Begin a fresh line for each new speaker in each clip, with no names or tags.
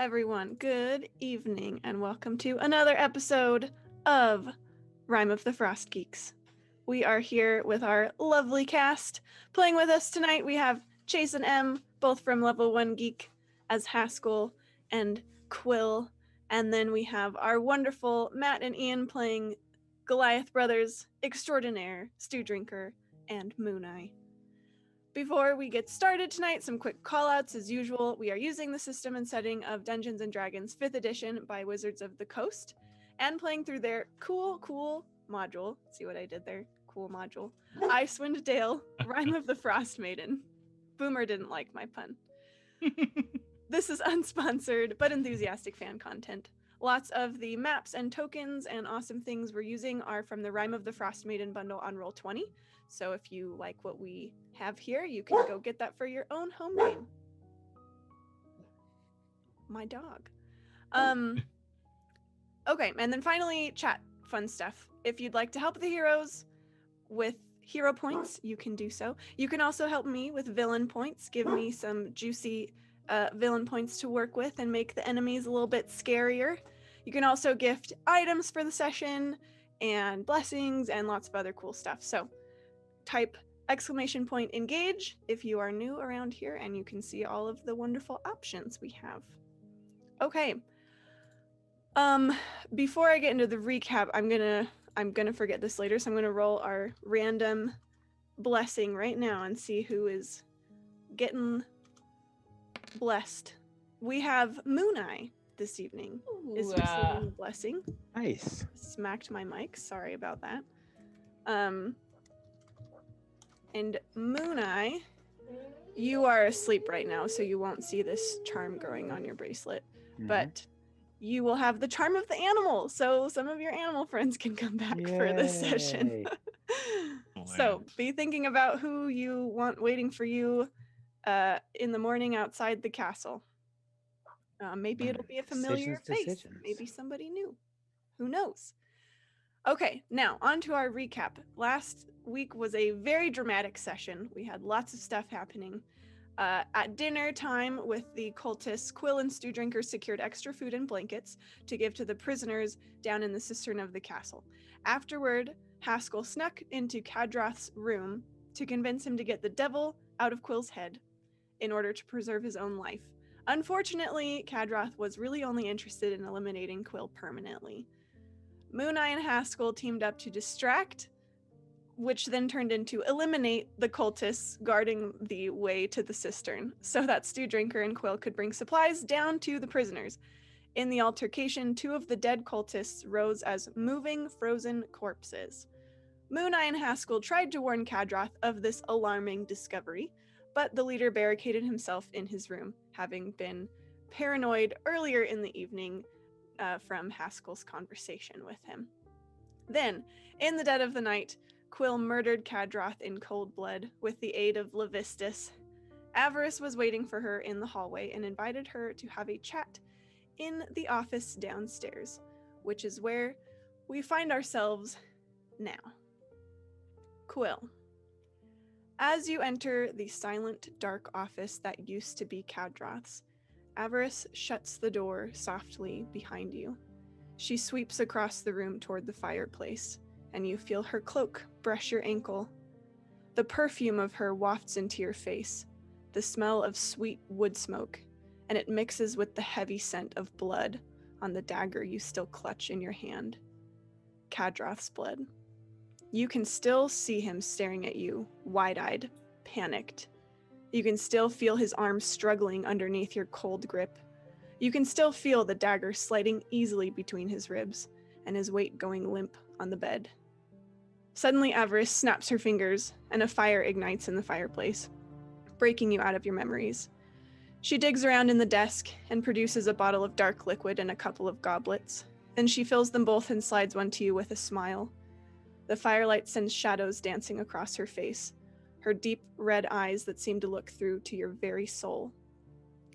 everyone. Good evening, and welcome to another episode of Rime of the Frostgeeks. We are here with our lovely cast. Playing with us tonight, we have Chase and M, both from Level 1 Geek, as Haskell and Quill. And then we have our wonderful Matt and Ian playing Goliath Brothers Extraordinaire, Stew Drinker, and Moonai. Before we get started tonight, some quick callouts as usual. We are using the system and setting of Dungeons and Dragons 5th edition by Wizards of the Coast and playing through their cool module. See what I did there? Cool module. Icewind Dale, Rime of the Frostmaiden. Boomer didn't like my pun. This is unsponsored but enthusiastic fan content. Lots of the maps and tokens and awesome things we're using are from the Rime of the Frostmaiden bundle on Roll20. So if you like what we have here, you can go get that for your own home game. My dog. Okay, and then finally, chat, fun stuff. If you'd like to help the heroes with hero points, you can do so. You can also help me with villain points. Give me some juicy villain points to work with and make the enemies a little bit scarier. You can also gift items for the session and blessings and lots of other cool stuff. So type !engage if you are new around here, and you can see all of the wonderful options we have. Okay. Before I get into the recap, I'm gonna forget this later, so I'm gonna roll our random blessing right now and see who is getting blessed. We have Moonai this evening. Is receiving the blessing.
Nice.
Smacked my mic. Sorry about that. And Moonai, you are asleep right now, so you won't see this charm growing on your bracelet. But you will have the charm of the animal, so some of your animal friends can come back for this session. So be thinking about who you want waiting for you in the morning outside the castle. Maybe it'll be a familiar face. Maybe somebody new. Who knows? Okay, now on to our recap. Last week was a very dramatic session. We had lots of stuff happening. At dinner time with the cultists, Quill and Stew Drinker secured extra food and blankets to give to the prisoners down in the cistern of the castle. Afterward, Haskell snuck into Kadroth's room to convince him to get the devil out of Quill's head in order to preserve his own life. Unfortunately, Kadroth was really only interested in eliminating Quill permanently. Moonai and Haskell teamed up to distract, which then turned into eliminate the cultists guarding the way to the cistern, so that Stew Drinker and Quill could bring supplies down to the prisoners. In the altercation, 2 of the dead cultists rose as moving, frozen corpses. Moonai and Haskell tried to warn Kadroth of this alarming discovery, but the leader barricaded himself in his room, having been paranoid earlier in the evening from Haskell's conversation with him. Then, in the dead of the night, Quill murdered Kadroth in cold blood with the aid of Levistus. Avarice was waiting for her in the hallway and invited her to have a chat in the office downstairs, which is where we find ourselves now. Quill. As you enter the silent, dark office that used to be Kadroth's, Avarice shuts the door softly behind you. She sweeps across the room toward the fireplace, and you feel her cloak brush your ankle. The perfume of her wafts into your face, the smell of sweet wood smoke, and it mixes with the heavy scent of blood on the dagger you still clutch in your hand. Kadroth's blood. You can still see him staring at you, wide-eyed, panicked. You can still feel his arms struggling underneath your cold grip. You can still feel the dagger sliding easily between his ribs and his weight going limp on the bed. Suddenly, Avarice snaps her fingers and a fire ignites in the fireplace, breaking you out of your memories. She digs around in the desk and produces a bottle of dark liquid and a couple of goblets. Then she fills them both and slides one to you with a smile. The firelight sends shadows dancing across her face, her deep red eyes that seem to look through to your very soul.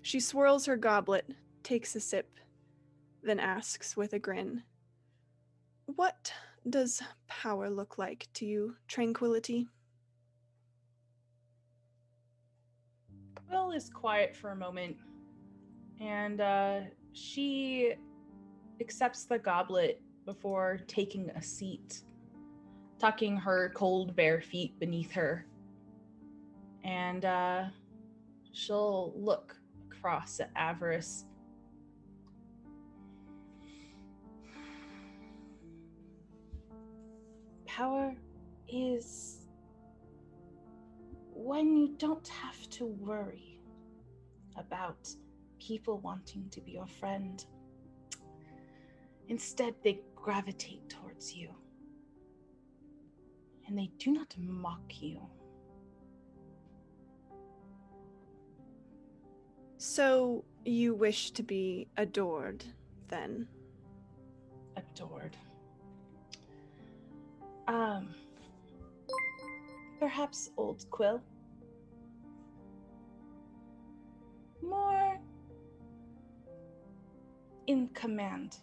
She swirls her goblet, takes a sip, then asks with a grin, "What does power look like to you, Tranquility?"
Quill is quiet for a moment, and
she accepts the goblet before taking a seat, tucking her cold bare feet beneath her. And she'll look across at Avarice. Power is when you don't have to worry about people wanting to be your friend. Instead, they gravitate towards you. And they do not mock you.
So you wish to be adored, then?
Adored. Perhaps old Quill. More in command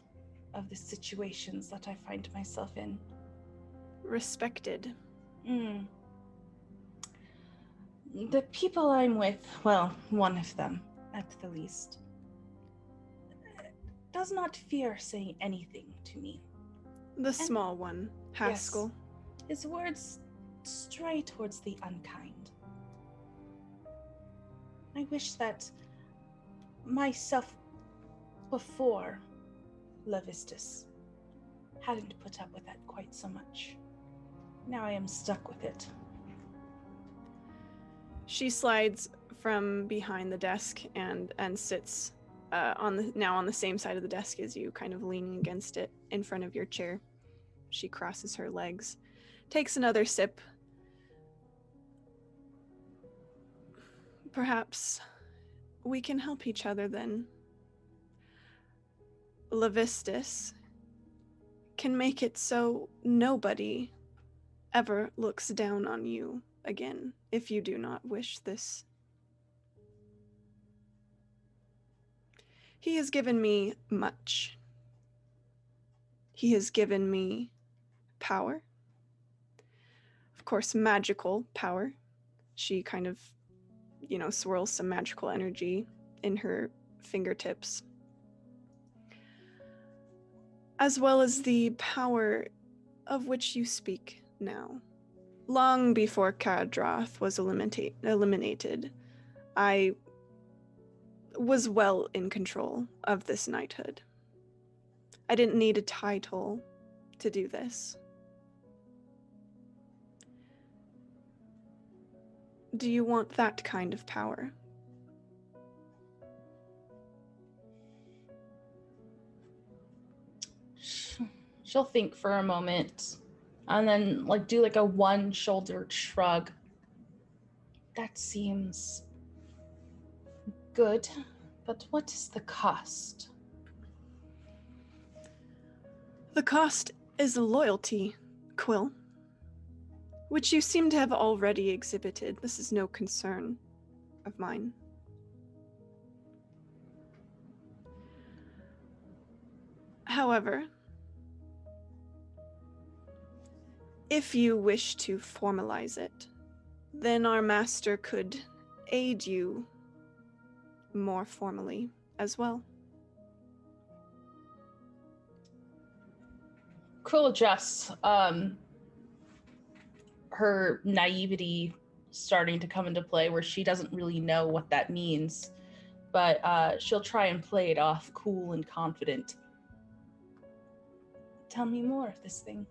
of the situations that I find myself in.
Respected.
The people I'm with, well, one of them, at the least, does not fear saying anything to me.
The small one, Haskell.
Yes, his words stray towards the unkind. I wish that myself before Levistus hadn't put up with that quite so much. Now I am stuck with it.
She slides from behind the desk and sits on the same side of the desk as you, kind of leaning against it in front of your chair. She crosses her legs, takes another sip. Perhaps we can help each other then. Levistus can make it so nobody ever looks down on you again if you do not wish this. He has given me much. He has given me power. Of course, magical power. She kind of, swirls some magical energy in her fingertips. As well as the power of which you speak now. Long before Kadroth was eliminated, I was well in control of this knighthood. I didn't need a title to do this. Do you want that kind of power?
She'll think for a moment and then do a one-shouldered shrug. That seems good, but what is the cost?
The cost is loyalty, Quill, which you seem to have already exhibited. This is no concern of mine. However, if you wish to formalize it, then our master could aid you more formally as well.
Quill adjusts, her naivety starting to come into play where she doesn't really know what that means, but she'll try and play it off cool and confident. Tell me more of this thing.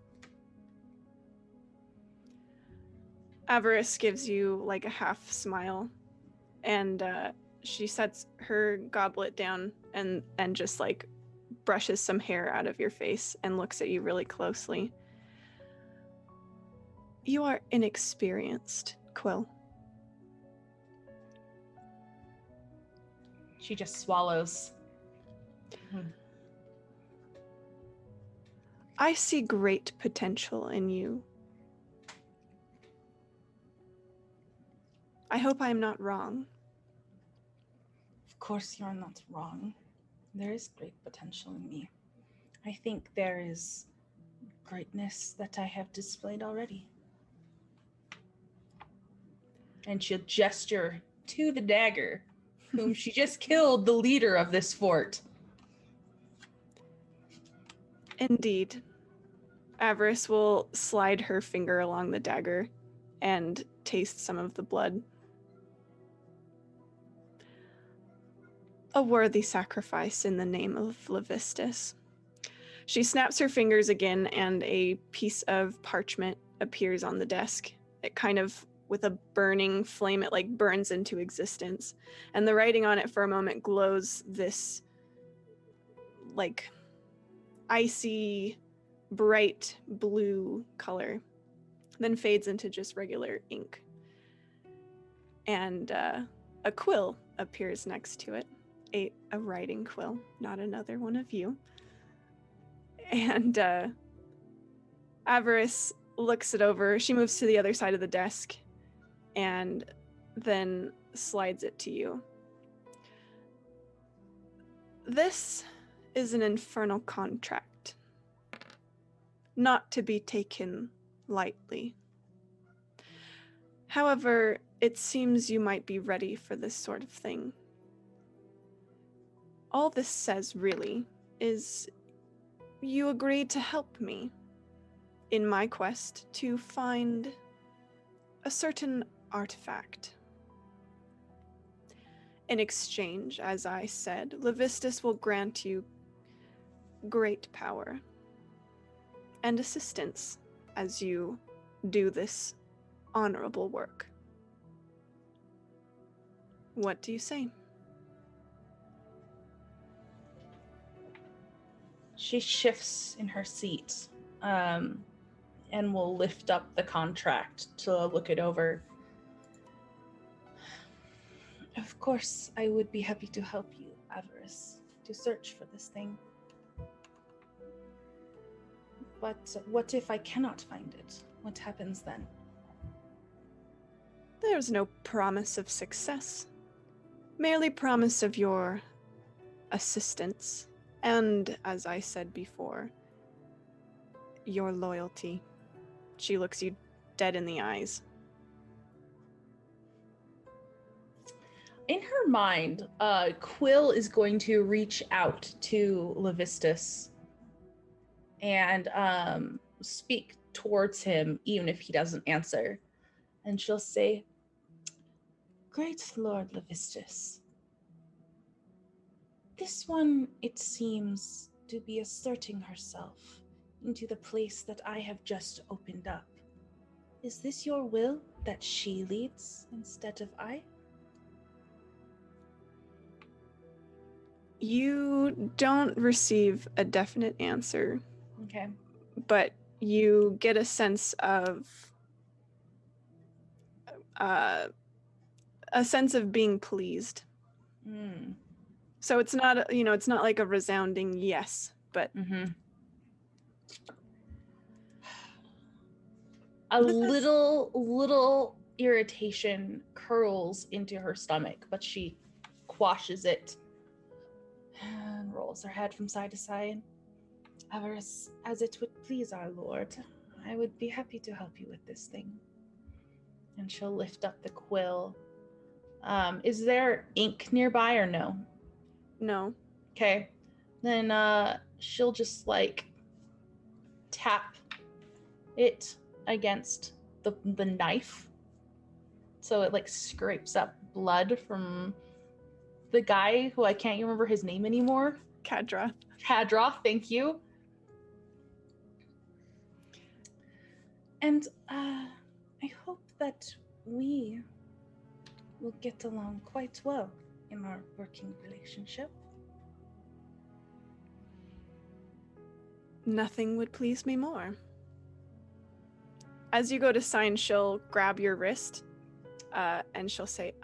Avarice gives you a half smile, and she sets her goblet down and just brushes some hair out of your face and looks at you really closely. You are inexperienced, Quill.
She just swallows.
I see great potential in you. I hope I'm not wrong.
Of course you're not wrong. There is great potential in me. I think there is greatness that I have displayed already. And she'll gesture to the dagger, whom she just killed the leader of this fort.
Indeed. Avarice will slide her finger along the dagger and taste some of the blood. A worthy sacrifice in the name of Levistus. She snaps her fingers again, and a piece of parchment appears on the desk. It kind of, with a burning flame, it like burns into existence. And the writing on it for a moment glows this like icy, bright blue color, then fades into just regular ink. And a quill appears next to it. A writing quill, not another one of you. And Avarice looks it over. She moves to the other side of the desk and then slides it to you. This is an infernal contract, not to be taken lightly. However, it seems you might be ready for this sort of thing. All this says, really, is you agreed to help me in my quest to find a certain artifact. In exchange, as I said, Levistus will grant you great power and assistance as you do this honorable work. What do you say?
She shifts in her seat and will lift up the contract to look it over. Of course, I would be happy to help you, Avarice, to search for this thing. But what if I cannot find it? What happens then?
There's no promise of success, merely promise of your assistance. And, as I said before, your loyalty. She looks you dead in the eyes.
In her mind, Quill is going to reach out to Levistus and speak towards him, even if he doesn't answer. And she'll say, "Great Lord Levistus, this one, it seems, to be asserting herself into the place that I have just opened up. Is this your will, that she leads instead of I?"
You don't receive a definite answer.
Okay.
But you get a sense of being pleased.
Mm.
So it's not, it's not like a resounding yes, but
a little irritation curls into her stomach, but she quashes it and rolls her head from side to side. Avarice, as it would please our lord, I would be happy to help you with this thing. And she'll lift up the quill. Is there ink nearby or no?
No.
Okay. Then she'll just tap it against the knife. So it scrapes up blood from the guy who I can't remember his name anymore.
Kadra,
thank you. And I hope that we will get along quite well in our working relationship.
Nothing would please me more. As you go to sign, she'll grab your wrist, and she'll say,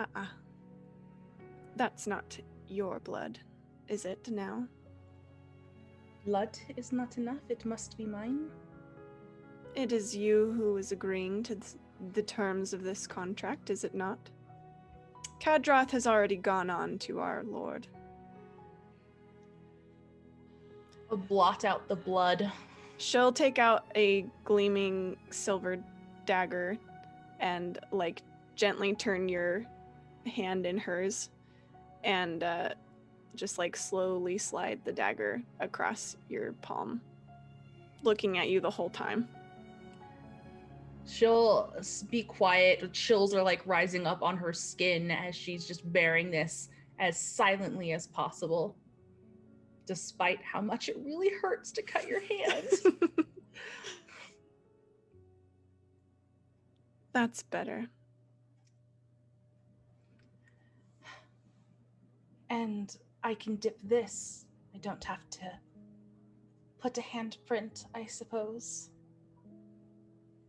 that's not your blood, is it now?
Blood is not enough, it must be mine.
It is you who is agreeing to the terms of this contract, is it not? Kadrath has already gone on to our lord.
I'll blot out the blood.
She'll take out a gleaming silver dagger and gently turn your hand in hers and just slowly slide the dagger across your palm. looking at you the whole time.
She'll be quiet. Chills are like rising up on her skin as she's just bearing this as silently as possible, despite how much it really hurts to cut your hand.
That's better.
And I can dip this. I don't have to put a handprint, I suppose.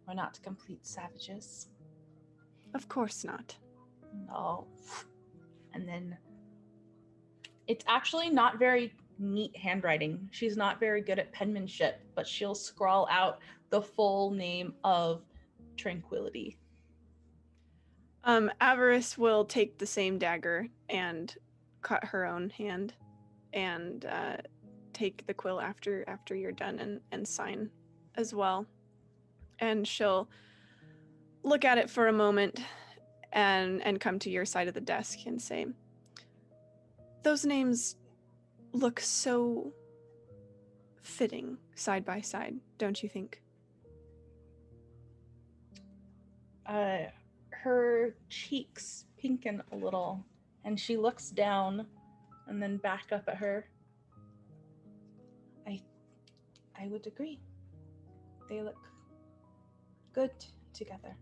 We're not complete savages.
Of course not.
No. And then it's actually not very neat handwriting. She's not very good at penmanship, but she'll scrawl out the full name of Tranquility.
Avarice will take the same dagger and cut her own hand and take the quill after you're done and sign as well. And she'll look at it for a moment and come to your side of the desk and say, those names look so fitting side by side, don't you think?
Her cheeks pinken a little, and she looks down and then back up at her.
I would agree. They look good together.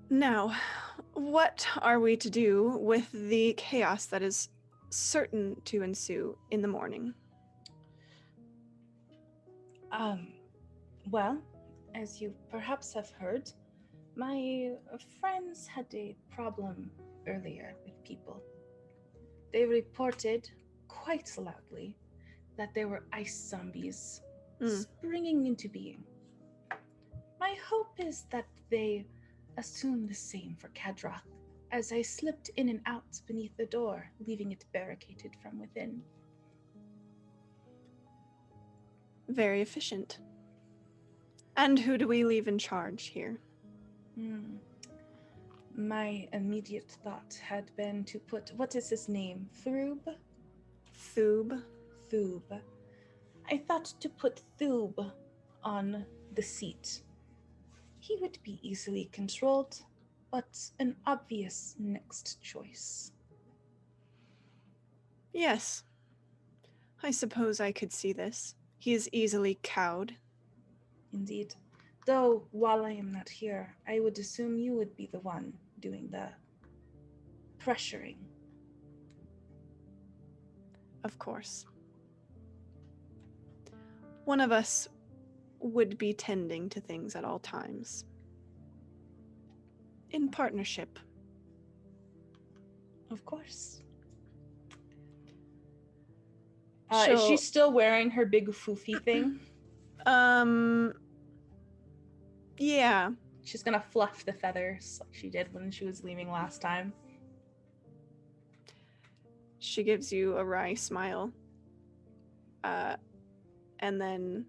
Now, what are we to do with the chaos that is certain to ensue in the morning?
Well, as you perhaps have heard, my friends had a problem earlier with people. They reported quite loudly that there were ice zombies springing into being. My hope is that they assume the same for Kadroth, as I slipped in and out beneath the door, leaving it barricaded from within.
Very efficient. And who do we leave in charge here?
My immediate thought had been to put, what is his name? Thrub? Thub. I thought to put Thub on the seat. He would be easily controlled, but an obvious next choice.
Yes. I suppose I could see this. He is easily cowed.
Indeed. Though, while I am not here, I would assume you would be the one doing the pressuring.
Of course. One of us would be tending to things at all times. In partnership.
Of course.
Is she still wearing her big foofy thing?
Yeah.
She's gonna fluff the feathers like she did when she was leaving last time.
She gives you a wry smile. And then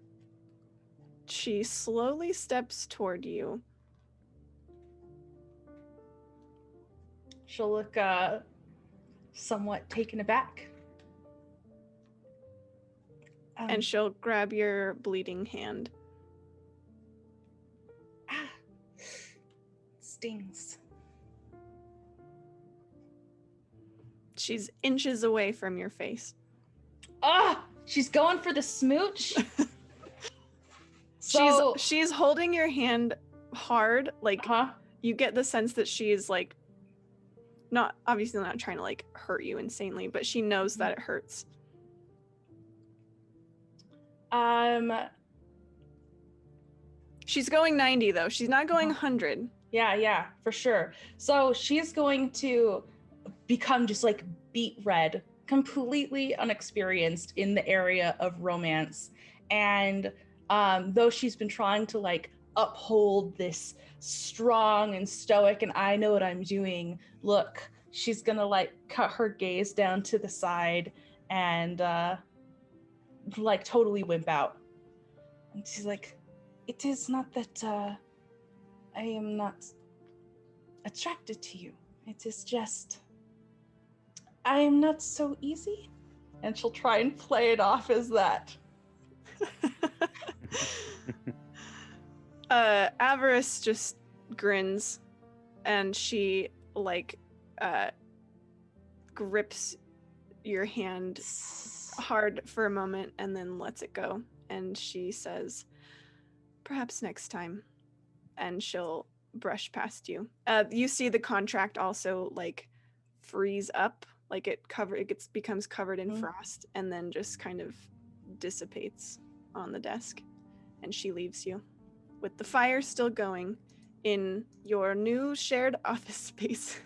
she slowly steps toward you.
She'll look somewhat taken aback.
And she'll grab your bleeding hand.
Stings.
She's inches away from your face.
She's going for the smooch.
She's holding your hand hard, like you get the sense that she's like not trying to like hurt you insanely, but she knows that it hurts. She's going 90 though. She's not going 100.
Yeah, for sure. So she's going to become just like beet red, completely unexperienced in the area of romance. And though she's been trying to like uphold this strong and stoic and I know what I'm doing look, she's gonna like cut her gaze down to the side and like totally wimp out.
And she's like, it is not that I am not attracted to you. It is just, I am not so easy.
And she'll try and play it off as that.
Avarice just grins, and she grips your hand hard for a moment and then lets it go. And she says, "Perhaps next time." And she'll brush past you. You see the contract also freeze up, becomes covered in frost, and then just kind of dissipates on the desk. And she leaves you with the fire still going in your new shared office space.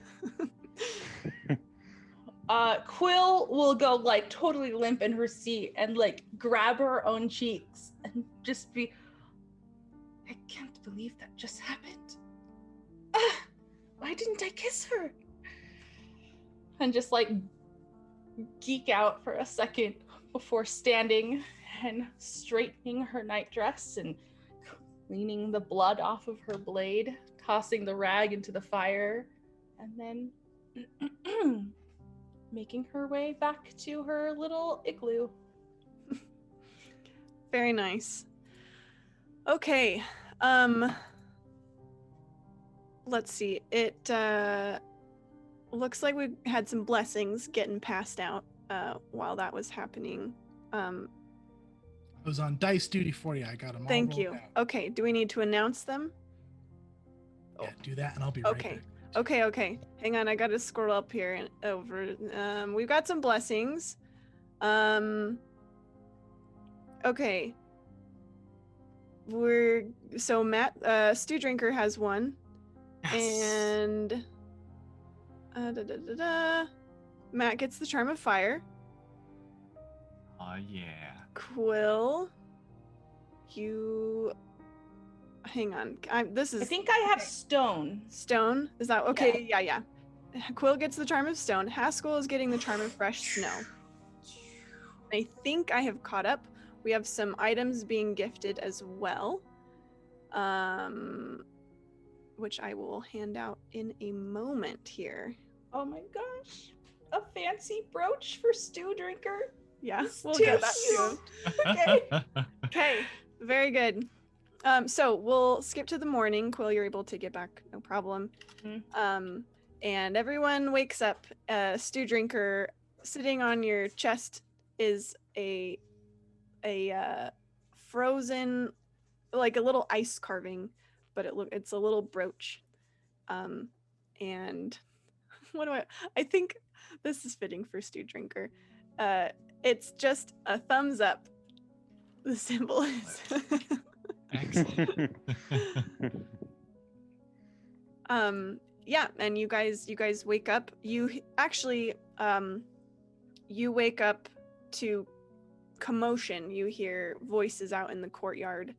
Quill will go totally limp in her seat and grab her own cheeks and just be, I can't believe that just happened. Why didn't I kiss her? And just geek out for a second before standing and straightening her nightdress and cleaning the blood off of her blade, tossing the rag into the fire, and then making her way back to her little igloo.
Very nice. Okay. Let's see. It looks like we had some blessings getting passed out while that was happening.
I was on dice duty for you. I got them all.
Thank you.
Out.
Okay. Do we need to announce them?
Yeah, do that, and I'll be right back.
Okay. Hang on, I gotta scroll up here and over. We've got some blessings. Okay. Matt, Stew Drinker has one.
Yes.
And Matt gets the Charm of Fire.
Oh yeah.
Quill, you hang on. I
think I have stone.
Stone? Is that okay? Yeah. Quill gets the Charm of Stone. Haskell is getting the Charm of Fresh Snow. I think I have caught up. We have some items being gifted as well, which I will hand out in a moment here.
Oh my gosh. A fancy brooch for Stew Drinker?
Yeah, we'll get that too. Okay, very good. So we'll skip to the morning. Quill, you're able to get back, no problem.
Mm-hmm.
And everyone wakes up. Stew Drinker, sitting on your chest is a frozen, like a little ice carving, but it's a little brooch. And I think this is fitting for Stew Drinker. It's just a thumbs up. The symbol is.
Excellent.
Yeah, and you guys wake up. You actually you wake up to commotion. You hear voices out in the courtyard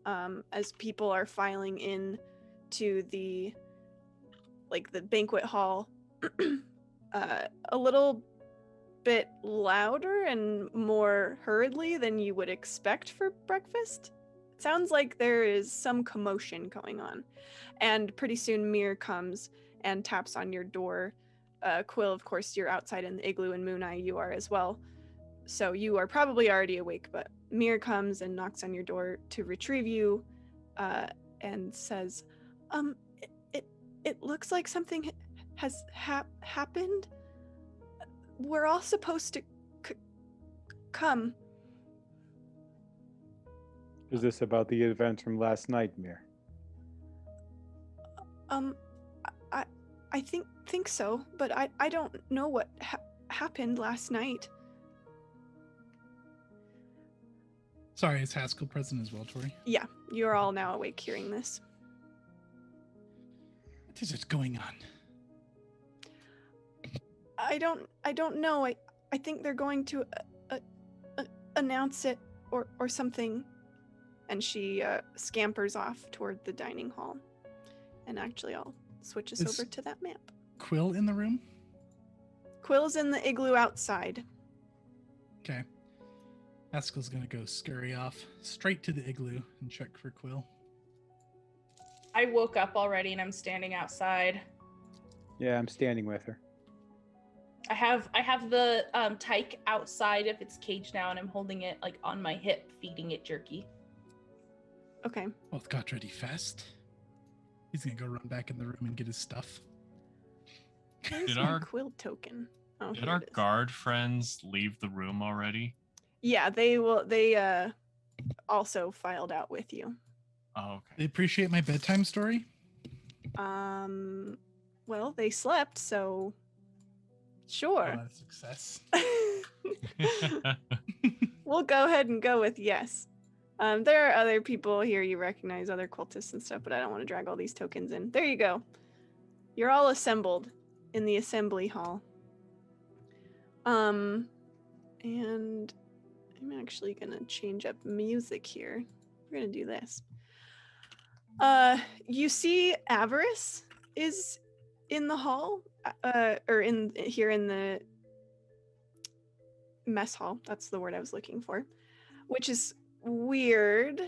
as people are filing in to the banquet hall. A little bit louder and more hurriedly than you would expect for breakfast. It sounds like there is some commotion going on. And pretty soon Mir comes and taps on your door. Quill, of course, you're outside in the igloo, and Moonai, you are as well. So you are probably already awake, but Mir comes and knocks on your door to retrieve you and says, it looks like something has happened. We're all supposed to come.
Is this about the event from last night, Mir?
I think so, but I don't know what happened last night.
Sorry, is Haskell present as well, Tori?
Yeah, you're all now awake hearing this.
What is going on?
I don't know. I think they're going to announce it or something. And she scampers off toward the dining hall. And actually, I'll switch us over to that map.
Quill in the room?
Quill's in the igloo outside.
Okay. Haskell's gonna go scurry off straight to the igloo and check for Quill.
I woke up already and I'm standing outside.
Yeah, I'm standing with her.
I have the tyke outside of its cage now, and I'm holding it like on my hip, feeding it jerky.
Okay.
Both got ready fast. He's gonna go run back in the room and get his stuff.
Where's
Did
my
our-
quill token? Oh,
Did
here
our
it is.
guard friends leave the room already?
Yeah, they will. They also filed out with you.
Oh,
They
okay.
appreciate my bedtime story.
Well, they slept, so
Oh,
sure.
that's a success.
We'll go ahead and go with yes. There are other people here you recognize, other cultists and stuff, but I don't want to drag all these tokens in. There you go. You're all assembled in the assembly hall. And I'm actually gonna change up music here. We're gonna do this. You see Avarice is in the hall, or in here in the mess hall. That's the word I was looking for, which is weird,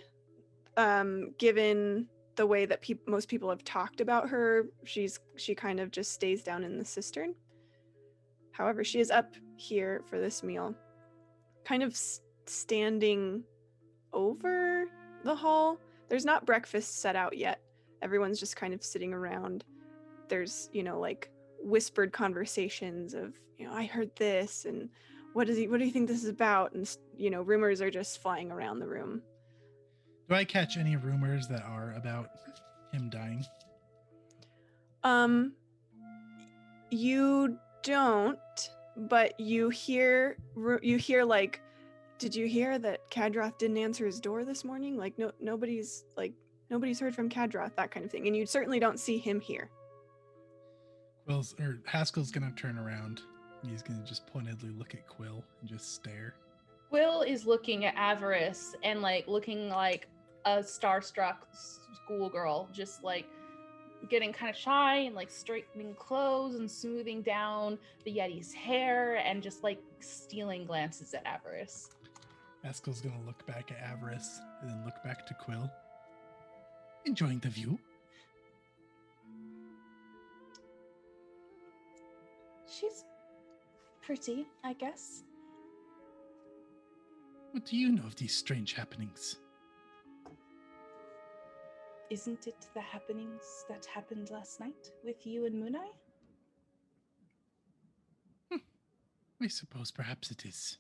given the way that most people have talked about her. She kind of just stays down in the cistern. However, she is up here for this meal, kind of standing over the hall. There's not breakfast set out yet. Everyone's just kind of sitting around. There's, like whispered conversations of, I heard this, and what do you think this is about? And, rumors are just flying around the room.
Do I catch any rumors that are about him dying?
You don't, but you hear like, did you hear that Kadroth didn't answer his door this morning? Like, nobody's heard from Kadroth, that kind of thing. And you certainly don't see him here.
Haskell's gonna turn around. And he's gonna just pointedly look at Quill and just stare.
Quill is looking at Avarice and like looking like a starstruck schoolgirl, just like getting kind of shy and like straightening clothes and smoothing down the Yeti's hair and just like stealing glances at Avarice.
Haskell's gonna look back at Avarice and then look back to Quill. Enjoying the view?
She's pretty, I guess.
What do you know of these strange happenings?
Isn't it the happenings that happened last night with you and Moonai?
I suppose perhaps it is.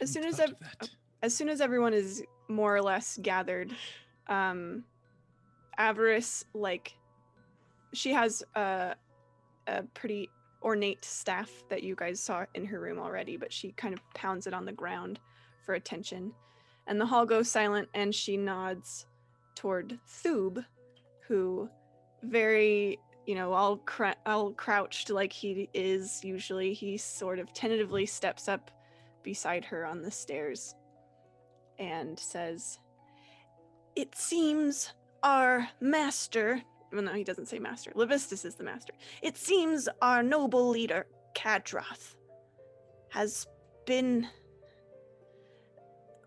As soon as
thought of that.
As soon as everyone is more or less gathered, Avarice, she has a pretty ornate staff that you guys saw in her room already, but she kind of pounds it on the ground for attention. And the hall goes silent, and she nods toward Thoob, who very, all crouched like he is usually. He sort of tentatively steps up beside her on the stairs and says, "It seems our master," well, no, he doesn't say master. Levistus is the master. "It seems our noble leader, Kadroth, has been,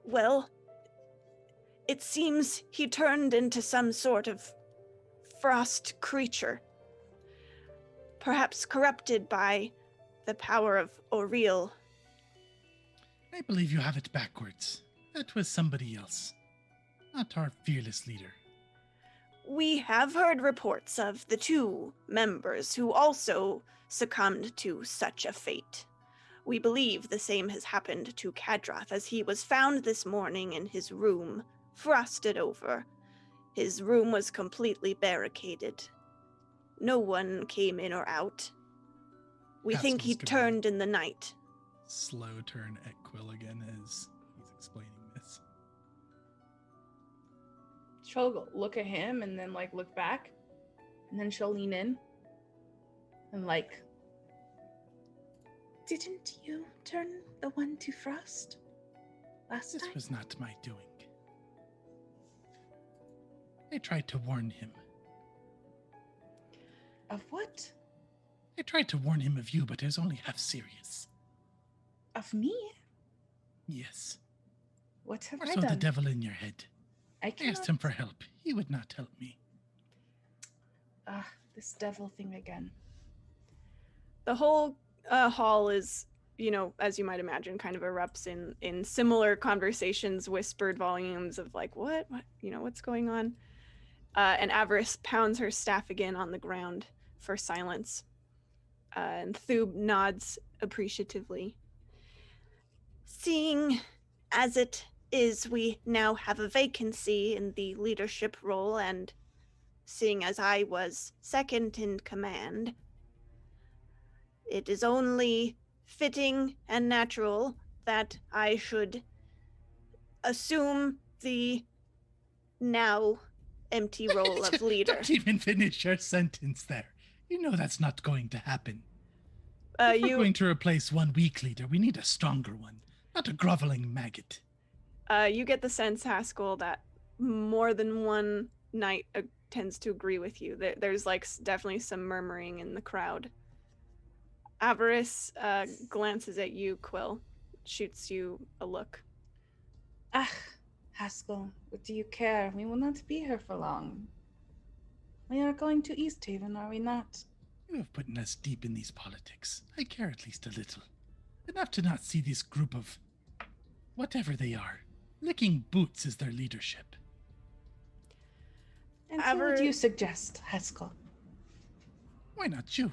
well, it seems he turned into some sort of frost creature, perhaps corrupted by the power of awhile."
I believe you have it backwards. That was somebody else. Not our fearless leader.
"We have heard reports of the 2 members who also succumbed to such a fate. We believe the same has happened to Kadroth, as he was found this morning in his room, frosted over. His room was completely barricaded. No one came in or out. We think he
Haskell's gonna
turned in the night."
Slow turn at Quill again as he's explaining this.
She'll look at him and then like look back, and then she'll lean in and like,
Didn't you turn the one to frost last
This
time?
was not my doing. I tried to warn him.
Of what?
I tried to warn him of you, but it was only half serious.
Of me?
Yes.
What have
Or
I
so the
done?
devil in your head.
I
I
cannot.
asked him for help. He would not help me.
This devil thing again.
The whole Hall is, as you might imagine, kind of erupts in similar conversations, whispered volumes of like, what, what's going on? And Avarice pounds her staff again on the ground for silence. And Thub nods appreciatively. Seeing as it is, we now have a vacancy in the leadership role, and seeing as I was second in command, it is only fitting and natural that I should assume the now empty role of leader.
Don't even finish your sentence there. You know that's not going to happen. If we're going to replace one weak leader, we need a stronger one, not a groveling maggot.
You get the sense, Haskell, that more than one knight tends to agree with you. There's like definitely some murmuring in the crowd. Avarice glances at you, Quill, shoots you a look.
Ah, Haskell, what do you care? We will not be here for long. We are going to East Haven, are we not?
You have put us deep in these politics. I care at least a little. Enough to not see this group of whatever they are, licking boots as their leadership.
And who would you suggest, Haskell?
Why not you?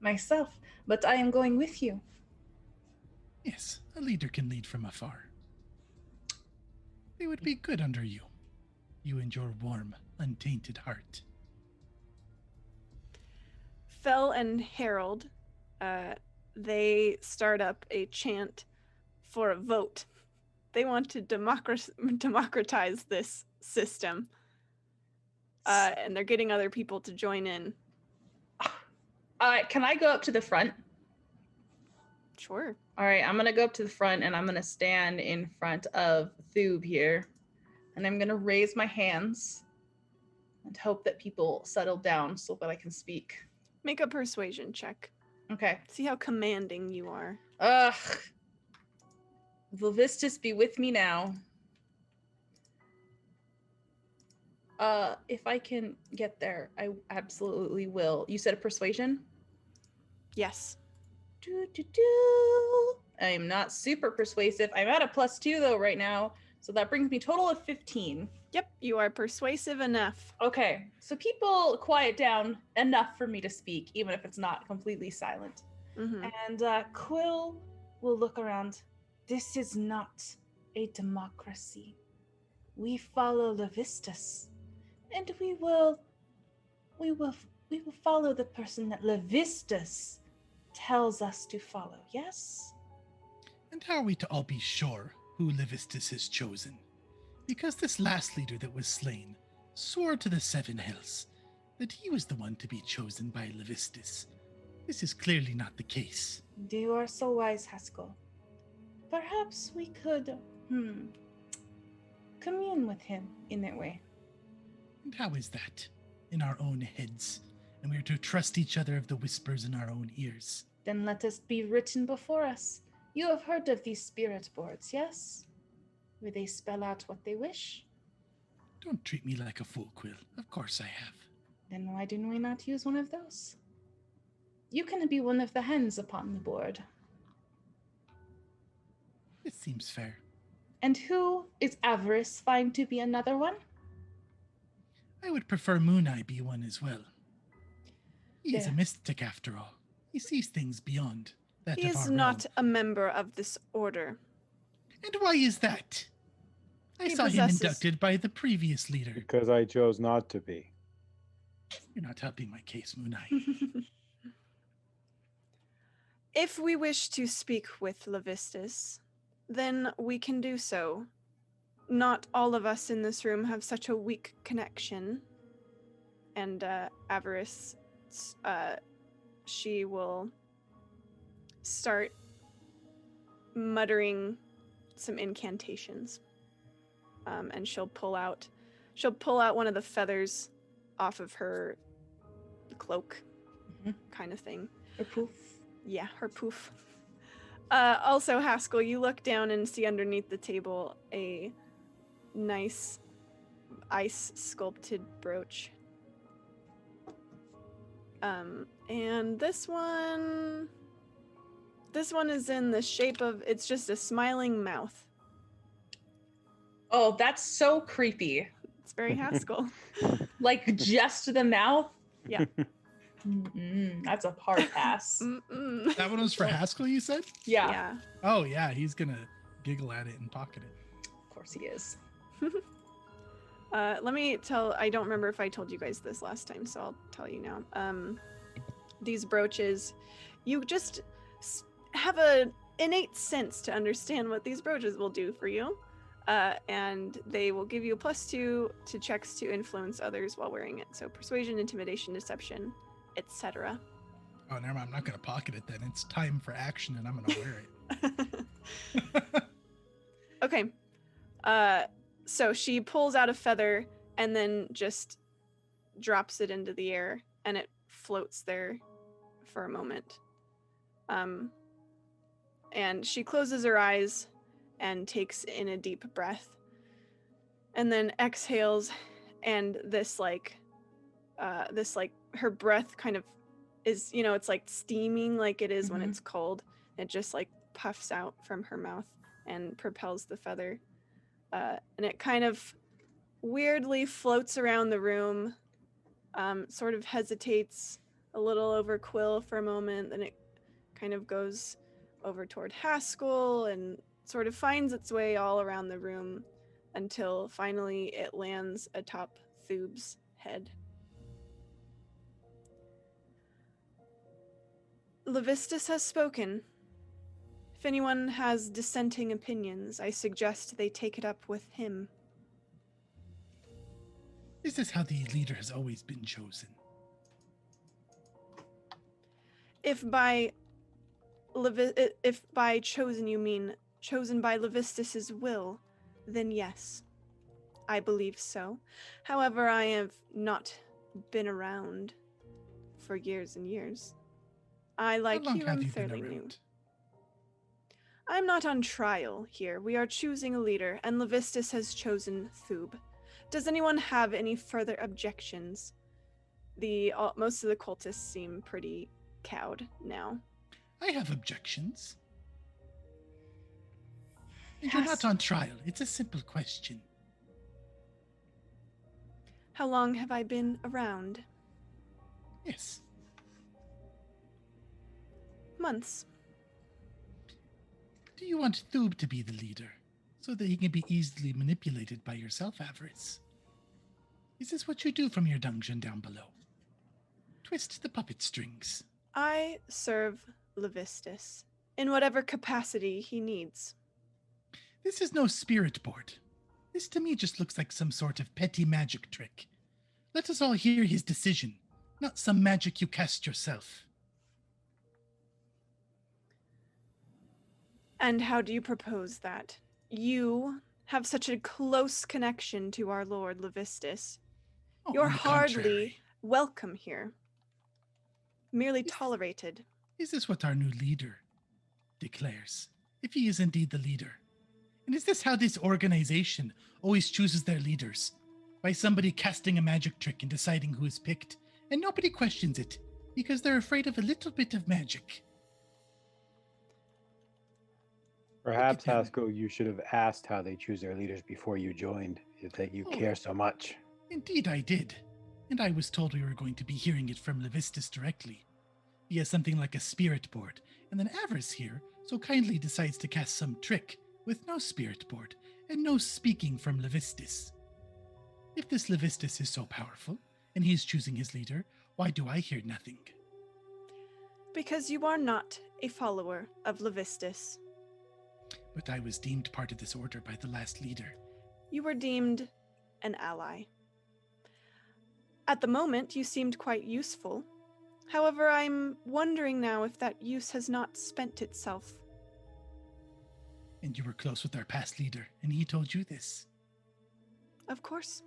Myself, but I am going with you.
Yes, a leader can lead from afar. They would be good under you. You and your warm, untainted heart.
Fel and Harold, they start up a chant for a vote. They want to democratize this system. And they're getting other people to join in.
Can I go up to the front?
Sure.
All right, I'm going to go up to the front and I'm going to stand in front of Thub here. And I'm going to raise my hands and hope that people settle down so that I can speak.
Make a persuasion check.
Okay.
See how commanding you are.
Ugh. Levistus be with me now. If I can get there, I absolutely will. You said a persuasion?
Yes.
I am not super persuasive. I'm at a +2 though right now. So that brings me total of 15.
Yep, you are persuasive enough.
Okay, so people quiet down enough for me to speak, even if it's not completely silent.
Mm-hmm.
And Quill will look around. This is not a democracy. We follow Levistus, and we will follow the person that Levistus tells us to follow. Yes.
And how are we to all be sure who Levistus has chosen? Because this last leader that was slain swore to the Seven Hills that he was the one to be chosen by Levistus. This is clearly not the case.
You are so wise, Haskell. Perhaps we could, commune with him in that way.
And how is that? In our own heads, and we are to trust each other of the whispers in our own ears.
Then let us be written before us. You have heard of these spirit boards, yes? Where they spell out what they wish?
Don't treat me like a fool, Quill. Of course I have.
Then why didn't we not use one of those? You can be one of the hens upon the board.
It seems fair.
And who is Avarice find to be another one?
I would prefer Moonai be one as well. He is a
There.
mystic after all. He sees things beyond that
He
of
is
our
not
realm.
a member of this order.
And why is that? I
He
saw him
possesses-
inducted by the previous leader.
Because I chose not to be.
You're not helping my case, Moonai.
If we wish to speak with Levistus, then we can do so. Not all of us in this room have such a weak connection. And Avarice, she will start muttering some incantations. And she'll pull out one of the feathers off of her cloak, kind of thing.
Or poof?
Yeah, her poof. Also, Haskell, you look down and see underneath the table a nice ice sculpted brooch. And this one is in the shape of, it's just a smiling mouth.
Oh, that's so creepy.
It's very Haskell.
Like just the mouth?
Yeah.
That's a hard pass.
That one was for Haskell, you said?
Yeah.
Oh, yeah. He's going to giggle at it and pocket it.
Of course he is.
Let me I don't remember if I told you guys this last time, so I'll tell you now. These brooches, you just have an innate sense to understand what these brooches will do for you. And they will give you a +2 to checks to influence others while wearing it. So persuasion, intimidation, deception, etc.
Oh, never mind. I'm not going to pocket it then. It's time for action and I'm going to wear it.
Okay. So she pulls out a feather and then just drops it into the air and it floats there for a moment. And she closes her eyes and takes in a deep breath and then exhales, and this her breath kind of is, it's like steaming like it is when it's cold. It just like puffs out from her mouth and propels the feather, and it kind of weirdly floats around the room, sort of hesitates a little over Quill for a moment, then it kind of goes over toward Haskell and sort of finds its way all around the room until finally it lands atop Thub's head. Levistus has spoken. If anyone has dissenting opinions, I suggest they take it up with him.
Is this how the leader has always been chosen?
If by chosen you mean chosen by Levistus's will, then yes, I believe so. However, I have not been around for years and years. I, like you, am fairly new. I'm not on trial here. We are choosing a leader, and Levistus has chosen Thub. Does anyone have any further objections? Most of the cultists seem pretty cowed now.
I have objections. And you're not on trial. It's a simple question.
How long have I been around?
Yes.
Months.
Do you want Thub to be the leader, so that he can be easily manipulated by your self-avarice? Is this what you do from your dungeon down below? Twist the puppet strings.
I serve Levistus in whatever capacity he needs.
This is no spirit board. This to me just looks like some sort of petty magic trick. Let us all hear his decision, not some magic you cast yourself.
And how do you propose that? You have such a close connection to our Lord Levistus.
Oh,
You're
on the
hardly
contrary.
welcome here. Merely tolerated.
Is this what our new leader declares? If he is indeed the leader. And is this how this organization always chooses their leaders? By somebody casting a magic trick and deciding who is picked, and nobody questions it, because they're afraid of a little bit of magic.
Perhaps, Haskell, you should have asked how they choose their leaders before you joined, if that you care so much.
Indeed I did. And I was told we were going to be hearing it from Levistus directly, via something like a spirit board, and then Avarice here so kindly decides to cast some trick with no spirit board and no speaking from Levistus. If this Levistus is so powerful, and he is choosing his leader, why do I hear nothing?
Because you are not a follower of Levistus.
But I was deemed part of this order by the last leader.
You were deemed an ally. At the moment, you seemed quite useful. However, I'm wondering now if that use has not spent itself.
And you were close with our past leader, and he told you this?
Of course.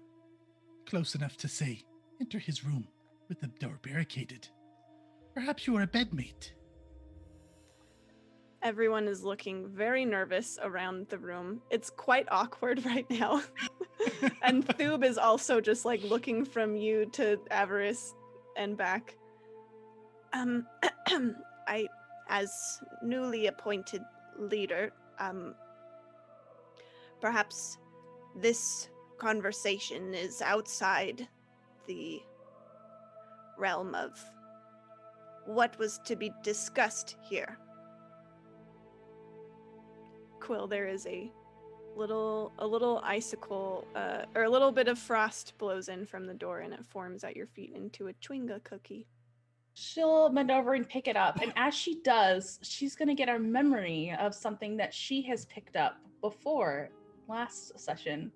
Close enough to say, enter his room, with the door barricaded. Perhaps you are a bedmate.
Everyone is looking very nervous around the room. It's quite awkward right now. And Thub is also just like looking from you to Avarice and back. I, as newly appointed leader, perhaps this conversation is outside the realm of what was to be discussed here. Quill, there is a little icicle, or a little bit of frost blows in from the door, and it forms at your feet into a chewinga cookie.
She'll bend over and pick it up. And as she does, she's going to get a memory of something that she has picked up before last session.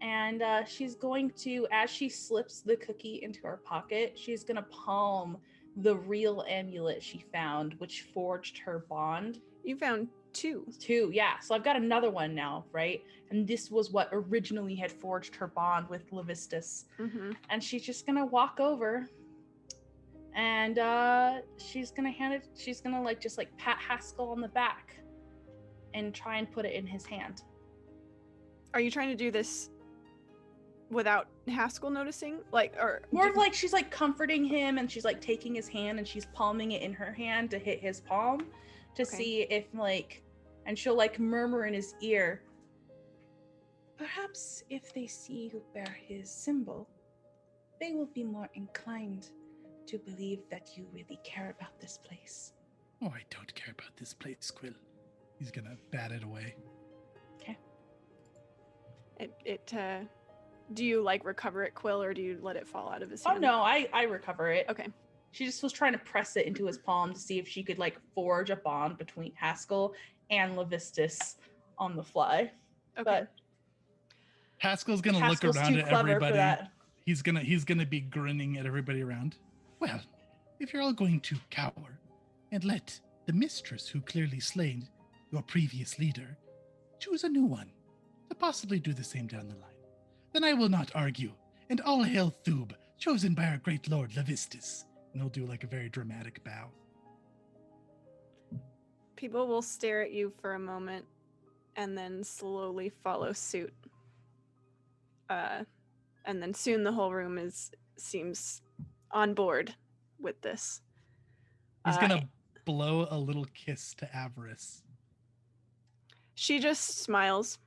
And she's going to, as she slips the cookie into her pocket, she's going to palm the real amulet she found, which forged her bond.
You found two.
Two, yeah. So I've got another one now, right? And this was what originally had forged her bond with Levistus.
Mm-hmm.
And she's just going to walk over. And she's gonna hand it. She's gonna just pat Haskell on the back, and try and put it in his hand.
Are you trying to do this without Haskell noticing? Or
more of she's comforting him, and she's taking his hand, and she's palming it in her hand to hit his palm, to see if and she'll murmur in his ear.
Perhaps if they see you bear his symbol, they will be more inclined to believe that you really care about this place.
Oh, I don't care about this place, Quill. He's gonna bat it away.
Okay.
Do you recover it, Quill, or do you let it fall out of his hand?
Oh no, I recover it.
Okay.
She just was trying to press it into his palm to see if she could forge a bond between Haskell and Levistus on the fly.
Okay.
But
Haskell's gonna look around at everybody. He's gonna be grinning at everybody around. Well, if you're all going to cower and let the mistress who clearly slain your previous leader choose a new one to possibly do the same down the line, then I will not argue, and all hail Thub, chosen by our great lord Levistus. And he'll do a very dramatic bow.
People will stare at you for a moment and then slowly follow suit. And then soon the whole room seems on board with this.
He's gonna blow a little kiss to Avarice.
She just smiles.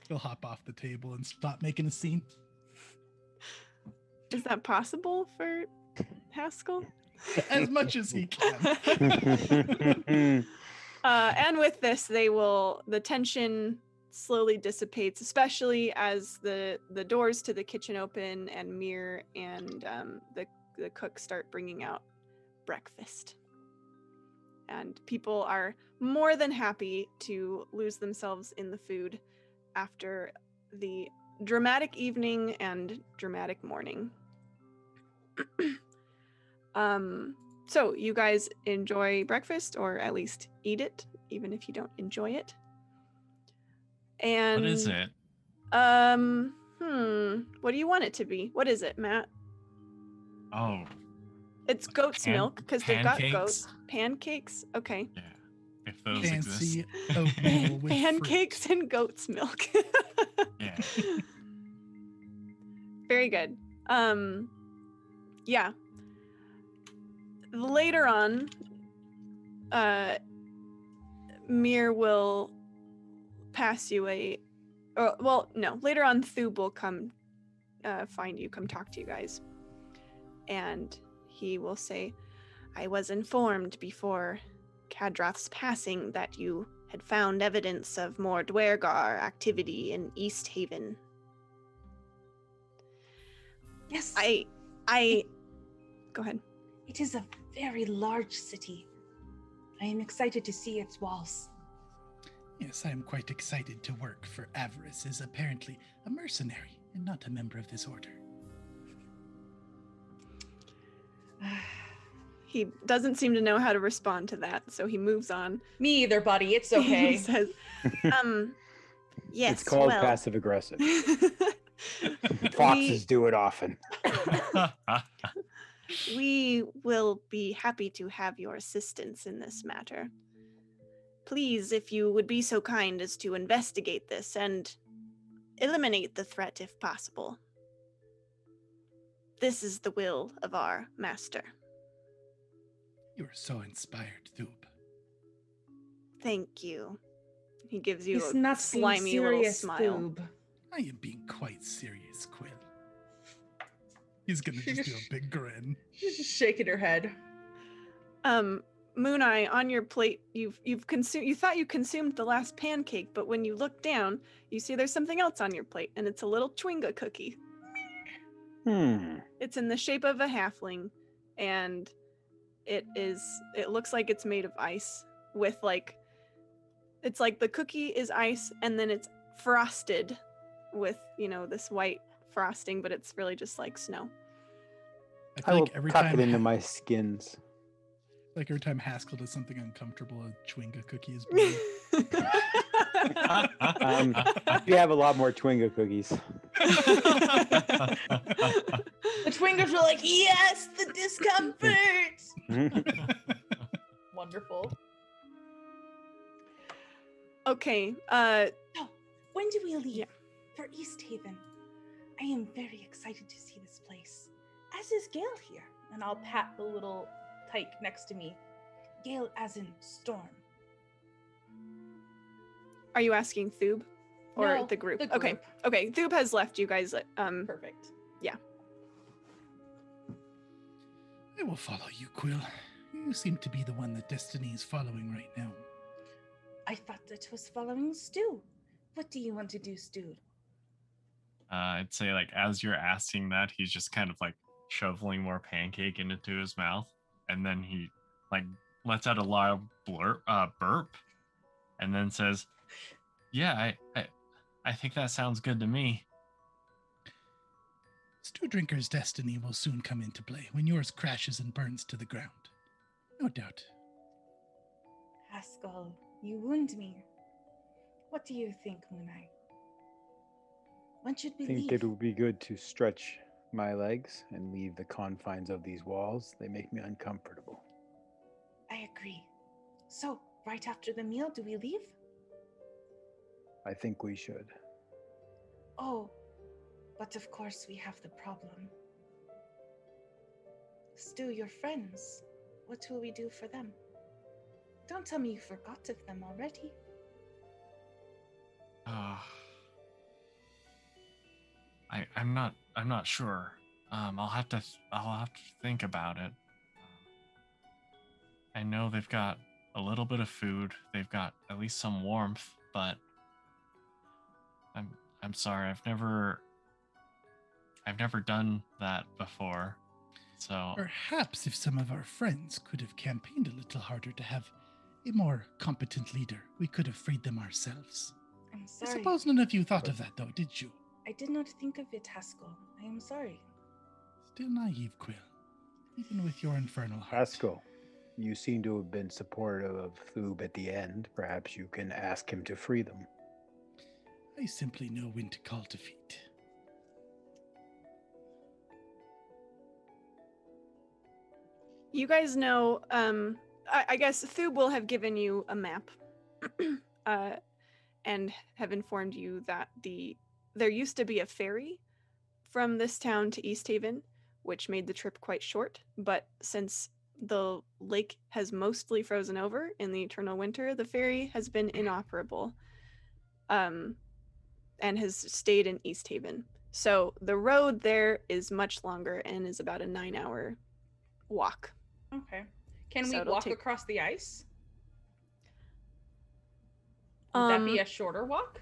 He'll hop off the table and stop making a scene.
Is that possible for Haskell?
As much as he can.
And with this, the tension slowly dissipates, especially as the doors to the kitchen open and Mir and the cook start bringing out breakfast. And people are more than happy to lose themselves in the food after the dramatic evening and dramatic morning. So you guys enjoy breakfast, or at least eat it, even if you don't enjoy it. And
what is it?
What do you want it to be? What is it, Matt?
Oh.
It's goat's milk, because they've got
pancakes?
goats. Pancakes? Okay.
Yeah. If those
Fancy
exist.
oatmeal with
Pancakes
fruit.
and goat's milk.
Yeah.
Very good. Yeah. Later on, Mir will pass you later on Thub will come find you, come talk to you guys. And he will say, I was informed before Kadroth's passing that you had found evidence of more Dwergar activity in East Haven.
Yes.
Go ahead.
It is a very large city. I am excited to see its walls.
Yes, I am quite excited to work for Avarice, is apparently a mercenary and not a member of this order.
He doesn't seem to know how to respond to that, so he moves on.
Me either, buddy. It's okay.
He says, yes,
It's called
well.
passive aggressive. Foxes do it often.
We will be happy to have your assistance in this matter. Please, if you would be so kind as to investigate this and eliminate the threat if possible. this is the will of our master.
You are so inspired, Thoob.
Thank you. He gives you
He's
a
not
slimy
being
little
serious,
smile.
Thoob.
I am being quite serious, Quill. He's gonna just do a big grin.
She's just shaking her head.
Moonai, on your plate, you've consumed. You thought you consumed the last pancake, but when you look down, you see there's something else on your plate, and it's a little chewinga cookie. It's in the shape of a halfling, and it looks like it's made of ice with it's like the cookie is ice, and then it's frosted with this white frosting, but it's really just like snow.
I will tuck it into my skins.
Like every time Haskell does something uncomfortable, a chewinga cookie is born.
We have a lot more chewinga cookies.
The Twingers were like, yes, the discomfort. Wonderful.
Okay.
When do we leave?
Yeah.
For East Haven. I am very excited to see this place. As is Gale here.
And I'll pat the little tyke next to me.
Gale as in storm.
Are you asking Thoob or
No,
the group?
the
Okay.
group.
Okay. Thoob has left you guys.
Perfect.
I will follow you, Quill. You seem to be the one that Destiny is following right now.
I thought it was following Stu. What do you want to do, Stu?
I'd say like as you're asking that, he's just kind of like shoveling more pancake into his mouth, and then he like lets out a loud burp, and then says, "Yeah, I think that sounds good to me."
Stew Drinker's destiny will soon come into play when yours crashes and burns to the ground. No doubt.
Haskell, you wound me. What do you think, Moonai? When should we
I think
leave?
it would be good to stretch my legs and leave the confines of these walls. They make me uncomfortable.
I agree. So, right after the meal, do we leave?
I think we should.
Oh, but of course we have the problem. Stu, your friends. What will we do for them? Don't tell me you forgot of them already.
I'm not sure. I'll have to think about it. I know they've got a little bit of food. They've got at least some warmth, but I'm sorry. I've never done that before. So
Perhaps if some of our friends could have campaigned a little harder to have a more competent leader, we could have freed them ourselves.
I'm
I
sorry.
suppose none of you thought of that, though, did you?
I did not think of it, Haskell. I am sorry.
Still naive, Quill. Even with your infernal heart.
Haskell, you seem to have been supportive of Thoob at the end. Perhaps you can ask him to free them.
I simply know when to call defeat.
You guys know, I guess Thoob will have given you a map and have informed you that there used to be a ferry from this town to East Haven, which made the trip quite short. But since the lake has mostly frozen over in the eternal winter, the ferry has been inoperable and has stayed in East Haven. So the road there is much longer and is about a 9-hour walk.
Okay. Can
So
we
it'll
walk
take-
across the ice? Would that be a shorter walk?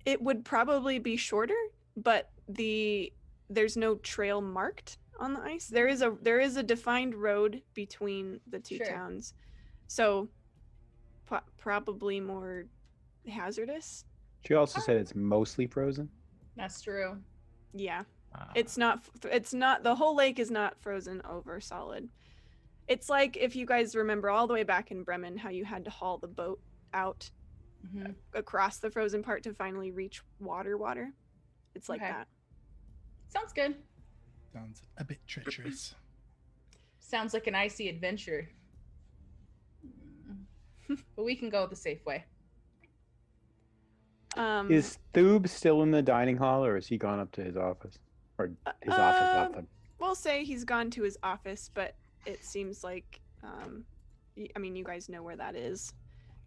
It would probably be shorter, but there's no trail marked on the ice. There is a defined road between the two
Sure.
towns, so probably more hazardous.
She also said it's mostly frozen.
That's true.
Yeah, it's not. The whole lake is not frozen over solid. It's like if you guys remember all the way back in Bremen, how you had to haul the boat out
Mm-hmm.
across the frozen part to finally reach water. It's like
Okay.
that.
Sounds good.
Sounds a bit treacherous.
Sounds like an icy adventure. But we can go the safe way.
Is Thoob still in the dining hall, or has he gone up to his office? Or his office open?
We'll say he's gone to his office, but it seems like, I mean, you guys know where that is.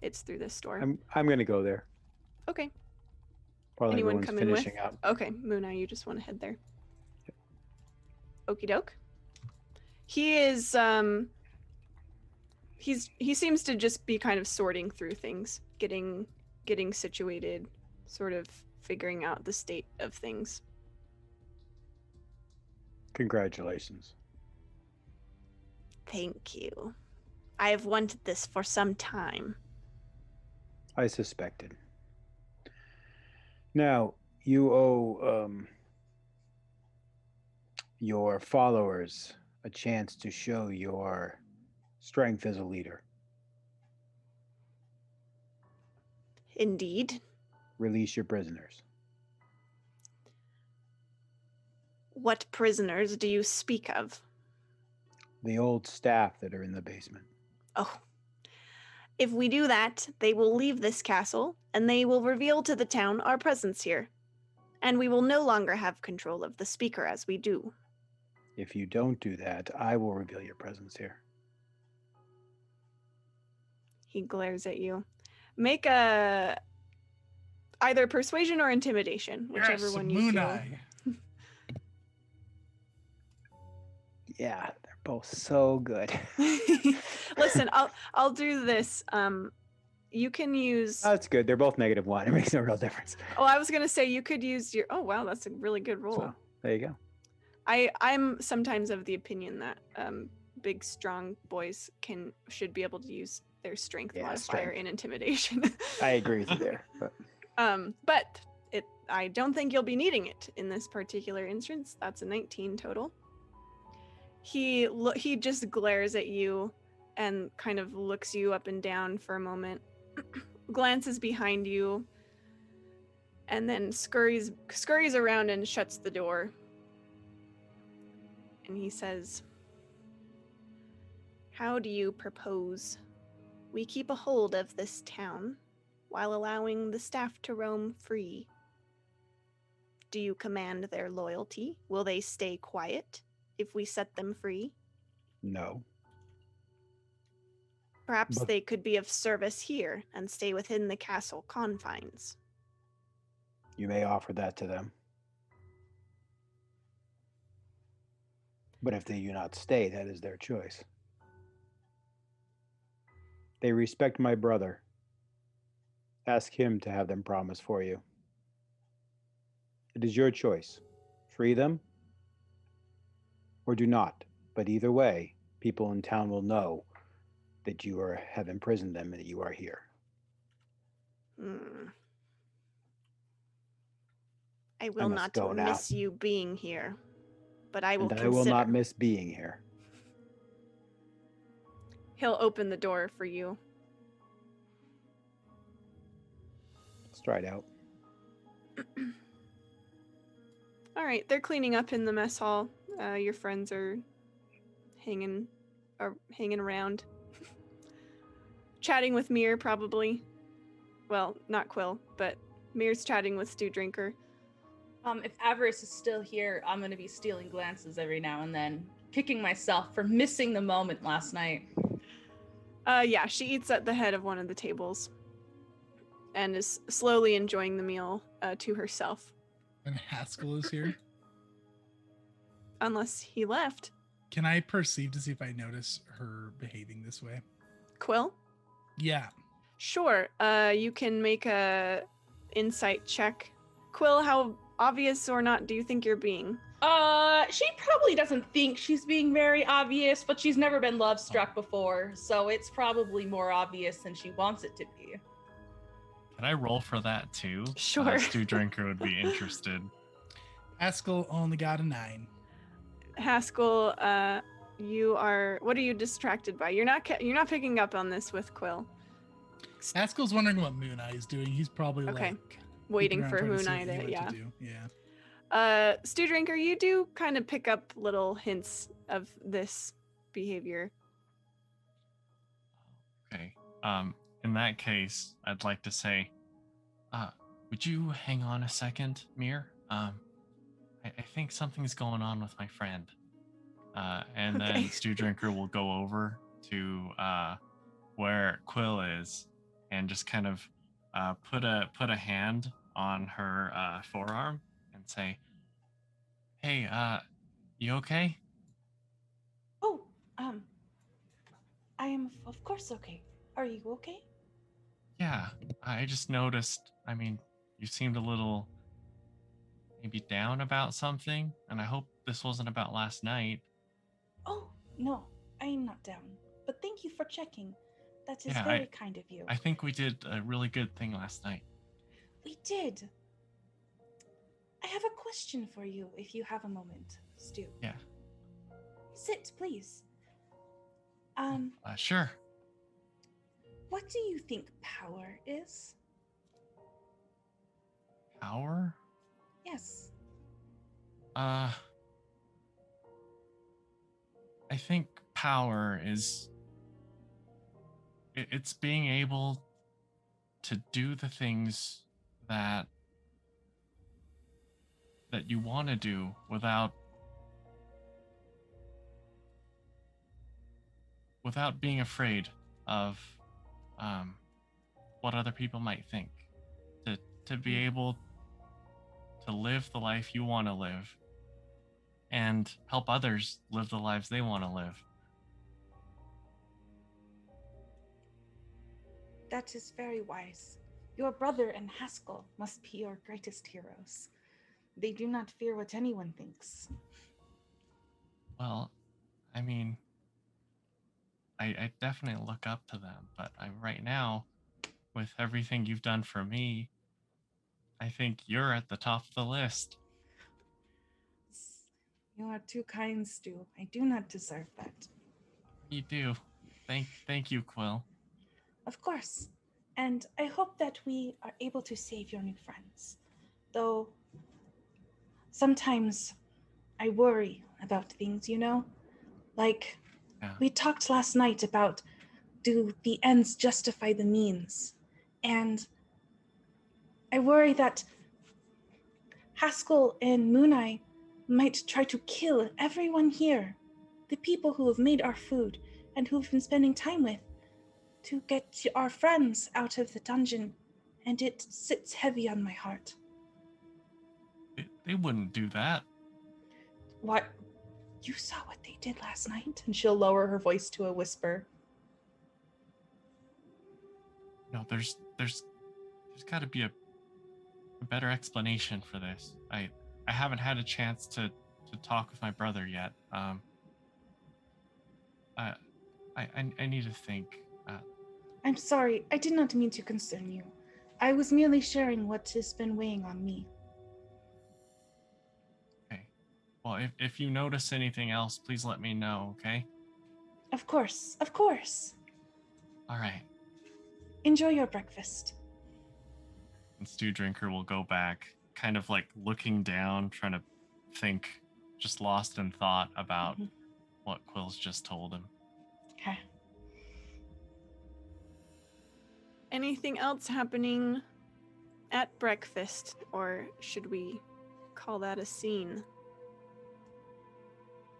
It's through this door.
I'm gonna go there.
Okay.
While
Anyone
everyone's
coming with?
finishing up.
Okay, Moonai, you just want to head there. Okie doke. He is, he seems to just be kind of sorting through things, getting situated, sort of figuring out the state of things.
Congratulations.
Thank you. I have wanted this for some time.
I suspected. Now, you owe your followers a chance to show your strength as a leader.
Indeed.
Release your prisoners.
What prisoners do you speak of?
The old staff that are in the basement.
Oh. If we do that, they will leave this castle, and they will reveal to the town our presence here. And we will no longer have control of the speaker as we do.
If you don't do that, I will reveal your presence here.
He glares at you. Make a either persuasion or intimidation, whichever
Yes,
one you feel.
Moonai.
Yeah, they're both so good.
Listen, I'll do this. You can use.
That's good. They're both -1. It makes no real difference.
Oh, I was gonna say you could use your. Oh wow, that's a really good roll.
So, there you go.
I'm sometimes of the opinion that big strong boys should be able to use their strength modifier in intimidation.
I agree with you there. But
I don't think you'll be needing it in this particular instance. That's a 19 total. He just glares at you and kind of looks you up and down for a moment, glances behind you, and then scurries around and shuts the door. And he says, "How do you propose we keep a hold of this town while allowing the staff to roam free? Do you command their loyalty? Will they stay quiet if we set them free?
No.
Perhaps they could be of service here and stay within the castle confines."
You may offer that to them. But if they do not stay, that is their choice. They respect my brother. Ask him to have them promise for you. It is your choice. Free them or do not. But either way, people in town will know that you have imprisoned them and that you are here.
I will not miss you being here, but I will
and
consider.
I will not miss being here.
He'll open the door for you.
Stride out.
All right, they're cleaning up in the mess hall. Your friends are hanging around, chatting with Mir probably. Well, not Quill, but Mir's chatting with Stew Drinker.
If Avarice is still here, I'm gonna be stealing glances every now and then, kicking myself for missing the moment last night.
Yeah, she eats at the head of one of the tables and is slowly enjoying the meal to herself.
And Haskell is here.
Unless he left.
Can I perceive to see if I notice her behaving this way?
Quill?
Yeah.
Sure. You can make a insight check. Quill, how obvious or not do you think you're being?
She probably doesn't think she's being very obvious, but she's never been love struck before, so it's probably more obvious than she wants it to be.
Can I roll for that too?
Sure.
Stew Drinker would be interested.
Haskell only got a 9.
Haskell, what are you distracted by? You're not picking up on this with Quill.
Haskell's wondering what Moonai is doing. He's probably
okay.
Like
waiting for
Moonai
to
do. Yeah.
Stew Drinker, you do kind of pick up little hints of this behavior.
Okay. In that case, I'd like to say, would you hang on a second, Mir? I think something's going on with my friend. And
Okay.
then Stew Drinker will go over to where Quill is and just kind of put a hand on her forearm and say, "Hey, you okay?"
Oh, I am of course okay. Are you okay?
Yeah, I just noticed. I mean, you seemed a little maybe down about something, and I hope this wasn't about last night.
Oh, no, I am not down. But thank you for checking. That is
Yeah,
very kind of you.
I think we did a really good thing last night.
We did. I have a question for you if you have a moment, Stu.
Yeah,
Sit, please.
sure.
What do you think power is?
Power?
Yes.
I think power is it's being able to do the things that you want to do without being afraid of what other people might think. To be able to live the life you want to live and help others live the lives they want to live.
That is very wise. Your brother and Haskell must be your greatest heroes. They do not fear what anyone thinks.
Well, I mean, I definitely look up to them, but right now, with everything you've done for me, I think you're at the top of the list.
You are too kind, Stu. I do not deserve that.
You do. Thank you, Quill.
Of course. And I hope that we are able to save your new friends. Though sometimes I worry about things, you know? Like,
Yeah.
we talked last night about, do the ends justify the means? And I worry that Haskell and Moonai might try to kill everyone here. The people who have made our food and who've been spending time with, to get our friends out of the dungeon. And it sits heavy on my heart.
They wouldn't do that.
What? You saw what they did last night? And she'll lower her voice to a whisper.
No, there's got to be a better explanation for this. I haven't had a chance to talk with my brother yet. I need to think.
I'm sorry, I did not mean to concern you. I was merely sharing what has been weighing on me.
Okay. Well, if you notice anything else, please let me know, okay?
Of course, of course.
All right.
Enjoy your breakfast.
And Stew Drinker will go back, kind of like looking down, trying to think, just lost in thought about what Quill's just told him.
Okay.
Anything else happening at breakfast, or should we call that a scene?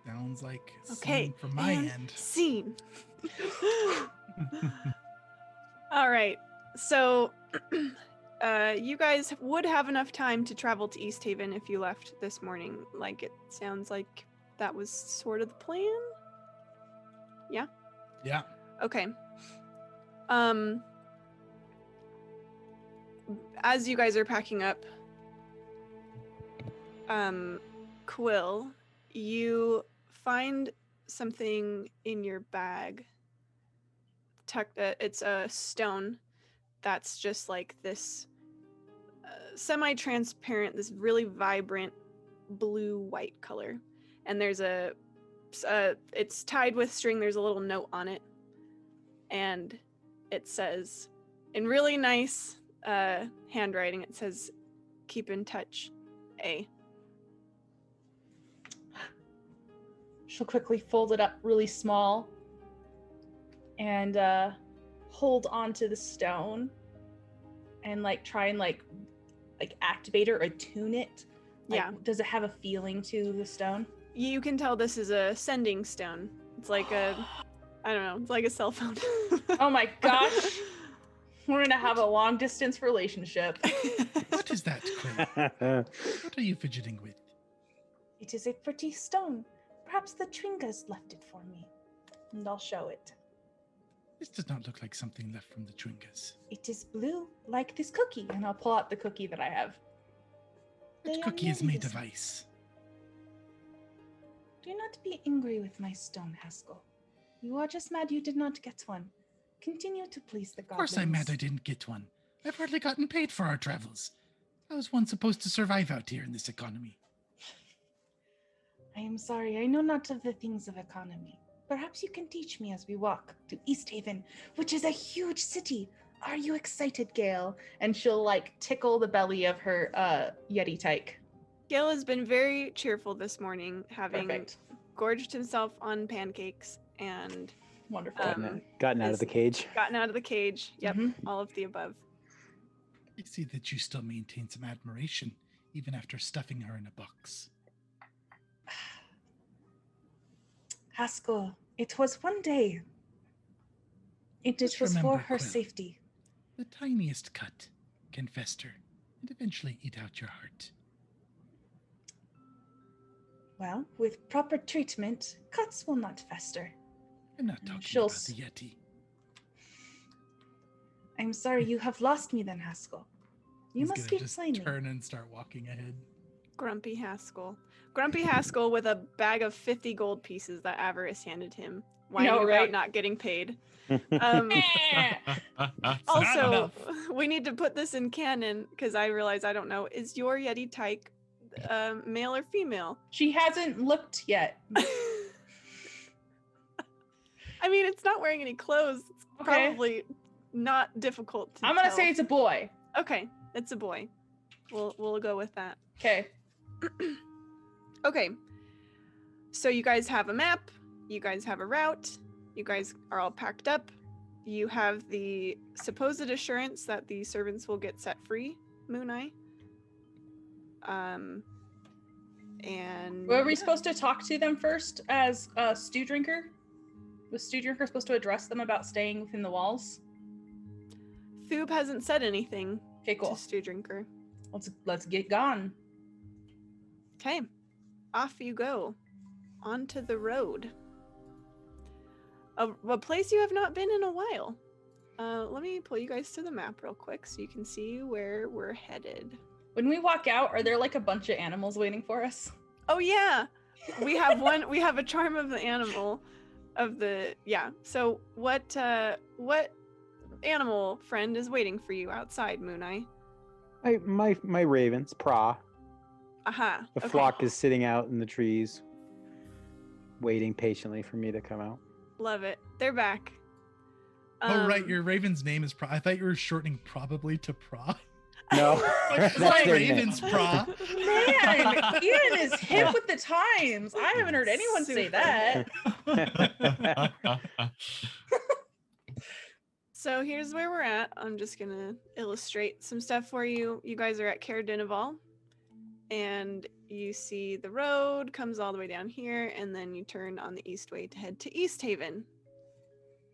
Sounds like a
Okay,
scene from my
and
end.
Scene. All right, so you guys would have enough time to travel to East Haven if you left this morning. Like, it sounds like that was sort of the plan. Yeah?
Yeah.
Okay. As you guys are packing up, Quill, you find something in your bag. It's a stone that's just like this semi-transparent, this really vibrant blue-white color. And there's it's tied with string. There's a little note on it. And it says, in really nice handwriting, it says, "Keep in touch, A."
She'll quickly fold it up really small and hold onto the stone and like try and like activate or attune it
Yeah.
Does it have a feeling to the stone?
You can tell this is a sending stone. It's like a, I don't know, it's like a cell phone.
Oh my gosh. We're gonna have a long distance relationship.
What is that, Quill? What are you fidgeting with?
It is a pretty stone. Perhaps the Tringas left it for me. And I'll show it.
This does not look like something left from the Tringas.
It is blue, like this
Cookie, and I'll pull out the cookie that I have.
They
That
are
cookie is
nearly
made
the
of
same.
ice.
Do not be angry with my stone, Haskell. You are just mad you did not get one. Continue to please the
Of
goblins.
course I'm mad I didn't get one. I've hardly gotten paid for our travels. How is one supposed to survive out here in this economy?
I am sorry, I know not of the things of economy. Perhaps you can teach me as we walk to East Haven, which is a huge city. Are you excited, Gale?
And she'll like tickle the belly of her Yeti tyke.
Gale has been very cheerful this morning, having
Perfect.
gorged himself on pancakes and
Wonderful.
Gotten out of
is-
the cage.
gotten out of the cage. Yep,
Mhm.
all of the above.
I see that you still maintain some admiration, even after stuffing her in a box.
Haskell, it was one day. It
Just
was for
remember,
her
Quill.
safety.
The tiniest cut can fester and eventually eat out your heart.
Well, with proper treatment, cuts will not fester.
I'm not talking
She'll
about
s-
the Yeti.
I'm sorry you have lost me then, Haskell. You
He's
must
gonna
speak
just
plainly.
turn and start walking ahead.
Grumpy Haskell. Grumpy Haskell with a bag of 50 gold pieces that Avarice handed him. Whining
know,
about
right?
not getting paid.
Eh.
Also,
enough.
we need to put this in canon because I realize I don't know. Is your Yeti tyke male or female?
She hasn't looked yet.
I mean, it's not wearing any clothes. It's
Okay.
probably not difficult to
I'm gonna
tell.
say it's a boy.
Okay, it's a boy. We'll go with that.
Okay.
Okay. So you guys have a map. You guys have a route. You guys are all packed up. You have the supposed assurance that the servants will get set free, Moonai. And
Were we
yeah.
supposed to talk to them first as Stew Drinker? Was Stew Drinker supposed to address them about staying within the walls?
Thoob hasn't said anything
Okay, cool.
to Stew Drinker.
Let's get gone.
Okay, off you go, onto the road. A place you have not been in a while. Let me pull you guys to the map real quick so you can see where we're headed.
When we walk out, are there like a bunch of animals waiting for us?
Oh yeah, we have one. We have a charm of the animal, So what animal friend is waiting for you outside, Moonai?
My ravens, pra.
Aha.
The
okay.
flock is sitting out in the trees, waiting patiently for me to come out.
Love it. They're back.
Oh, right. Your raven's name is Pra. I thought you were shortening probably to Pra.
No,
It's
that's
like
their name.
Raven's Pra.
Man, Ian is hip with the times. I haven't heard anyone say
Super.
that.
So here's where we're at. I'm just gonna illustrate some stuff for you. You guys are at Caer Dineval, and you see the road comes all the way down here, and then you turn on the east way to head to East Haven,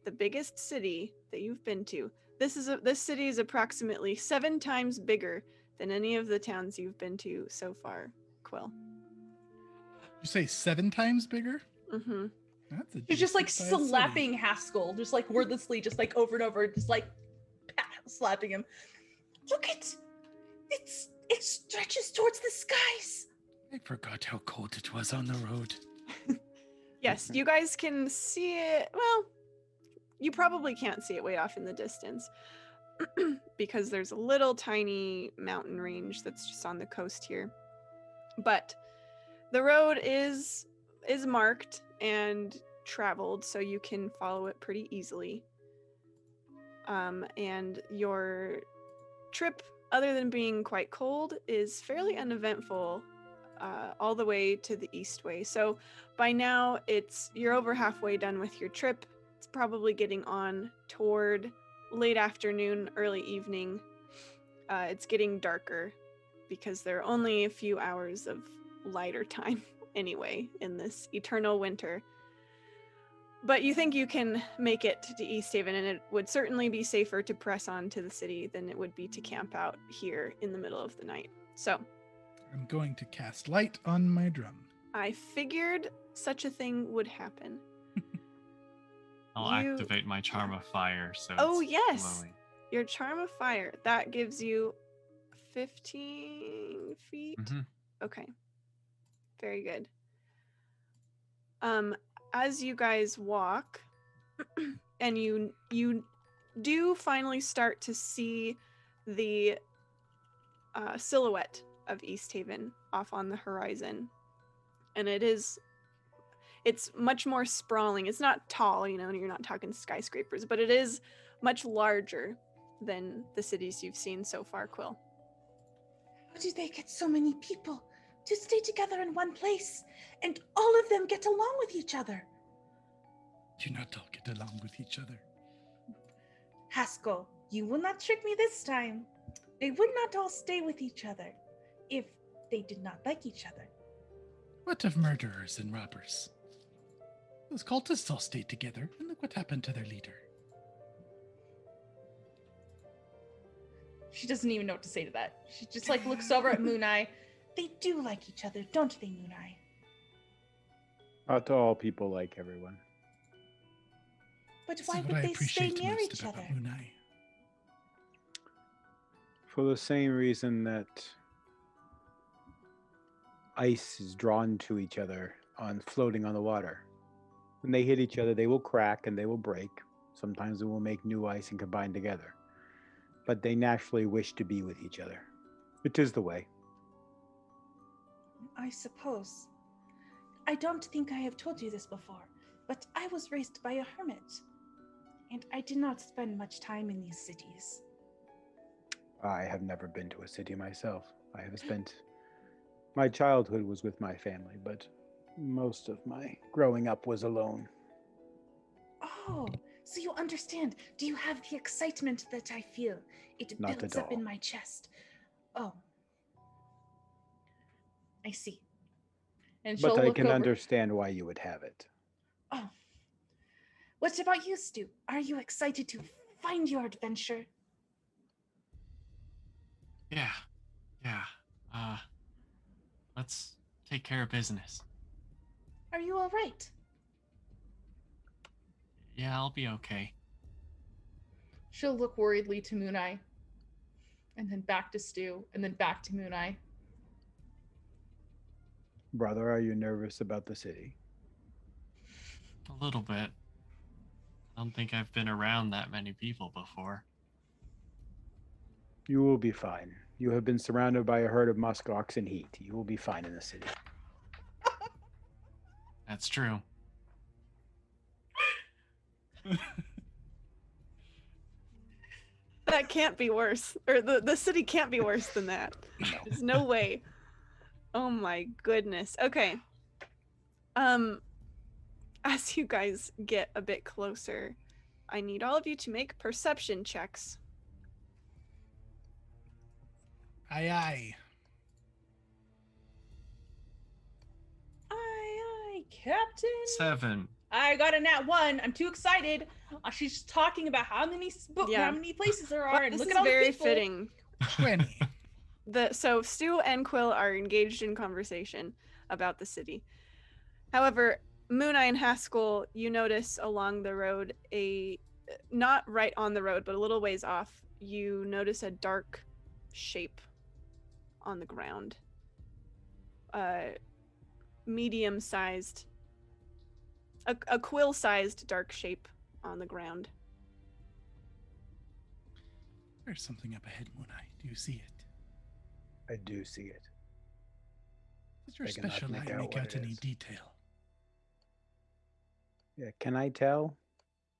the biggest city that you've been to. This city is approximately 7 times bigger than any of the towns you've been to so far, Quill.
You say 7 times bigger?
Mm-hmm.
That's a
She's just like
decent-sized city.
slapping Haskell, just like wordlessly, just like over and over, just like slapping him.
Look it stretches towards the skies.
I forgot how cold it was on the road.
Yes, you guys can see it. Well, you probably can't see it way off in the distance because there's a little tiny mountain range that's just on the coast here. But the road is marked and traveled, so you can follow it pretty easily. And your trip, other than being quite cold, is fairly uneventful all the way to the east way. So by now you're over halfway done with your trip. It's probably getting on toward late afternoon, early evening. It's getting darker. because there are only a few hours of lighter time anyway in this eternal winter. But you think you can make it to East Haven, and it would certainly be safer to press on to the city than it would be to camp out here in the middle of the night. So
I'm going to cast light on my drum.
I figured such a thing would happen.
I'll activate my charm of fire. So
Oh,
it's
yes.
glowing.
Your charm of fire, that gives you 15 feet.
Mhm.
Okay. Very good. As you guys walk, and you do finally start to see the silhouette of East Haven off on the horizon, and it's much more sprawling. It's not tall, you're not talking skyscrapers, but it is much larger than the cities you've seen so far, Quill.
How do they get so many people to stay together in one place and all of them get along with each other?
Do not all get along with each other.
Haskell, you will not trick me this time. They would not all stay with each other if they did not like each other.
What of murderers and robbers? Those cultists all stayed together, and look what happened to their leader.
She doesn't even know what to say to that. She just looks over at Moonai.
They do like each other, don't they, Moonai?
Not all people like everyone.
But
This
why
is what
would
I
they stay
appreciate
near
most
each
about
other?
Moonai.
For the same reason that ice is drawn to each other floating on the water. When they hit each other, they will crack and they will break. Sometimes they will make new ice and combine together. But they naturally wish to be with each other. It is the way.
I suppose. I don't think I have told you this before, but I was raised by a hermit, and I did not spend much time in these cities.
I have never been to a city myself. I have spent my childhood was with my family, but most of my growing up was alone.
Oh, so you understand. Do you have the excitement that I feel? It
Not
builds
at
up
all.
in my chest. Oh. I see.
And she'll
But I
look
can
over.
understand why you would have it.
Oh. What about you, Stu? Are you excited to find your adventure?
Yeah. Let's take care of business.
Are you all right?
Yeah, I'll be okay.
She'll look worriedly to Moonai. And then back to Stu. And then back to Moonai.
Brother, are you nervous about the city?
A little bit. I don't think I've been around that many people before.
You will be fine. You have been surrounded by a herd of muskox and heat. You will be fine in the city.
That's true.
That can't be worse. Or the city can't be worse than that.
No.
There's no way. Oh my goodness. Okay. As you guys get a bit closer, I need all of you to make perception checks.
Aye, aye.
Aye, Captain.
7.
I got a nat 1. I'm too excited. She's just talking about how many
Yeah.
how many places there are,
Well,
and
this
look
is
at all
very
the people.
fitting.
20.
So Stu and Quill are engaged in conversation about the city. However, Moonai and Haskell, you notice along the road not right on the road, but a little ways off, you notice a dark shape on the ground. Medium-sized, a quill-sized dark shape on the ground.
There's something up ahead, Moonai. Do you see it?
I do see it.
Does your
I cannot
special
make
eye
out
make
what
out
it
any
is.
detail?
Yeah, can I tell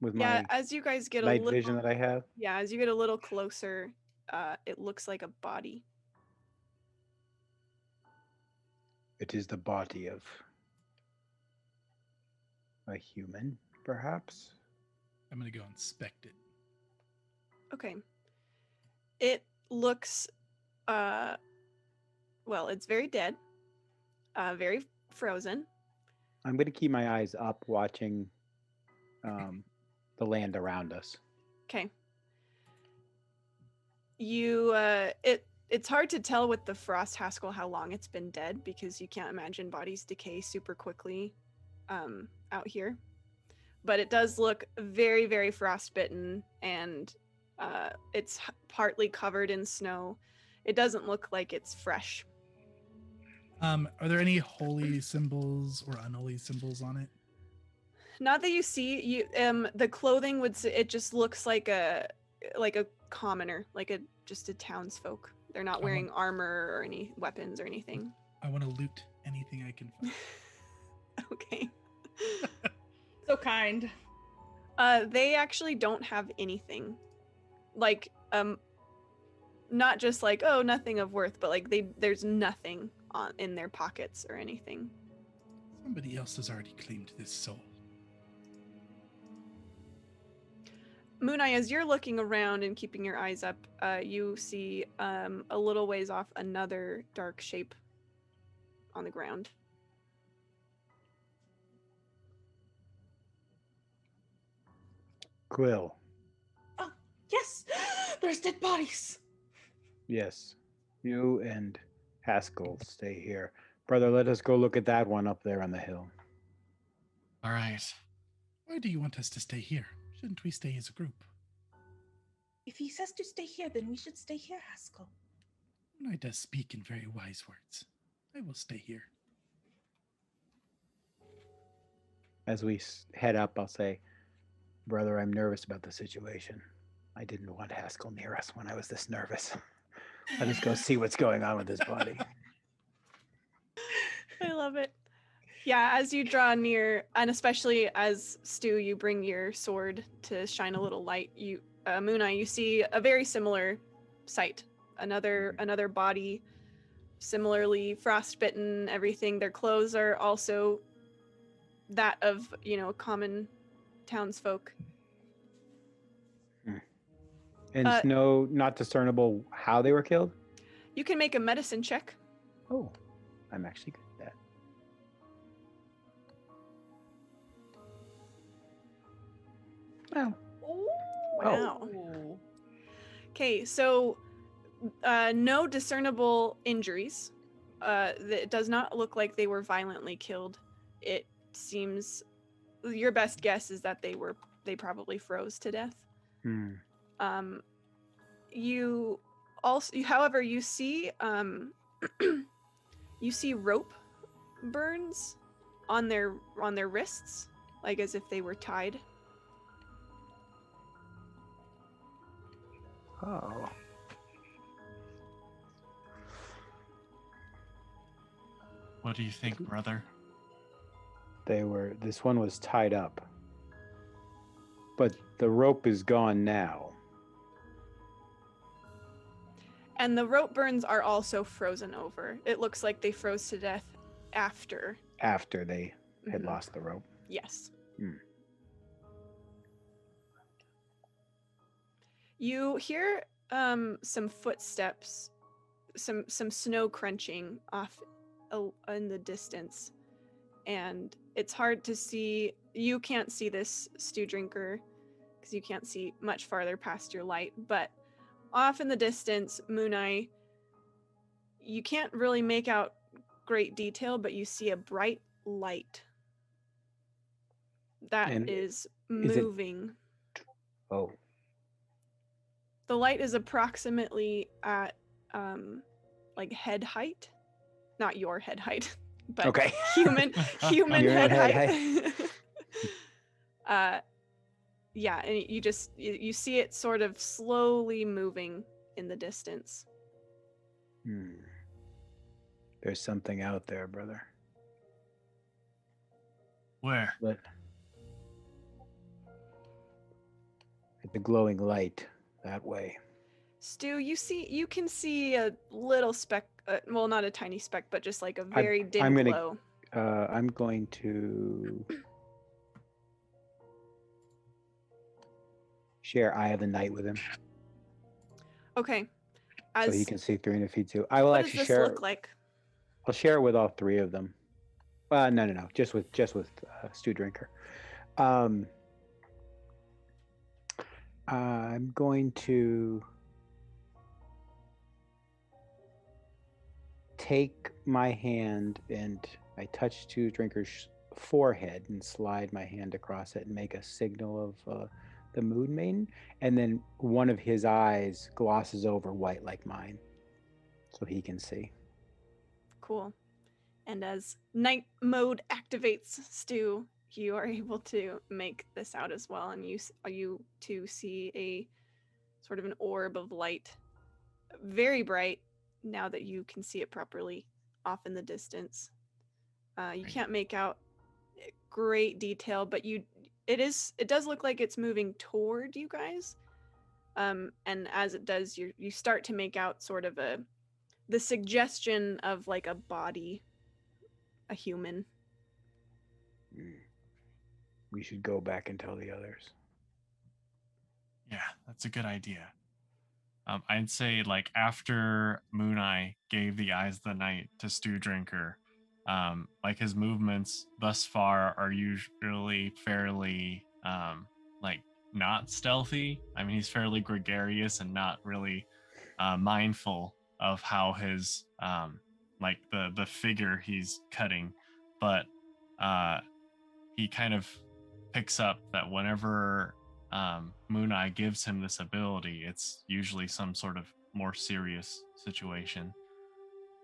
with
Yeah,
my
as you guys get a
night
little
vision that I have?
Yeah, as you get a little closer, it looks like a body.
It is the body of a human, perhaps?
I'm going to go inspect it.
Okay. It looks well, it's very dead, very frozen.
I'm going to keep my eyes up, watching the land around us.
Okay. It's hard to tell with the frost haskell how long it's been dead because you can't imagine bodies decay super quickly out here. But it does look very, very frostbitten, and it's partly covered in snow. It doesn't look like it's fresh.
Are there any holy symbols or unholy symbols on it?
Not that you see. The clothing it just looks like a commoner, just a townsfolk. They're not wearing armor or any weapons or anything.
I want to loot anything I can find.
Okay.
So kind.
They actually don't have anything. Not just nothing of worth, but there's nothing in their pockets or anything.
Somebody else has already claimed this soul.
Moonai, as you're looking around and keeping your eyes up, you see a little ways off another dark shape on the ground.
Quill.
Oh, yes! There's dead bodies!
Yes. You and Haskell stay here. Brother, let us go look at that one up there on the hill.
All right.
Why do you want us to stay here? Shouldn't we stay as a group?
If he says to stay here, then we should stay here, Haskell.
I does speak in very wise words. I will stay here.
As we head up, I'll say, Brother, I'm nervous about the situation. I didn't want Haskell near us when I was this nervous. Let us go see what's going on with his body.
I love it. Yeah, as you draw near, and especially as Stu, you bring your sword to shine a little light. Moonai, you see a very similar sight. Another body, similarly frostbitten. Everything. Their clothes are also that of common townsfolk.
And snow, not discernible how they were killed?
You can make a medicine check.
Oh, I'm actually good at that. Well.
Wow.
Oh.
Okay, so no discernible injuries. It does not look like they were violently killed. It seems your best guess is that they probably froze to death. You also, however, you see you see rope burns on their wrists, like as if they were tied.
Oh.
What do you think, brother?
This one was tied up. But the rope is gone now.
And the rope burns are also frozen over. It looks like they froze to death after.
After they had lost the rope.
Yes.
Hmm.
You hear some footsteps, some snow crunching off in the distance, and it's hard to see. You can't see this, Stew Drinker, because you can't see much farther past your light, but off in the distance, Moonai, you can't really make out great detail, but you see a bright light that is moving.
Oh.
The light is approximately at head height. Not your head height, but
okay.
human head height. Yeah, and you see it sort of slowly moving in the distance.
There's something out there, brother.
Where?
At the glowing light that way.
Stu, you can see a little speck, well, not a tiny speck, but just like a very dim glow.
I'm going to share Eye of the Night with him.
Okay.
so he can see 300 feet too. I will
what does
actually
this
share.
look like?
I'll share it with all three of them. No, just with Stew Drinker. I'm going to take my hand and I touch Stew Drinker's forehead and slide my hand across it and make a signal of the Moon Maiden, and then one of his eyes glosses over white like mine, so he can see.
Cool. And as night mode activates Stu, you are able to make this out as well, and you two see a sort of an orb of light, very bright now that you can see it properly off in the distance. You can't make out great detail, but it does look like it's moving toward you guys. And as it does, you start to make out sort of the suggestion of like a body, a human.
We should go back and tell the others.
Yeah, that's a good idea. I'd say like after Moonai gave the Eyes of the Night to Stew Drinker, like his movements thus far are usually fairly like not stealthy. I mean, he's fairly gregarious and not really mindful of how his like the figure he's cutting, but he kind of picks up that whenever Moonai gives him this ability, it's usually some sort of more serious situation,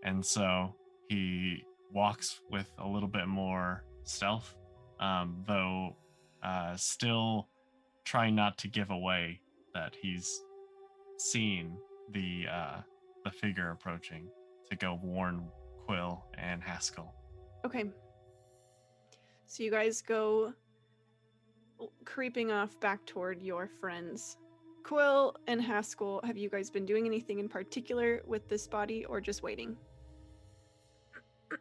and so he walks with a little bit more stealth, though still trying not to give away that he's seen the figure approaching to go warn Quill and Haskell.
Okay. So you guys go creeping off back toward your friends. Quill and Haskell, have you guys been doing anything in particular with this body or just waiting?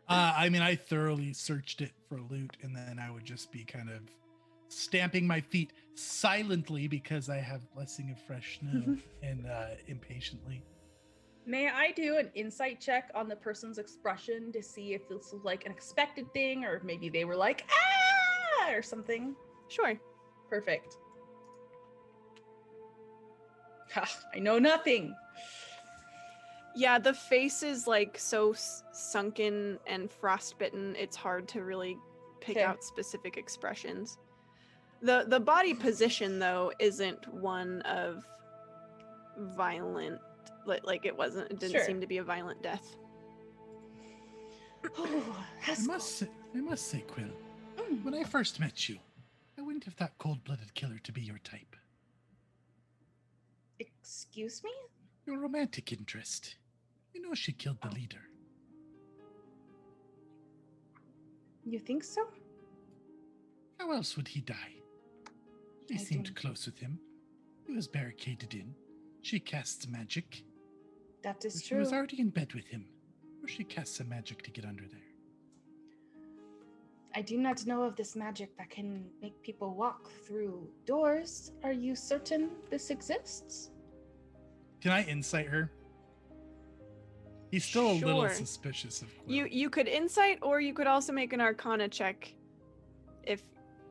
I mean, I thoroughly searched it for loot, and then I would just be kind of stamping my feet silently because I have Blessing of Fresh Snow and impatiently.
May I do an insight check on the person's expression to see if this was like an expected thing, or maybe they were like, ah, or something?
Sure.
Perfect. Ha, I know nothing.
Yeah, the face is like so sunken and frostbitten, it's hard to really pick out specific expressions. The body position, though, isn't one of violent, like it didn't seem to be a violent death.
I must say, Quill, when I first met you, I wouldn't have thought cold-blooded killer to be your type.
Excuse me?
Your romantic interest. You know she killed the leader.
You think so?
How else would he die? She seemed close with him. He was barricaded in. She casts magic.
That is
She
true.
was already in bed with him. Or she casts some magic to get under there.
I do not know of this magic that can make people walk through doors. Are you certain this exists?
Can I insight her? He's still a little
Sure.
suspicious of Quill.
You could insight, or you could also make an Arcana check, if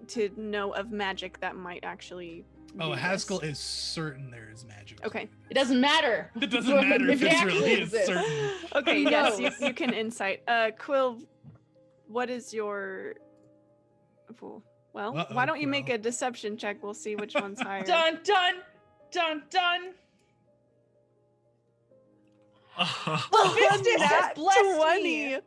to know of magic that might actually.
Oh,
do
Haskell
this.
is certain there is magic.
Okay.
It doesn't matter.
It doesn't matter if it's really is
exists.
certain.
Okay.
Who
Yes,
knows?
you can insight. Quill, what is your? Well,
Uh-oh,
why don't you make
Quill.
a deception check? We'll see which one's higher.
Dun dun dun dun.
Well,
Vistus has
nat
blessed
20.
me.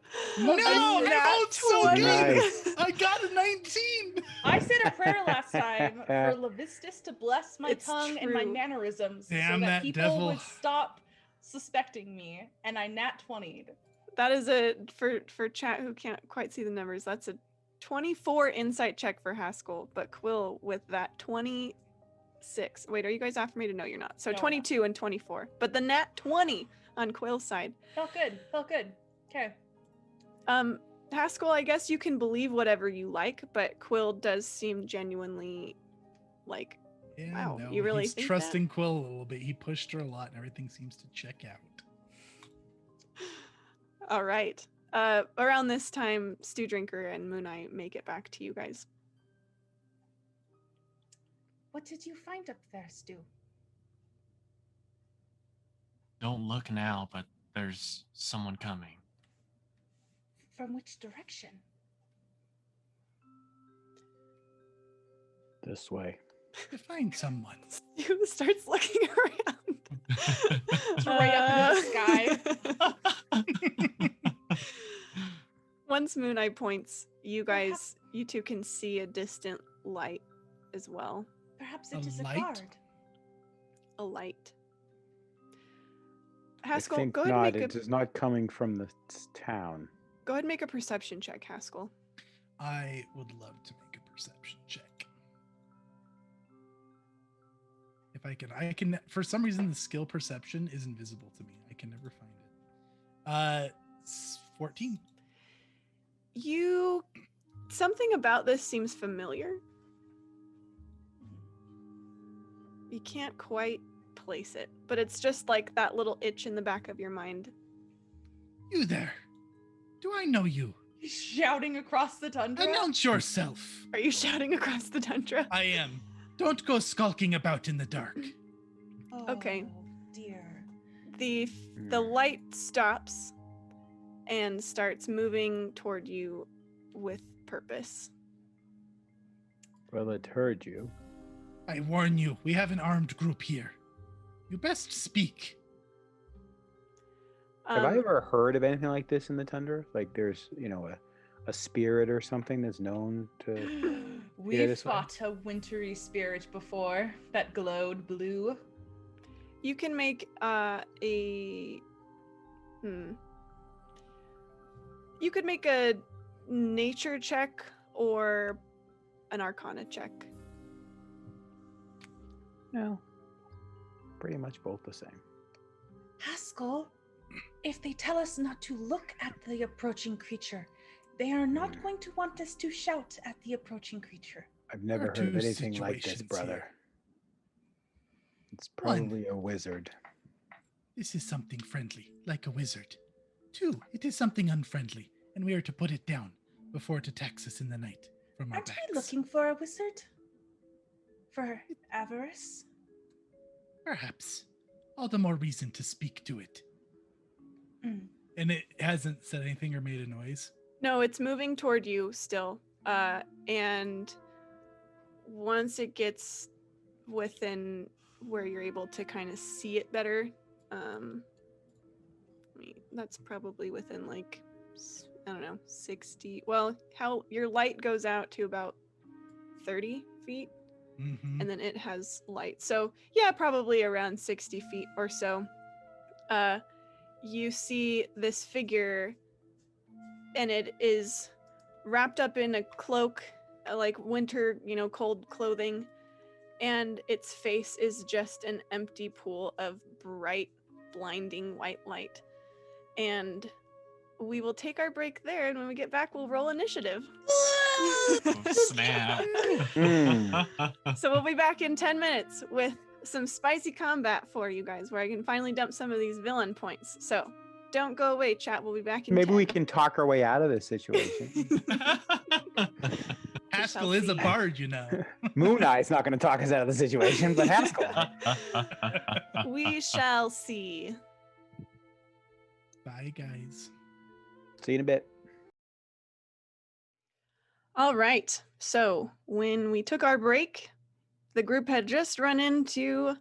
No, I
Nat
rolled so
20.
good.
Nice.
I got a 19.
I said a prayer last time for Levistus to bless my
It's
tongue and my
true.
mannerisms
Damn
so that
that
people
devil.
would stop suspecting me, and I nat 20'd.
That is for chat who can't quite see the numbers. That's a 24 insight check for Haskell, but Quill with that 26. Wait, are you guys after me to know you're not? So
No, we're not.
22 and 24. But the nat 20 on Quill's side.
Felt good. Okay.
Haskell, I guess you can believe whatever you like, but Quill does seem genuinely
Yeah,
Wow,
no,
you really
he's
think
trusting Quill a little bit. He pushed her a lot and everything seems to check out.
All right. Around this time, Stew Drinker and Moonai make it back to you guys.
What did you find up there, Stu?
Don't look now, but there's someone coming.
From which direction?
This way.
To find someone.
Stew starts looking around.
It's right up in the sky.
Once Moonai points, you two can see a distant light as well.
Perhaps
A
it is a
light?
guard.
A light.
I
Haskell,
think
go ahead
not.
and make
It is not coming from the town.
go ahead and make a perception check, Haskell.
I would love to make a perception check. If I can, for some reason, the skill perception is invisible to me. I can never find it. 14.
Something about this seems familiar. You can't quite place it, but it's just like that little itch in the back of your mind.
You there. Do I know you?
He's shouting across the tundra.
Announce yourself.
Are you shouting across the tundra?
I am. Don't go skulking about in the dark.
Okay.
Oh, dear.
The light stops and starts moving toward you with purpose.
Well, it heard you.
I warn you, we have an armed group here. You best speak.
Have I ever heard of anything like this in the tundra? Like there's, a spirit or something that's known to...
We've
this way?
fought a wintry spirit before that glowed blue.
You can make You could make a nature check or an arcana check.
No. Pretty much both the same.
Haskell, if they tell us not to look at the approaching creature, they are not going to want us to shout at the approaching creature.
I've never
There are
heard of
two
anything like this,
situations
brother.
here.
It's probably a wizard.
This is something friendly, like a wizard. 2, it is something unfriendly, and we are to put it down before it attacks us in the night from our
Aren't
backs.
we looking for a wizard? For avarice?
Perhaps. All the more reason to speak to it.
Mm.
And it hasn't said anything or made a noise.
No, it's moving toward you still. And once it gets within where you're able to kind of see it better, that's probably within like, I don't know, 60. Well, how your light goes out to about 30 feet.
Mm-hmm.
And then it has light. So yeah, probably around 60 feet or so. You see this figure, and it is wrapped up in a cloak, like winter, cold clothing, and its face is just an empty pool of bright, blinding white light. And we will take our break there, and when we get back, we'll roll initiative.
Oh, snap.
So we'll be back in 10 minutes with some spicy combat for you guys, where I can finally dump some of these villain points. So don't go away, chat. We'll be back in
Maybe
10.
we can talk our way out of this situation.
Haskell is a
see.
bard, you know.
Moonai's not going to talk us out of the situation, but Haskell.
We shall see.
Bye, guys.
See you in a bit.
All right. So when we took our break, the group had just run into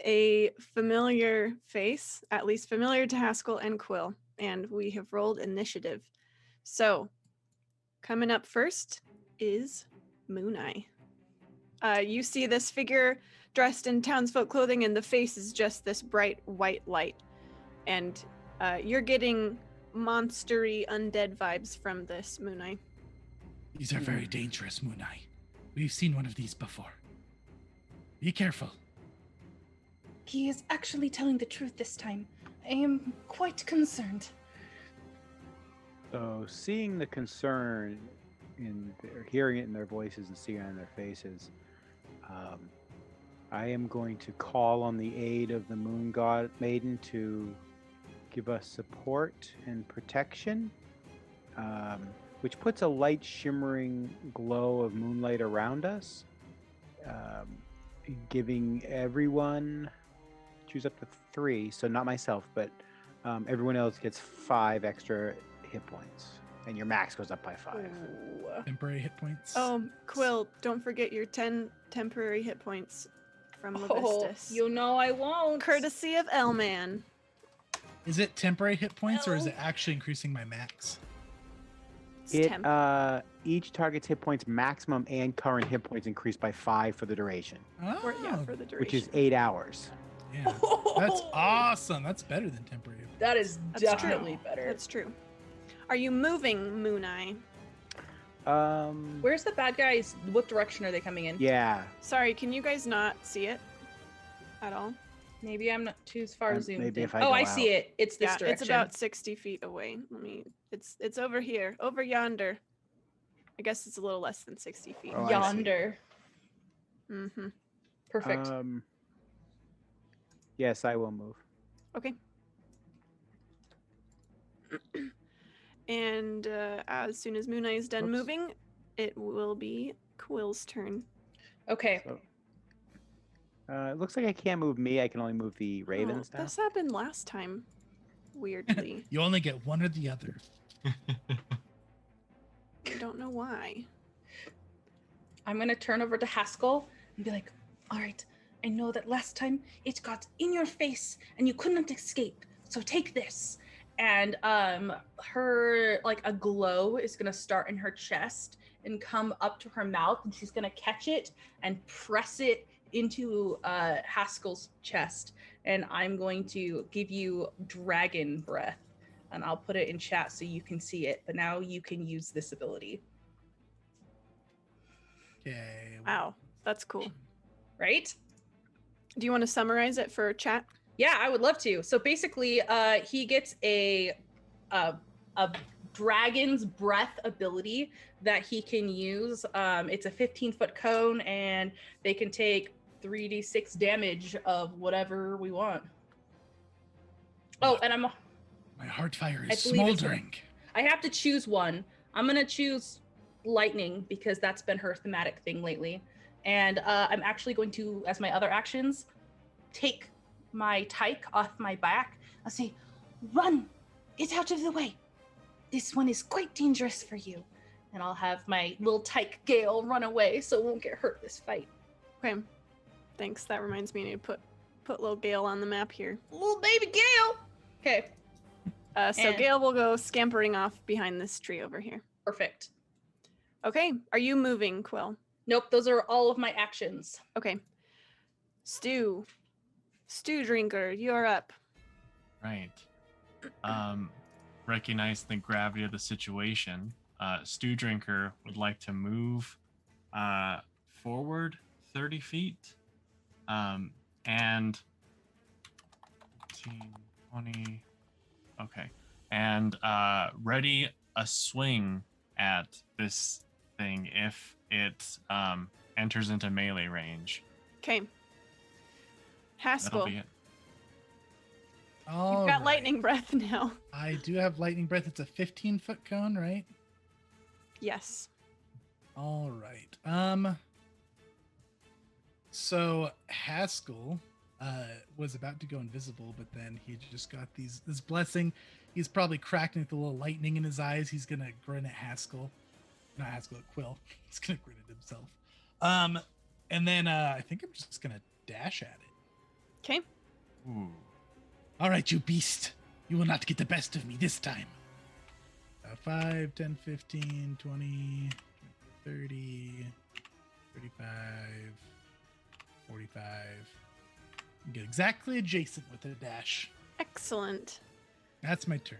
a familiar face, at least familiar to Haskell and Quill, and we have rolled initiative. So coming up first is Moonai. You see this figure dressed in townsfolk clothing, and the face is just this bright white light. And you're getting monstery undead vibes from this, Moonai.
These are very dangerous, Moonai. We've seen one of these before. Be careful.
He is actually telling the truth this time. I am quite concerned.
So seeing the concern hearing it in their voices and seeing it in their faces, I am going to call on the aid of the Moon God Maiden to give us support and protection, which puts a light shimmering glow of moonlight around us, giving everyone, choose up to 3, so not myself, but everyone else gets 5 extra hit points, and your max goes up by 5.
Ooh.
Temporary hit points.
Oh, Quill, don't forget your 10 temporary hit points from
Oh,
Levistus.
you know I won't.
Courtesy of Elman.
Is it temporary hit points or is it actually increasing my max?
It's
Each target's hit points maximum and current hit points increase by 5 for the duration,
for the duration.
which is 8 hours.
Yeah, that's awesome. That's better than temporary.
That is
That's
definitely
true.
better.
That's true. Are you moving, Moonai?
Where's the bad guys? What direction are they coming in?
Yeah.
Sorry, can you guys not see it at all?
Maybe I'm not too far zoomed
maybe
in.
if I
Oh,
go
I see
out.
it. It's this direction.
It's about 60 feet away. It's over here, over yonder. I guess it's a little less than 60 feet.
Oh, I see.
Yonder.
Mm-hmm.
Perfect.
Yes, I will move.
Okay. And as soon as Moonai is done
Oops.
moving, it will be Quill's turn.
Okay.
So, it looks like I can't move me. I can only move the ravens now.
This happened last time. Weirdly.
You only get one or the other.
I don't know why.
I'm going to turn over to Haskell and be like, all right, I know that last time it got in your face and you could not escape. So take this. And her, like, a glow is going to start in her chest and come up to her mouth, and she's going to catch it and press it into Haskell's chest. And I'm going to give you dragon breath, and I'll put it in chat so you can see it. But now you can use this ability.
Okay.
Wow, that's cool.
Right?
Do you want to summarize it for chat?
Yeah, I would love to. So basically, he gets a dragon's breath ability that he can use. It's a 15-foot cone, and they can take 3d6 damage of whatever we want. Oh, and
My heart fire
I
is
believe it's-
smoldering.
I have to choose one. I'm gonna choose lightning because that's been her thematic thing lately. And I'm actually going to, as my other actions, take my tyke off my back. I'll say, run, get out of the way. This one is quite dangerous for you. And I'll have my little tyke Gale run away so it won't get hurt this fight.
Okay. Thanks. That reminds me I need to put little Gale on the map here.
Little baby Gale. Okay,
So
And-
Gale will go scampering off behind this tree over here.
perfect.
Okay. Are you moving, Quill?
Nope, those are all of my actions.
Okay. Stew Drinker, you're up.
Right. Recognize the gravity of the situation. Stew Drinker would like to move forward 30 feet. And 15, 20. Okay. And ready a swing at this thing if it enters into melee range.
Okay. Haskell,
That'll be it.
you've got lightning breath now.
I do have lightning breath. It's a 15-foot cone, right?
Yes.
All right. So Haskell was about to go invisible, but then he just got this blessing. He's probably cracking with a little lightning in his eyes. He's gonna grin at Haskell. Not Haskell, at Quill. He's gonna grin at himself. And then I think I'm just gonna dash at it.
Okay.
Ooh.
All right, you beast. You will not get the best of me this time. 5, 10, 15, 20, 30, 35, 45. Get exactly adjacent with a dash.
Excellent.
That's my turn.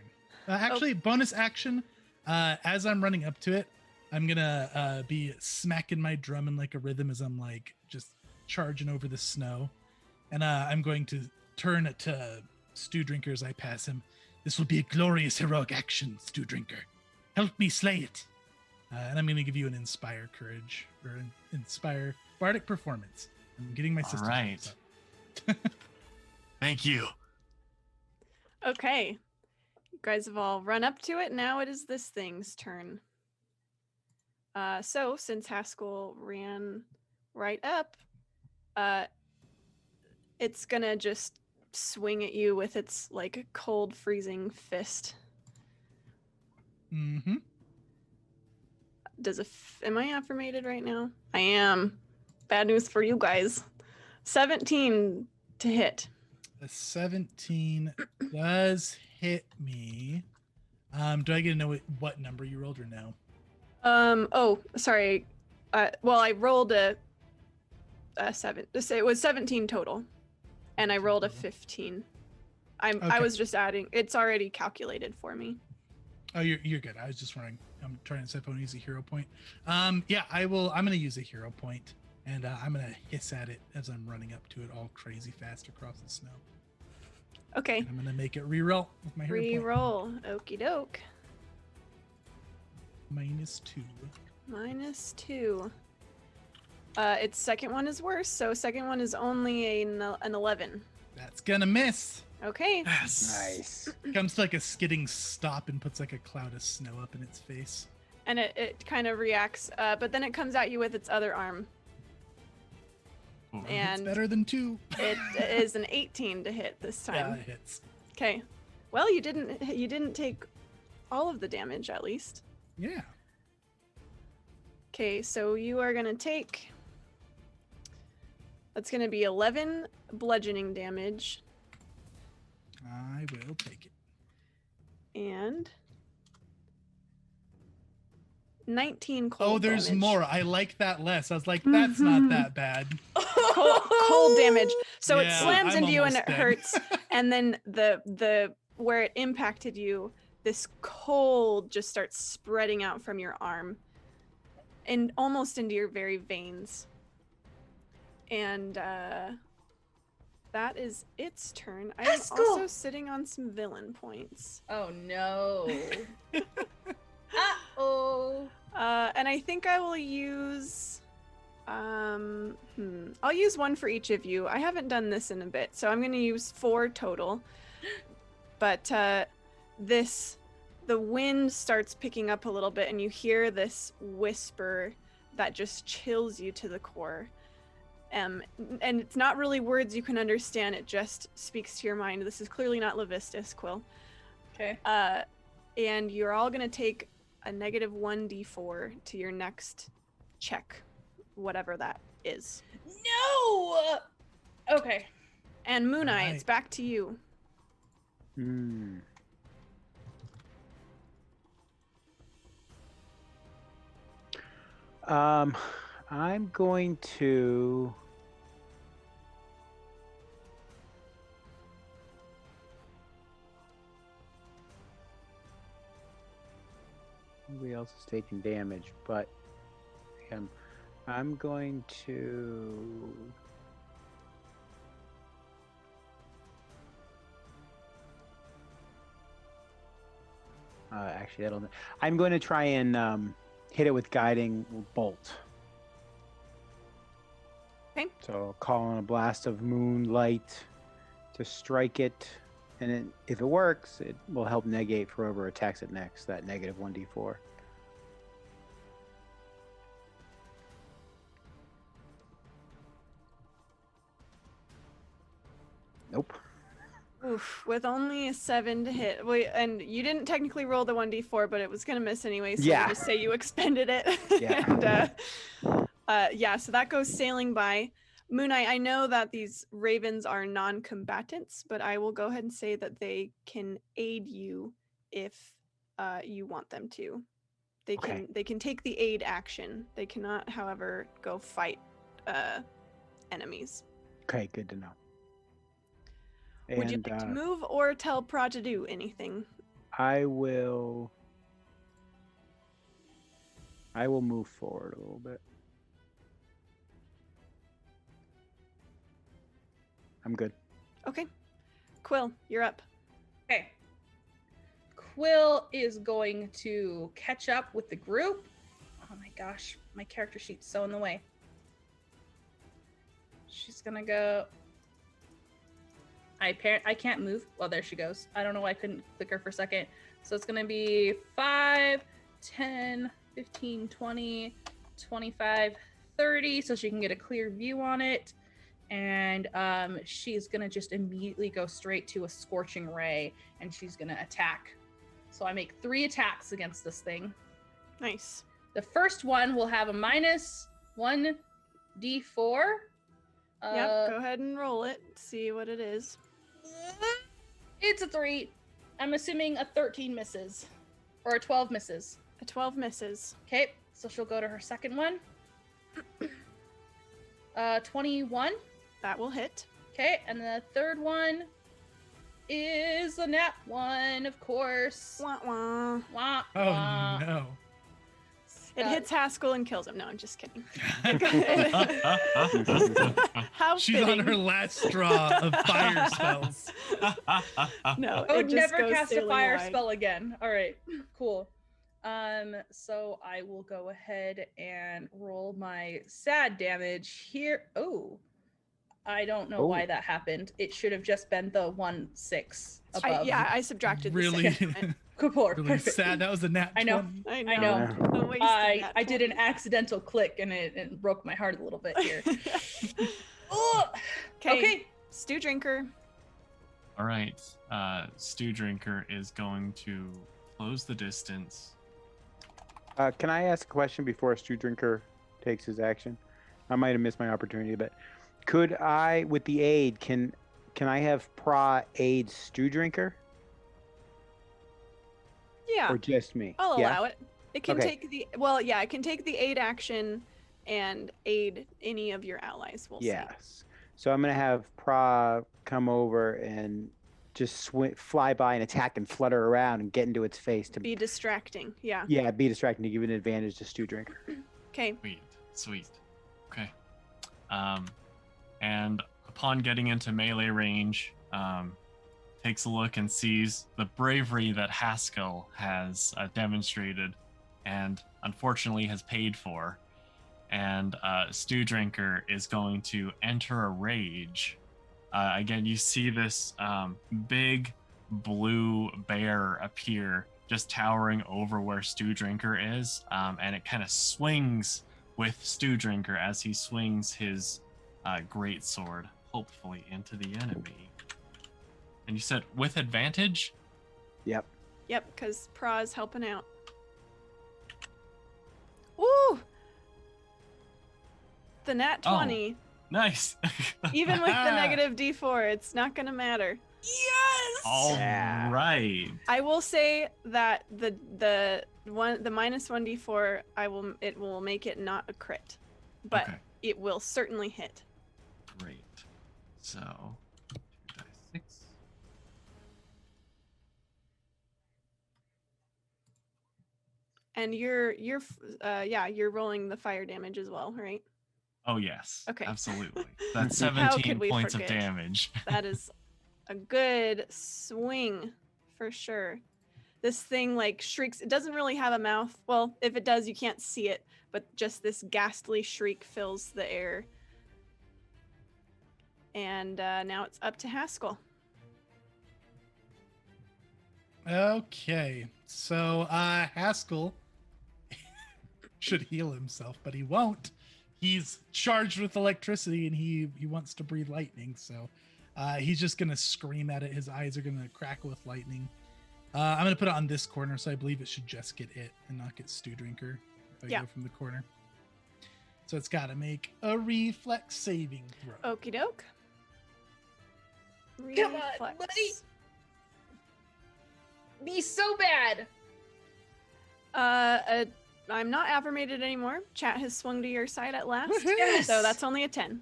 Actually, bonus action. As I'm running up to it, I'm gonna be smacking my drum in like a rhythm as I'm like just charging over the snow, and I'm going to turn to Stew Drinker as I pass him. This will be a glorious heroic action, Stew Drinker. Help me slay it. And I'm going to give you an inspire courage or an inspire bardic performance. I'm getting my
All
system.
right. Thank you.
Okay. You guys have all run up to it. Now it is this thing's turn. So since Haskell ran right up, it's gonna just swing at you with its like cold, freezing fist.
Mm-hmm.
Am I affirmated right now? I am. Bad news for you guys. 17 to hit.
A 17 does hit me. Do I get to know what number you rolled or no?
Oh, sorry. Well, I rolled a 7. It was 17 total, and I rolled a 15. I
Okay.
was just adding. It's already calculated for me.
Oh, you're good. I was just wondering. I'm trying to see if I want to use a hero point. Yeah, I will. I'm going to use a hero point, and I'm going to hiss at it as I'm running up to it all crazy fast across the snow.
Okay.
And I'm going to make it reroll with my hero point.
Reroll. Okie doke.
-2.
-2. Its second one is worse, so second one is only an 11.
That's gonna miss.
Okay.
Yes.
Nice.
Comes to like a skidding stop and puts like a cloud of snow up in its face.
And it kind of reacts, but then it comes at you with its other arm.
Ooh.
And
It's better than 2.
it is an 18 to hit this
Yeah,
time.
it hits.
Okay. Well, you didn't take all of the damage at least.
Yeah.
Okay, so you are gonna take. That's gonna be 11 bludgeoning damage
I will take it.
and 19 cold.
Oh, there's
damage.
more. I like that less. I was like, that's not that bad.
Cold damage. So it
Yeah,
slams
I'm
into you and it
almost dead.
hurts. And then the where it impacted you, this cold just starts spreading out from your arm and almost into your very veins. And that is its turn. I'm
Haskell!
also sitting on some villain points.
Oh no. Uh-oh.
And I think I will use I'll use one for each of you. I haven't done this in a bit, so I'm going to use 4 total. But the wind starts picking up a little bit and you hear this whisper that just chills you to the core. And it's not really words you can understand, it just speaks to your mind. This is clearly not Levistus, Quill.
Okay.
And you're all going to take a -1d4 to your next check, whatever that is.
No. Okay.
And Moonai,
Alright.
it's back to you.
I'm going to. Nobody else is taking damage, but I'm going to. Actually, that'll. I'm going to try and hit it with guiding bolt.
Okay.
So call on a blast of moonlight to strike it, and if it works, it will help negate for whoever attacks it next. That -1d4. Nope.
Oof, with only a 7 to hit. Wait, and you didn't technically roll the 1d4, but it was going to miss anyway, so
Yeah.
we'll just say you expended it.
Yeah.
And yeah, so that goes sailing by. Moonai, I know that these ravens are non-combatants, but I will go ahead and say that they can aid you if you want them to. They can take the aid action. They cannot, however, go fight enemies.
Okay, good to know.
Would you like to move or tell Prod to do anything?
I will move forward a little bit. I'm good.
Okay. Quill, you're up.
Okay. Quill is going to catch up with the group. Oh my gosh, my character sheet's so in the way. She's gonna go. I can't move. Well, there she goes. I don't know why I couldn't click her for a second. So it's going to be 5, 10, 15, 20, 25, 30, so she can get a clear view on it. And she's going to just immediately go straight to a Scorching Ray, and she's going to attack. So I make 3 attacks against this thing.
Nice.
The first one will have a -1d4.
Yep, go ahead and roll it. See what it is.
It's a 3. I'm assuming a 13 misses. Or a 12 misses.
A 12 misses.
Okay, so she'll go to her second one. 21.
That will hit.
Okay, and the third one is a nat 1, of course.
Wah, wah.
Wah,
Oh
wah.
no.
It hits Haskell and kills him. No, I'm just kidding. How
She's
fitting.
on her last straw of fire spells.
No,
I
it
would
just
never
goes
cast a
sailing
fire
wide.
spell again. All right, cool. So I will go ahead and roll my sad damage here. Oh, I don't know why that happened. It should have just been the 1/6 above.
I subtracted
Really,
the second.
Cool,
really
perfect.
sad. That was a nat 20.
I know.
I know.
I know.
The waste of that
I did an
20.
accidental click and it broke my heart a little bit here.
Okay.
Okay.
Stew drinker.
All right. Stew Drinker is going to close the distance.
Can I ask a question before Stew Drinker takes his action? I might have missed my opportunity, but could I, with the aid, can I have Pra aid Stew Drinker?
Yeah.
Or just me?
I'll
Yeah?
allow it. It can
Okay.
take the it can take the aid action and aid any of your allies. We'll see.
Yes. So I'm gonna have Pra come over and just fly by and attack and flutter around and get into its face to
Be distracting. Yeah.
be distracting to give an advantage to Stew Drinker.
Okay.
Sweet. Okay. And upon getting into melee range, takes a look and sees the bravery that Haskell has demonstrated and unfortunately has paid for. And Stew Drinker is going to enter a rage. Again, you see this big blue bear appear just towering over where Stew Drinker is, and it kind of swings with Stew Drinker as he swings his great sword, hopefully into the enemy. And you said with advantage?
Yep.
Yep, because Pra's helping out. Woo! The nat 20.
Nice.
Even with the negative D4, it's not gonna matter.
Yes.
All
Yeah.
right.
I will say that the -1 D4, it will make it not a crit, but
Okay.
it will certainly hit.
Great. So, 2d6.
And you're rolling the fire damage as well, right?
Oh yes.
Okay.
Absolutely. That's
How
17
could we
points of
forget?
damage.
That is a good swing for sure. This thing like shrieks. It doesn't really have a mouth. Well, if it does, you can't see it, but just this ghastly shriek fills the air. And now it's up to Haskell.
Okay, so Haskell should heal himself, but he won't. He's charged with electricity and he wants to breathe lightning, so he's just gonna scream at it. His eyes are gonna crackle with lightning. I'm gonna put it on this corner, so I believe it should just get it and not get Stew Drinker if I
Yeah.
go from the corner. So it's gotta make a reflex saving throw.
Okie doke.
Come on, buddy. Be so bad.
I'm not affirmated anymore. Chat has swung to your side at last.
Woohoo!
So that's only a 10.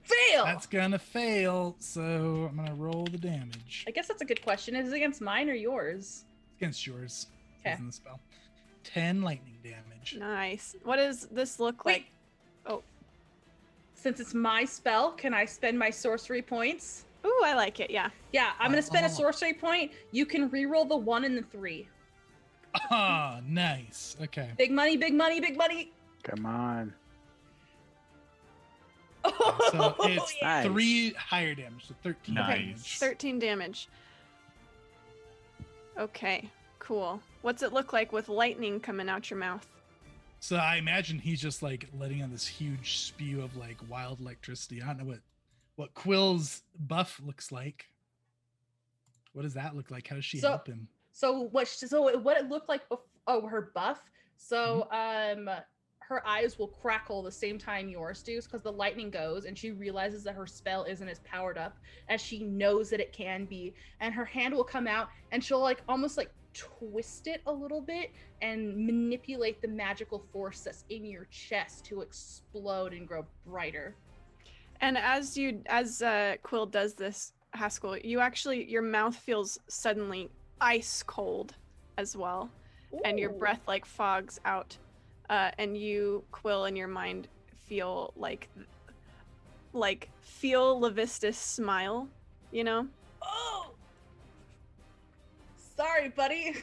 Fail.
That's gonna fail, so I'm gonna roll the damage.
I guess that's a good question. Is it against mine or yours?
Against yours.
Okay.
Says in the spell. 10 lightning damage.
Nice. What does this look
Wait.
like? Oh,
Since it's my spell, can I spend my sorcery points?
ooh, I like it. Yeah.
Yeah, I'm gonna spend a
Oh.
sorcery point. You can reroll the 1 and the 3.
Ah, nice. Okay.
Big money, big money, big money.
Come on.
So it's
Nice.
3 higher damage, so 13
Nice.
damage.
13 damage. Okay, cool. What's it look like with lightning coming out your mouth?
So I imagine he's just like letting out this huge spew of like wild electricity. I don't know what Quill's buff looks like. What does that look like? How does she help him?
So what it looked like her buff. So her eyes will crackle the same time yours do, because the lightning goes and she realizes that her spell isn't as powered up as she knows that it can be, and her hand will come out and she'll like almost like twist it a little bit and manipulate the magical force that's in your chest to explode and grow brighter.
And as Quill does this, Haskell, your mouth feels suddenly ice cold as well.
Ooh.
And your breath like fogs out. And you, Quill, in your mind feel feel Levistus smile, you know?
Oh, sorry, buddy.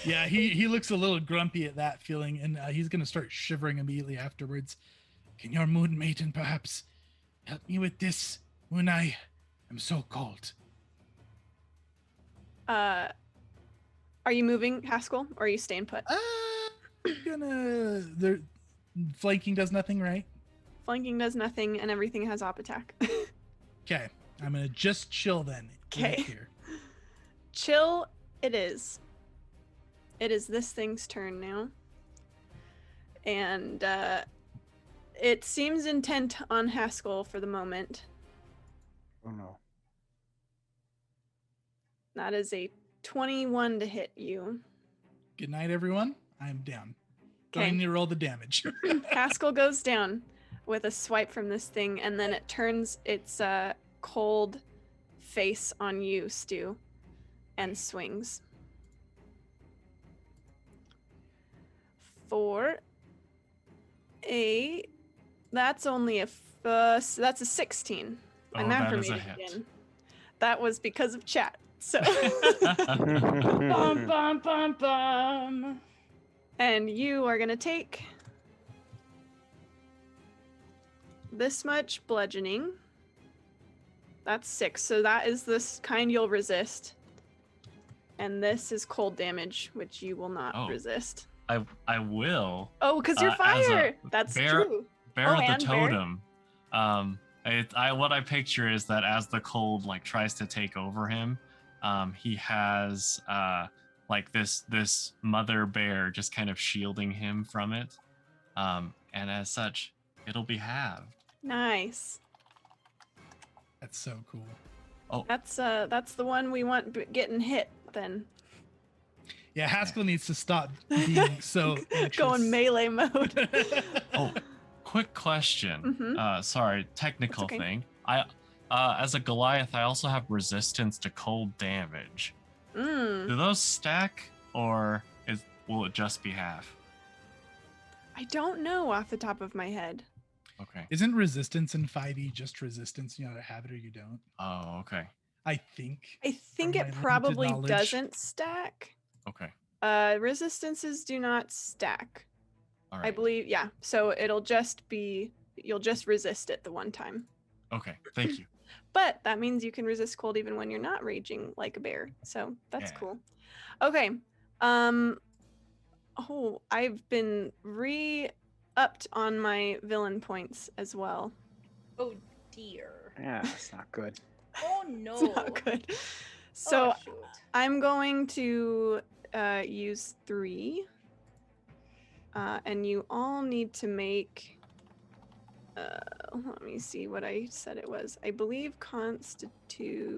Yeah, he looks a little grumpy at that feeling, and he's gonna start shivering immediately afterwards. Can your moon maiden perhaps help me with this, Moonai? I'm so cold.
Are you moving, Haskell, or are you staying put?
Flanking does nothing, right?
Flanking does nothing, and everything has op attack.
Okay, I'm gonna just chill then.
Okay.
Here.
Chill it is. It is this thing's turn now. And it seems intent on Haskell for the moment.
Oh no.
That is a 21 to hit you.
Good night, everyone. I'm down.
Okay.
Going to roll the damage.
Haskell goes down with a swipe from this thing, and then it turns its cold face on you, Stu, and swings. That's only that's a 16.
Oh,
I'm
that is a
affirmating
hit.
again. That was because of chat. So
Bum, bum, bum, bum.
and you are gonna take this much bludgeoning. That's 6. So that is this kind you'll resist. And this is cold damage, which you will not resist.
I will.
Oh, because you're
as a
fire. That's true.
Bear
Oh,
the
and Bear.
totem. What I picture is that as the cold like tries to take over him, he has like this mother bear just kind of shielding him from it, and as such, it'll be halved.
Nice.
That's so cool.
Oh,
That's the one we want getting hit then.
Yeah, Haskell needs to stop being so anxious.
Going melee mode.
oh, quick question.
Mhm.
Sorry, technical
That's okay.
thing. As a Goliath, I also have resistance to cold damage. Do those stack, or will it just be half?
I don't know off the top of my head.
Okay.
Isn't resistance in 5e just resistance? You either have it or you don't.
Oh, okay.
I think.
I think
From
it
my limited
probably
knowledge.
doesn't stack.
Okay.
Resistances do not stack.
All
I
right.
believe, yeah. So it'll just be, you'll just resist it the one time.
Okay. Thank you.
But that means you can resist cold even when you're not raging like a bear. So that's
Yeah.
cool. Okay. I've been re-upped on my villain points as well.
Oh dear.
Yeah, that's not good.
Oh no.
It's not good. So
Oh, shoot.
I'm going to use 3. And you all need to make, let me see what I said it was. I believe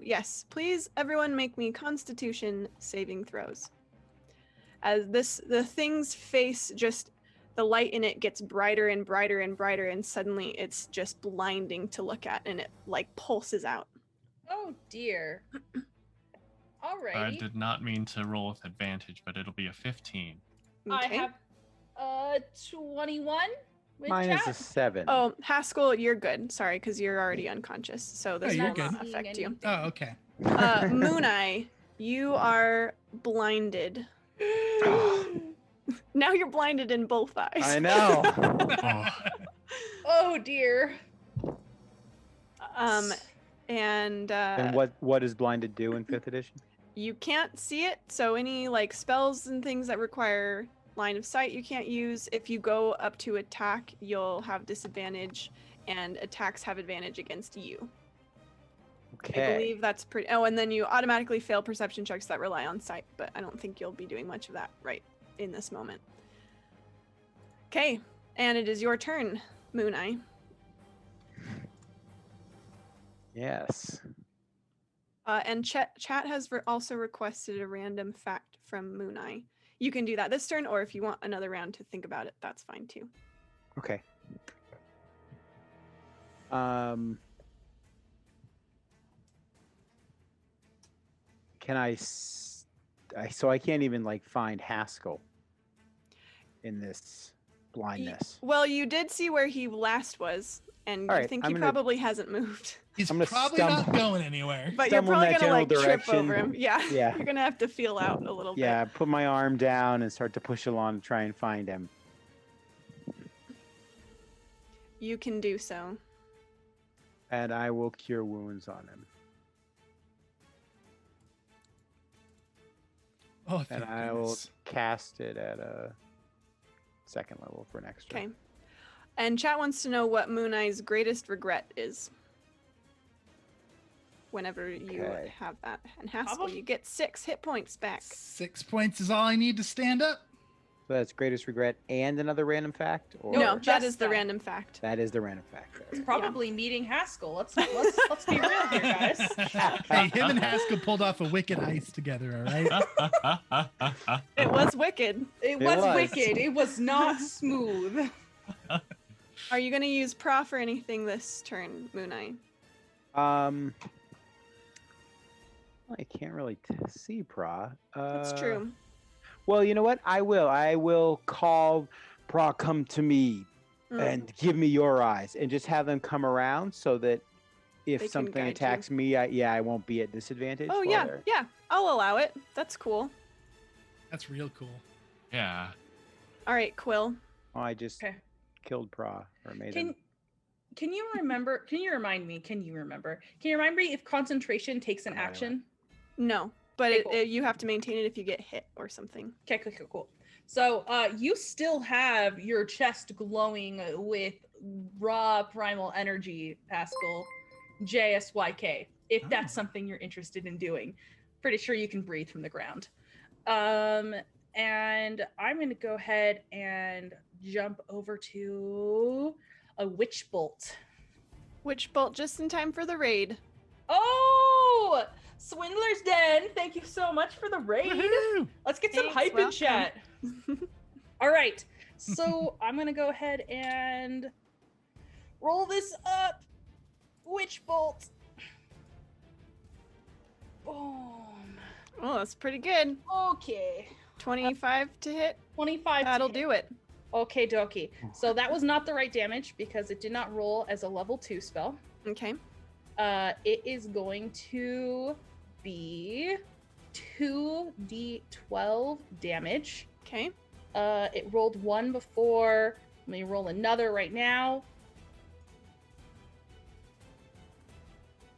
yes, please everyone make me Constitution saving throws. As the thing's face, just the light in it gets brighter and brighter and brighter, and suddenly it's just blinding to look at, and it like pulses out.
Oh dear. Alrighty.
I did not mean to roll with advantage, but it'll be a 15.
I
Okay.
have 21 with
Mine is a
chat.
7.
Oh, Haskell, you're good. Sorry, because you're already unconscious, so this
you're
will not
good.
affect you.
Oh, okay.
Moonai, you are blinded. Now you're blinded in both eyes.
I know.
Oh,
Oh dear.
And
what does blinded do in 5th edition?
you can't see it, so any like spells and things that require line of sight you can't use. If you go up to attack, you'll have disadvantage, and attacks have advantage against you.
Okay.
I believe that's pretty. Oh, and then you automatically fail perception checks that rely on sight, but I don't think you'll be doing much of that right in this moment. Okay, and it is your turn, Moonai.
Yes.
And chat has also requested a random fact from Moonai. You can do that this turn, or if you want another round to think about it, that's fine too.
Okay. Can so I can't even like find Haskell in this blindness.
Well, you did see where he last was, and
All
you
right,
think
I'm
he
gonna-
probably hasn't moved.
He's
I'm gonna
probably not
stumble.
going anywhere.
But you're
Stumble in
probably
that
gonna like
general
trip over
direction.
him. Yeah.
Yeah.
You're gonna have to feel out a little
Yeah, put my arm down and start to push along to try and find him.
bit. You can do so.
And I will cure wounds on him.
Oh,
And
thank
I will
goodness.
cast it at a 2nd level for an extra.
Okay. And chat wants to know what Moonai's greatest regret is. Whenever you
Okay.
have that. And Haskell, you get 6 hit points back.
6 points is all I need to stand up.
So that's greatest regret and another random fact? Or
No, that
just
is the
that.
random fact.
that is the random fact.
It's probably meeting Haskell. Let's be real here, guys.
Hey, him and Haskell pulled off a wicked heist together, all right?
It was wicked.
It
was.
was wicked. It was not smooth.
Are you going to use Prof or anything this turn, Moonai?
I can't really see Pra.
That's true.
Well, you know what? I will call Pra, come to me
Mm.
and give me your eyes, and just have them come around so that if
They can
something
guide you.
attacks me, I won't be at disadvantage.
Oh,
while
yeah.
they're-
Yeah. I'll allow it. That's cool.
That's real cool.
Yeah.
All right, Quill.
Oh, I just
Okay.
killed Pra or made him.
Can you remember? Can you remind me if concentration takes an
Oh, I don't know.
action?
No, but
Okay, cool.
you have to maintain it if you get hit or something.
Okay, cool. So you still have your chest glowing with raw primal energy, Haskell, JSYK, if that's
Oh.
something you're interested in doing. Pretty sure you can breathe from the ground. And I'm going to go ahead and jump over to a witch bolt.
Witch bolt just in time for the raid.
Oh, Swindler's Den. Thank you so much for the raid.
Woohoo!
Let's get some
Thanks,
hype in
welcome.
chat. All right. So I'm going to go ahead and roll this up. Witch bolt. Boom.
Oh, that's pretty good.
Okay.
25 to hit.
25.
That'll do it.
Okay, dokie. So that was not the right damage because it did not roll as a level 2 spell.
Okay.
It is going to be 2d12 damage.
Okay.
It rolled 1 before. Let me roll another right now.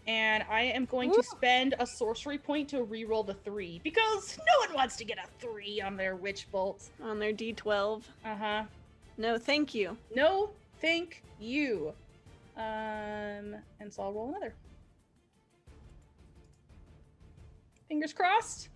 And I am going to
Woo.
spend a sorcery point to re-roll the 3 because no one wants to get a 3 on their witch bolt.
On their D12.
Uh-huh.
No, thank you.
No, thank you. And so I'll roll another. Fingers crossed.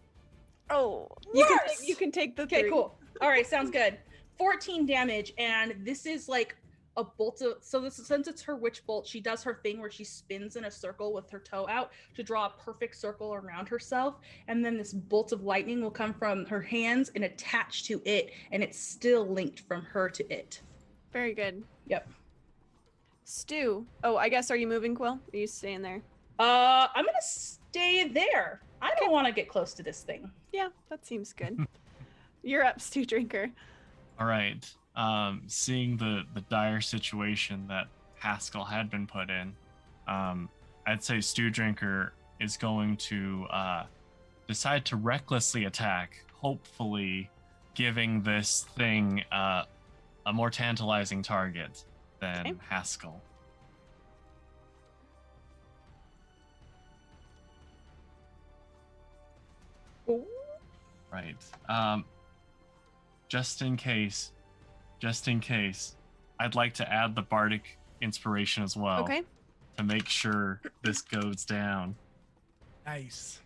Oh,
Worse!
you can take the
Okay,
3.
cool. All right, sounds good. 14 damage, and this is like a bolt of, so this, since it's her witch bolt, she does her thing where she spins in a circle with her toe out to draw a perfect circle around herself, and then this bolt of lightning will come from her hands and attach to it, and it's still linked from her to it.
Very good.
Yep.
Stu. Oh, I guess, are you moving, Quill? Are you staying there?
I'm gonna stay there. I don't want to get close to this thing.
Yeah, that seems good. You're up, Stu Drinker.
All right. Seeing the dire situation that Haskell had been put in, I'd say Stew Drinker is going to decide to recklessly attack, hopefully giving this thing a more tantalizing target. then
Okay.
Haskell.
Ooh.
Right. Just in case, I'd like to add the bardic inspiration as well
Okay.
to make sure this goes down.
Nice.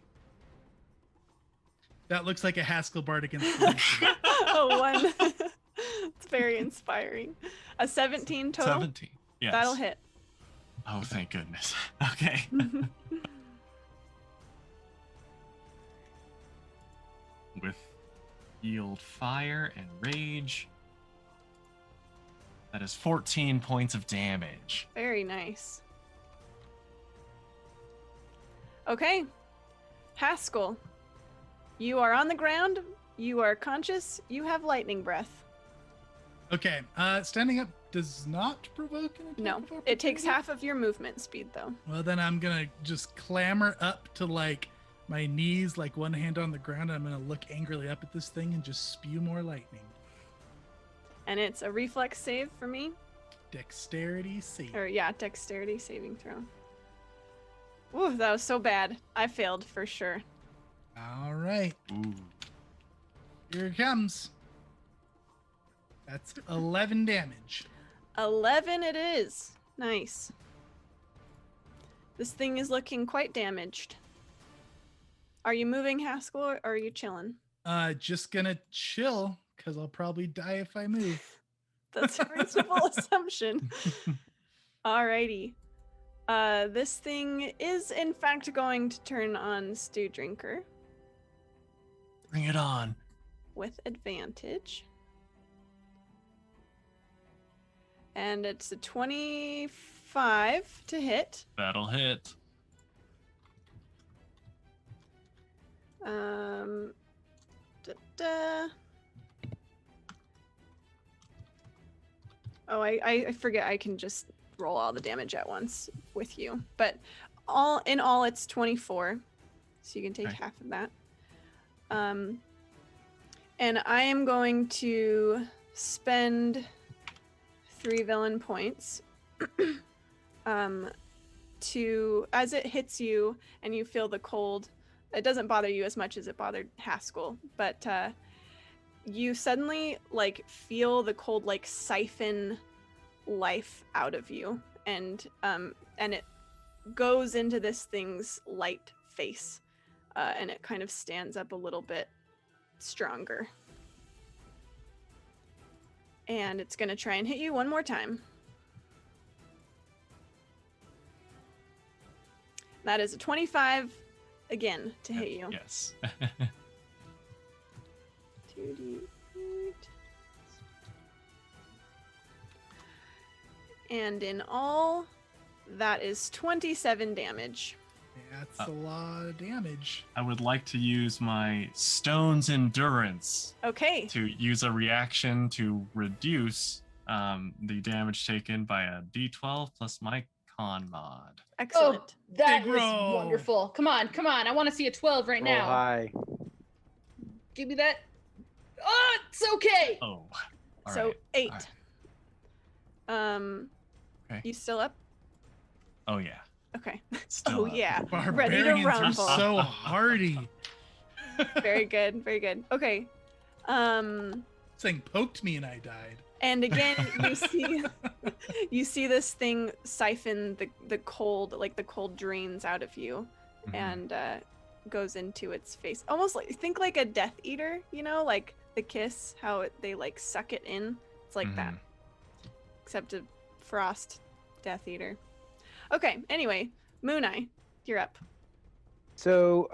That looks like a Haskell bardic inspiration.
Oh, one. It's very inspiring. A 17 total.
17. Yes.
That'll hit.
Oh, thank goodness. Okay. With yield fire and rage, that is 14 points of damage.
Very nice. Okay. Haskell, you are on the ground. You are conscious. You have lightning breath.
Okay. Standing up does not provoke an attack
No,
of
it takes
opportunity?
half of your movement speed, though.
Well, then I'm gonna just clamber up to like my knees, like one hand on the ground, and I'm gonna look angrily up at this thing and just spew more lightning.
And it's a reflex save for me.
Dexterity save.
Or, yeah, dexterity saving throw. Ooh, that was so bad. I failed for sure.
All right,
Ooh.
here it comes. That's 11 damage.
11 it is. Nice. This thing is looking quite damaged. Are you moving, Haskell, or are you chilling?
Just gonna chill because I'll probably die if I move.
That's a reasonable assumption. Alrighty. This thing is in fact going to turn on Stew Drinker
Bring it on.
with advantage. And it's a 25 to hit.
That'll hit.
Oh, I forget I can just roll all the damage at once with you. But all in all, it's 24. So you can take
Okay.
half of that. And I am going to spend 3 villain points to, as it hits you and you feel the cold, it doesn't bother you as much as it bothered Haskell, but you suddenly like feel the cold like siphon life out of you, and it goes into this thing's light face, and it kind of stands up a little bit stronger. And it's gonna try and hit you one more time. That is a 25 again to hit you.
Yes.
2d8. And in all, that is 27 damage.
That's a lot of damage.
I would like to use my Stone's Endurance
Okay.
to use a reaction to reduce the damage taken by a d12 plus my con mod.
Excellent.
Oh, that
Big
is
roll.
wonderful. Come on, come on. I want to see a 12 right
Roll
now.
high.
Give me that. Oh, it's okay.
Oh. All
So
right.
8.
All right. Okay.
You still up?
Oh yeah.
Okay.
Still
Oh
up.
yeah. Ready to
Barbarians are
rumble.
so hardy.
Very good. Very good. Okay.
This thing poked me and I died.
And again, you see this thing siphon the cold, like the cold drains out of you,
Mhm.
and goes into its face. Almost like, think like a Death Eater, you know, like the kiss, how they like suck it in. It's like that,
Mhm.
except a frost Death Eater. Okay. Anyway, Moonai, you're up.
So,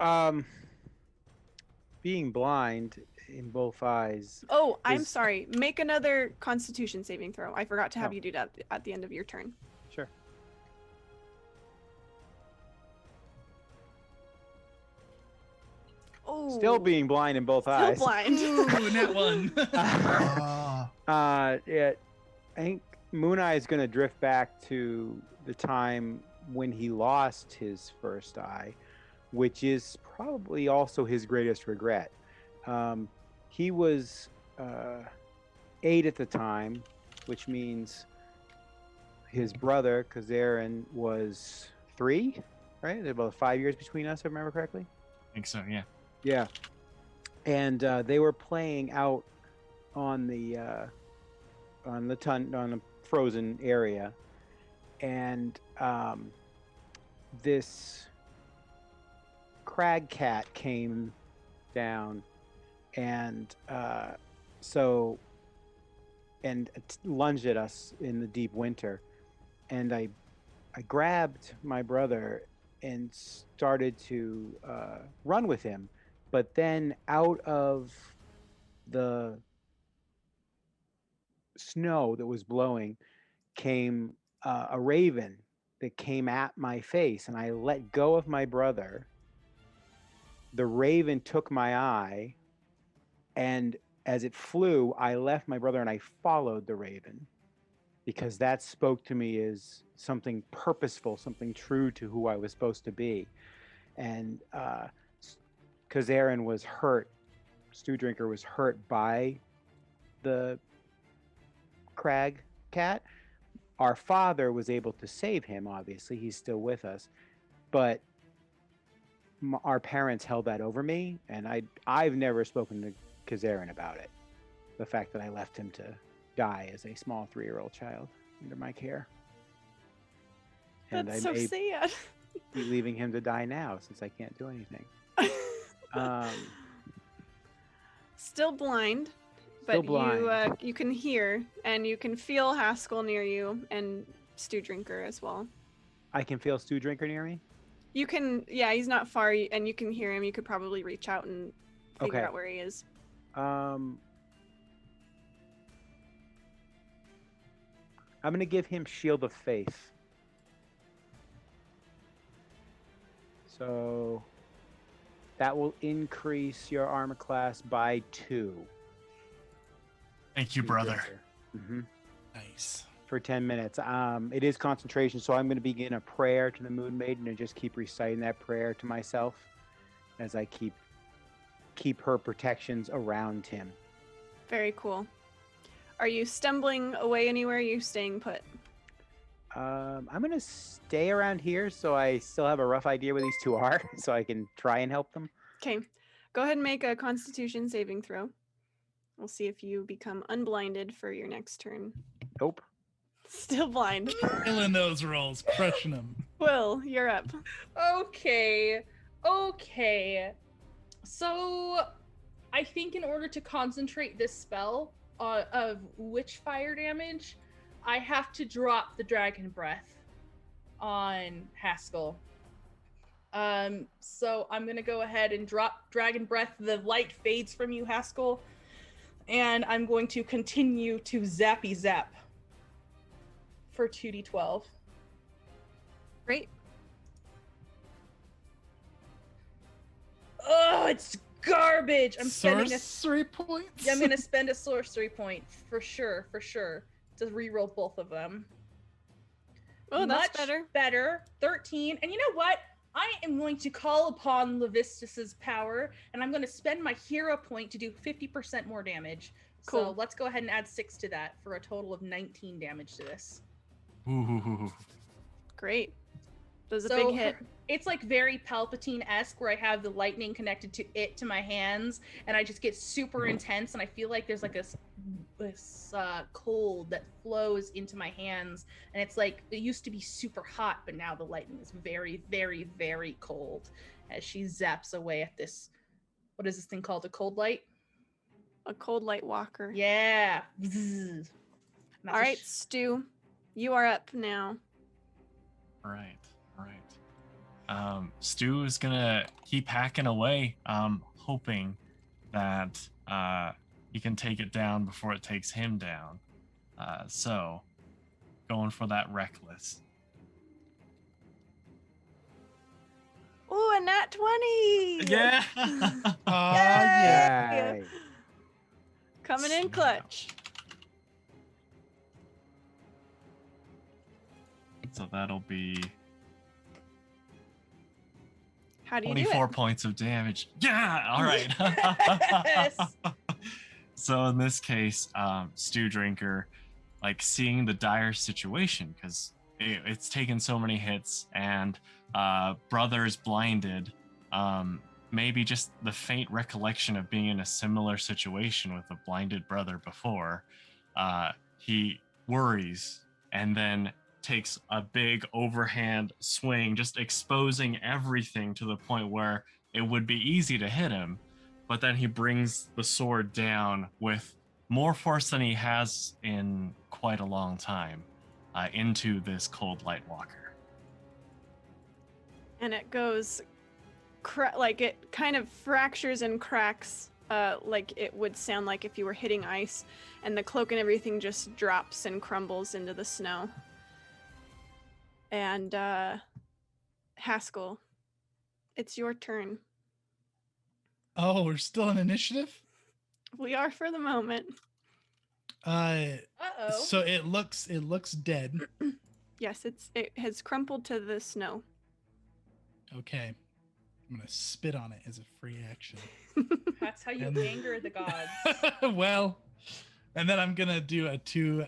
being blind in both eyes.
Oh, I'm
Is-
sorry. Make another Constitution saving throw. I forgot to have
Oh.
you do that at the end of your turn.
Sure.
Oh,
Still being blind in both
still
eyes.
blind.
Ooh, net one.
Yeah, I think Moonai is going to drift back to the time when he lost his first eye, which is probably also his greatest regret. He was 8 at the time, which means his brother, Kazarian, was 3, right? There's about 5 years between us, if I remember correctly.
I think so, yeah.
Yeah. And they were playing out on the frozen area, and this crag cat came down, and lunged at us in the deep winter, and I grabbed my brother and started to run with him, but then out of the snow that was blowing came a raven that came at my face, and I let go of my brother. The raven took my eye, and as it flew, I left my brother and I followed the raven, because that spoke to me as something purposeful, something true to who I was supposed to be. And Kazarian was hurt, Stew Drinker was hurt by the crag cat. Our father was able to save him, obviously, he's still with us, but our parents held that over me, and I've never spoken to Kazarian about it. The fact that I left him to die as a small 3-year-old child under my care. And
That's
I
so
may
sad.
be leaving him to die now since I can't do anything.
Still blind, but you can hear and you can feel Haskell near you and Stew Drinker as well.
I can feel Stew Drinker near me?
You can, yeah, he's not far, and you can hear him. You could probably reach out and figure out where he is.
I'm going to give him Shield of Faith. So that will increase your armor class by 2.
Thank you, brother.
Mm-hmm.
Nice.
For 10 minutes. It is concentration, so I'm going to begin a prayer to the Moon Maiden and just keep reciting that prayer to myself as I keep her protections around him.
Very cool. Are you stumbling away anywhere? Are you staying put?
I'm going to stay around here so I still have a rough idea where these two are, so I can try and help them.
Okay. Go ahead and make a Constitution saving throw. We'll see if you become unblinded for your next turn.
Nope.
Still blind.
Killing those rolls, crushing them.
Will, you're up.
Okay. So I think in order to concentrate this spell of witch fire damage, I have to drop the dragon breath on Haskell. So I'm gonna go ahead and drop dragon breath. The light fades from you, Haskell, and I'm going to continue to zappy zap for 2d12.
Great.
Oh, it's garbage. I'm spending
sorcery points.
I'm gonna spend a sorcery point for sure, to reroll both of them.
Oh, that's
Much
better.
better. 13. And you know what? I am going to call upon Levistus's power, and I'm going to spend my hero point to do 50% more damage.
Cool.
So let's go ahead and add 6 to that for a total of 19 damage to this.
Ooh.
Great. That was a big hit.
It's like very Palpatine-esque, where I have the lightning connected to my hands, and I just get super intense, and I feel like there's like this cold that flows into my hands, and it's like it used to be super hot, but now the lightning is very, very, very cold as she zaps away at this. What is this thing called? A cold light?
A cold light walker.
Yeah.
All right, Stu, you are up now.
All right. Stu is gonna keep hacking away, hoping that he can take it down before it takes him down. So going for that reckless.
Ooh, a nat 20!
Yeah.
Yay!
Coming in clutch.
So that'll be
How do you do
24
it?
points of damage. Yeah, all right.
Yes.
So in this case, Stew Drinker like seeing the dire situation because it's taken so many hits and brother's blinded. Maybe just the faint recollection of being in a similar situation with a blinded brother before. He worries and then takes a big overhand swing, just exposing everything to the point where it would be easy to hit him. But then he brings the sword down with more force than he has in quite a long time into this cold light walker.
And it goes, like it kind of fractures and cracks, like it would sound like if you were hitting ice, and the cloak and everything just drops and crumbles into the snow. And Haskell, it's your turn.
Oh, we're still in initiative?
We are for the moment.
So it looks dead.
Yes, it has crumpled to the snow.
Okay. I'm gonna spit on it as a free action.
That's how you anger the gods.
Well, and then I'm gonna do a 2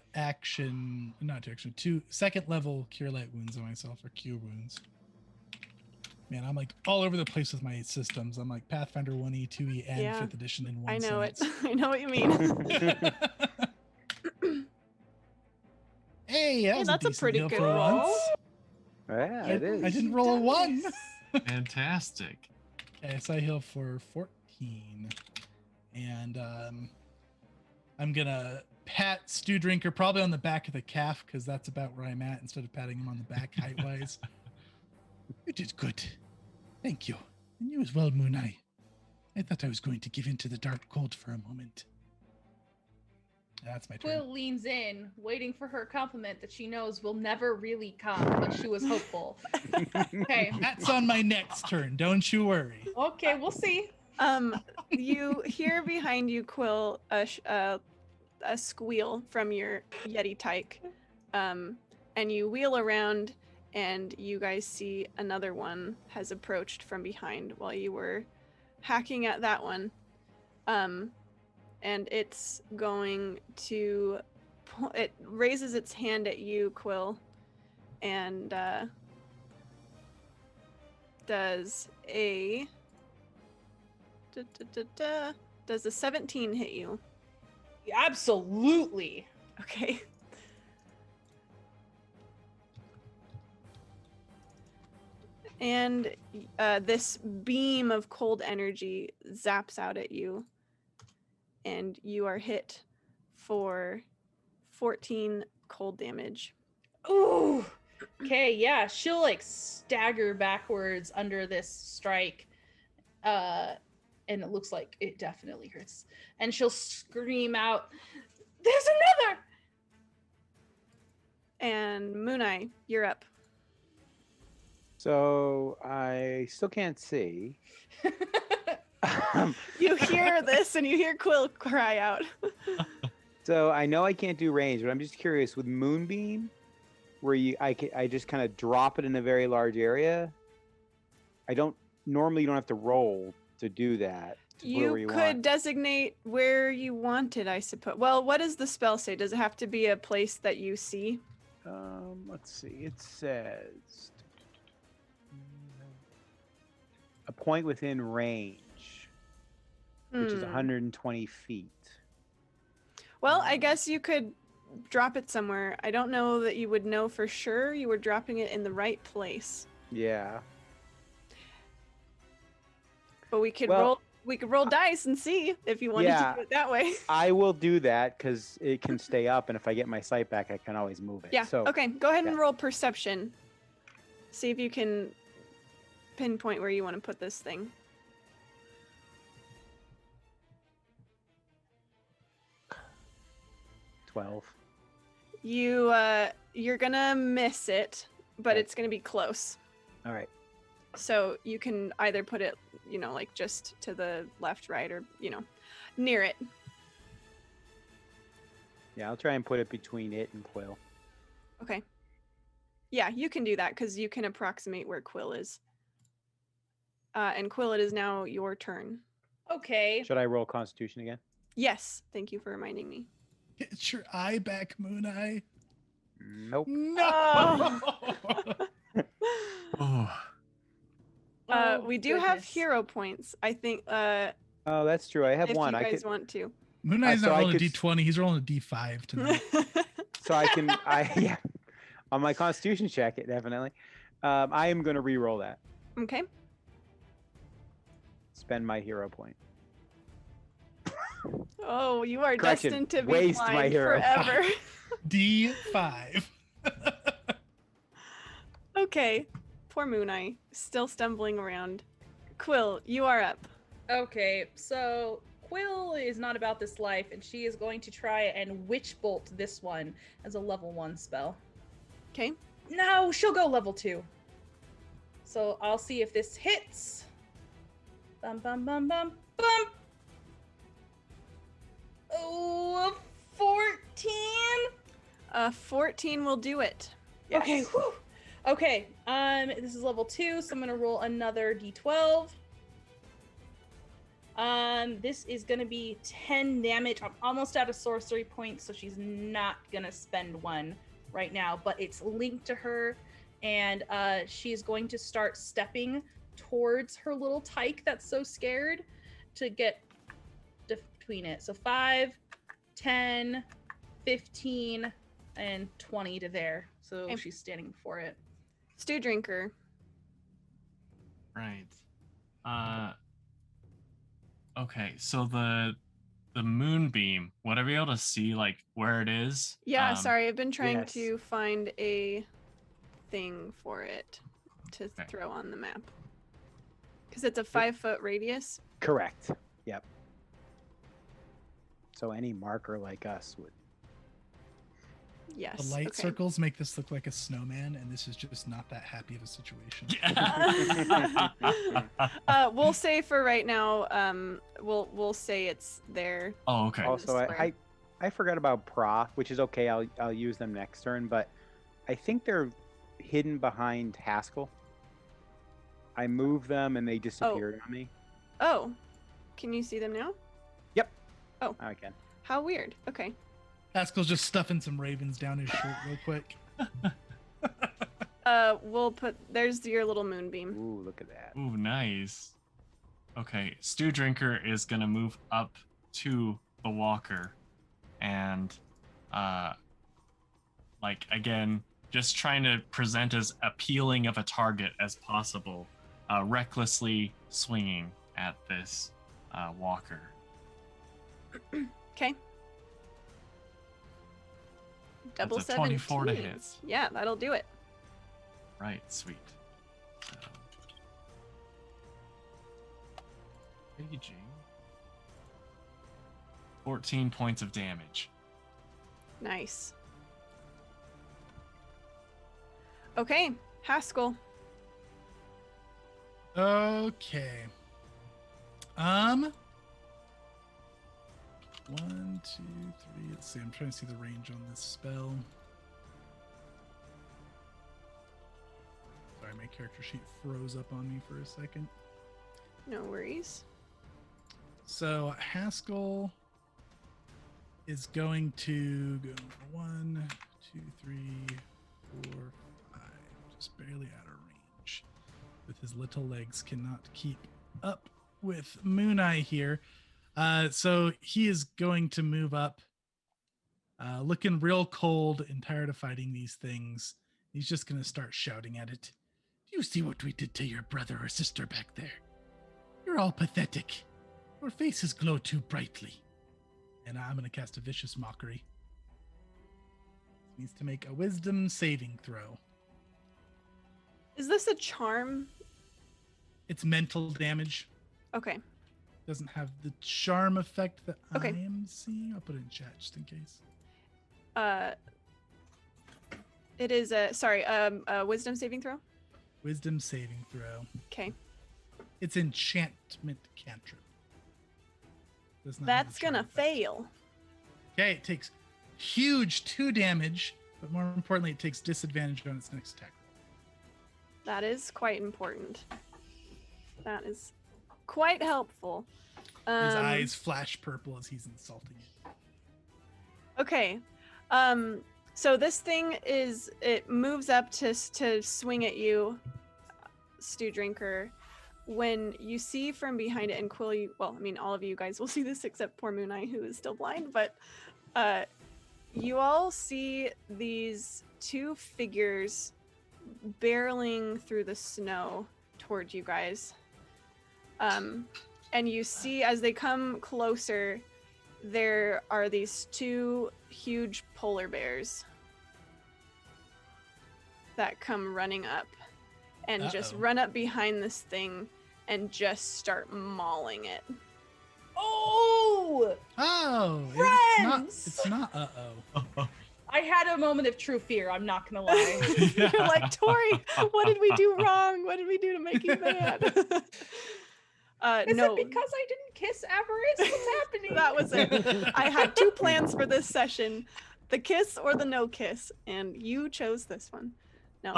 second level cure light wounds on myself, or cure wounds. Man, I'm like all over the place with my systems. I'm like Pathfinder 1E, 2E, and 5th edition in one
I know
sentence.
it. I know what you mean.
Hey,
that's a pretty good
for
roll.
once.
Yeah, it is.
I didn't roll a 1.
Fantastic.
Okay, so I heal for 14. And I'm gonna pat Stew Drinker probably on the back of the calf, because that's about where I'm at, instead of patting him on the back height-wise. You did good. Thank you. And you as well, Moonai. I thought I was going to give in to the dark cold for a moment. That's my turn.
Quill leans in, waiting for her compliment that she knows will never really come, but she was hopeful. Okay.
That's on my next turn. Don't you worry.
Okay, we'll see.
You hear behind you, Quill, a squeal from your Yeti tyke. And you wheel around, and you guys see another one has approached from behind while you were hacking at that one. And it's going to, it raises its hand at you, Quill, and does a 17 hit you?
Absolutely.
Okay. And this beam of cold energy zaps out at you, and you are hit for 14 cold damage.
Ooh. Okay, yeah, she'll like stagger backwards under this strike. And it looks like it definitely hurts. And she'll scream out, "There's another!"
And Moonai, you're up.
So I still can't see.
You hear this, and you hear Quill cry out.
So I know I can't do range, but I'm just curious with Moonbeam, where I just kind of drop it in a very large area. You don't have to roll to do that.
You could designate where you want it, I suppose. Well, what does the spell say? Does it have to be a place that you see?
Let's see. It says a point within range, which is 120 feet.
Well, I guess you could drop it somewhere. I don't know that you would know for sure you were dropping it in the right place.
Yeah.
But we could roll dice and see if you wanted to do it that way.
I will do that because it can stay up, and if I get my sight back, I can always move it.
Yeah.
So,
okay, go ahead and roll perception. See if you can pinpoint where you want to put this thing.
12.
You're gonna miss it, but
Okay.
it's gonna be close.
All right.
So you can either put it, like just to the left, right, or, near it.
Yeah, I'll try and put it between it and Quill.
Okay. Yeah, you can do that because you can approximate where Quill is. And Quill, it is now your turn.
Okay.
Should I roll Constitution again?
Yes, thank you for reminding me.
Get your eye back, Moonai.
Nope.
No.
Oh,
We do have
goodness.
hero points. I think.
Oh, that's true. I have
if
one.
you
I
guys
could.
want to.
Moonai's
so
not
I
rolling a
could-
d20. He's rolling a d5 tonight.
So I can. Yeah. On my Constitution check, it definitely. I am going to re-roll that.
Okay.
Spend my hero point.
Oh, you are
Correction,
destined to be
waste my
blind
hero.
forever.
D5.
Okay. Poor Moonai, still stumbling around. Quill, you are up.
Okay, so Quill is not about this life, and she is going to try and witch bolt this one as a level 1 spell.
Okay.
No, she'll go level 2. So I'll see if this hits. Bum bum bum bum bum. Oh, 14.
14 will do it. Yes.
Okay, whew. Okay, this is level 2, so I'm gonna roll another d12. This is gonna be 10 damage. I'm almost out of sorcery points, so she's not gonna spend one right now, but it's linked to her, and she's going to start stepping towards her little tyke that's so scared to get between it. So 5, 10, 15, and 20 to there. So
Okay.
she's standing before it.
Stew drinker.
Right. Okay, so the moonbeam, would I be able to see like where it is?
Yeah, sorry, I've been trying
yes.
to find a thing for it to
Okay.
throw on the map. Because it's a 5-foot radius.
Correct. Yep. So any marker like us would.
Yes.
The light
okay.
circles make this look like a snowman, and this is just not that happy of a situation.
We'll say for right now, we'll say it's there.
Oh, okay.
Also,
square.
I forgot about Pra, which is okay. I'll use them next turn, but I think they're hidden behind Haskell. I move them and they disappeared on me.
Oh, can you see them now?
I can.
How weird. Okay.
Haskell's just stuffing some ravens down his shirt real quick.
We'll put. There's your little moonbeam.
Ooh, look at that.
Ooh, nice. Okay, Stew Drinker is gonna move up to the walker and like again, just trying to present as appealing of a target as possible, recklessly swinging at this walker.
Okay. Double
That's a 24 to
17s.
hit.
Yeah, that'll do it.
Right, sweet. So, raging. 14 points of damage.
Nice. Okay, Haskell.
Okay. 1, 2, 3. Let's see. I'm trying to see the range on this spell. Sorry, my character sheet froze up on me for a second.
No worries.
So Haskell is going to go 1, 2, 3, 4, 5. Just barely out of range. With his little legs, cannot keep up with Moonai here. So he is going to move up, looking real cold and tired of fighting these things. He's just going to start shouting at it. Do you see what we did to your brother or sister back there? You're all pathetic. Your faces glow too brightly. And I'm going to cast a vicious mockery. He needs to make a wisdom saving throw.
Is this a charm?
It's mental damage.
Okay.
Doesn't have the charm effect that
Okay.
I am seeing. I'll put it in chat just in case.
It is a wisdom saving throw.
Wisdom saving throw.
Okay.
It's enchantment cantrip. Does not have
That's
the charm
gonna
effect.
fail.
Okay, it takes huge 2 damage, but more importantly, it takes disadvantage on its next attack.
That is quite important. That is quite helpful.
His eyes flash purple as he's insulting it.
Okay. So this thing it moves up to swing at you, Stew Drinker. When you see from behind it, and Quill, all of you guys will see this except poor Moonai, who is still blind, but you all see these two figures barreling through the snow towards you guys. And you see as they come closer, there are these two huge polar bears that come running up and just run up behind this thing and just start mauling it.
Oh!
Friends!
It's not uh-oh.
I had a moment of true fear, I'm not gonna lie.
You're like, Tori, what did we do wrong? What did we do to make you mad?
Is
No.
it because I didn't kiss Avarice? What's happening?
That was it. I had two plans for this session, the kiss or the no kiss, and you chose this one. No.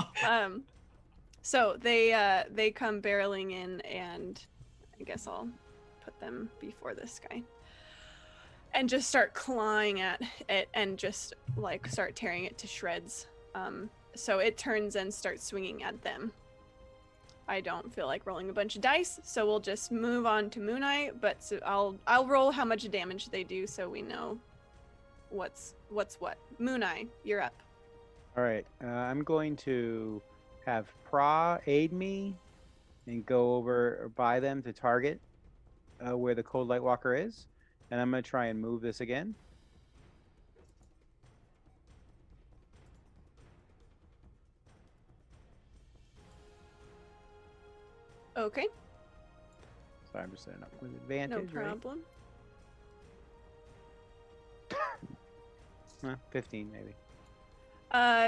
So they come barreling in, and I guess I'll put them before this guy. And just start clawing at it and just like start tearing it to shreds. So it turns and starts swinging at them. I don't feel like rolling a bunch of dice, so we'll just move on to Moonai. But so I'll roll how much damage they do, so we know what's what. Moonai, you're up.
All right, I'm going to have Pra aid me and go over by them to target where the Cold Lightwalker is, and I'm going to try and move this again.
Okay,
So I'm just setting up with advantage.
no
right?
problem.
15 maybe.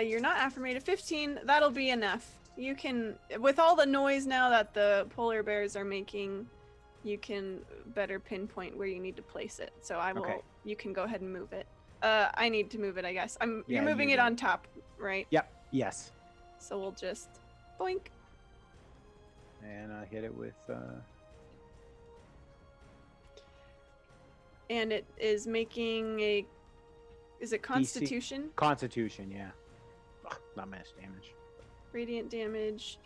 You're not affirmated. 15, that'll be enough. You can, with all the noise now that the polar bears are making, you can better pinpoint where you need to place it. So I will,
Okay.
You can go ahead and move it. I need to move it, I guess.
Yeah,
You're moving
you
it
do.
on top, right?
Yep. Yes.
So we'll just boink.
And I hit it with.
And it is making a, is it Constitution?
Constitution, yeah. Ugh, not much damage.
Radiant damage.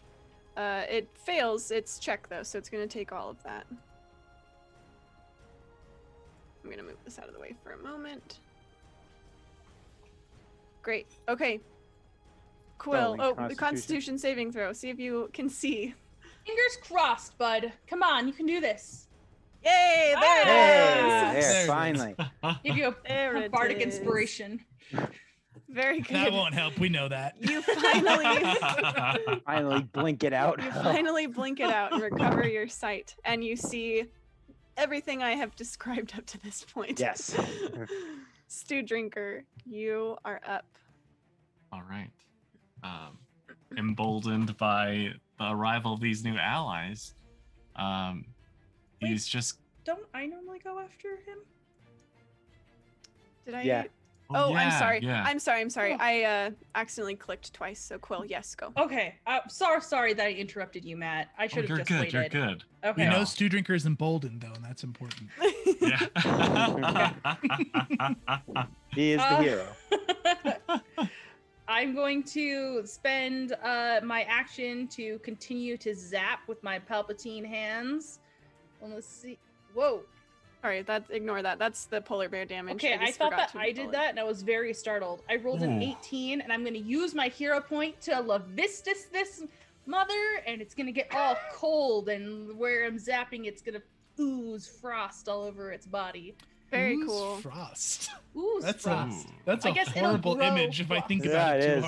It fails its check though, so it's going to take all of that. I'm going to move this out of the way for a moment. Great. Okay. Quill.
Oh,
Oh, the Constitution saving throw. See if you can see.
Fingers crossed, bud. Come on, you can do this.
Yay! There
Ah!
it is.
There,
There it
finally.
Give you
There
a
it
bardic
is.
inspiration.
Very good.
That won't help. We know that.
You finally,
Finally blink it out.
you finally blink it out and recover your sight, and you see everything I have described up to this point.
Yes.
Stew Drinker, you are up.
All right. Emboldened by the arrival of these new allies, he's just.
Don't I normally go after him?
Did I?
Yeah.
Oh, I'm
yeah,
sorry.
Yeah.
I'm sorry.
Oh.
I accidentally clicked twice. So Quill, yes, go.
Okay. Sorry that I interrupted you, Matt. I should have
you're
just
good.
waited.
You're good.
Okay.
We know
No.
Stew Drinker is emboldened, though, and that's important.
Yeah.
He is the hero.
I'm going to spend my action to continue to zap with my Palpatine hands. Well, let's see. Whoa.
Sorry, ignore that. That's the polar bear damage.
Okay, I
just
thought
forgot
that
to
I did
roll it.
that and I was very startled. I rolled an
Ooh.
18 and I'm going to use my hero point to Lavistus this mother, and it's going to get all cold, and where I'm zapping, it's going to ooze frost all over its body.
Very
Ooze
cool.
Frost.
Ooze
That's
frost.
That's
I
a
guess it'll
horrible
grow
image if I think
frost.
about
Yeah,
it
it
too
is.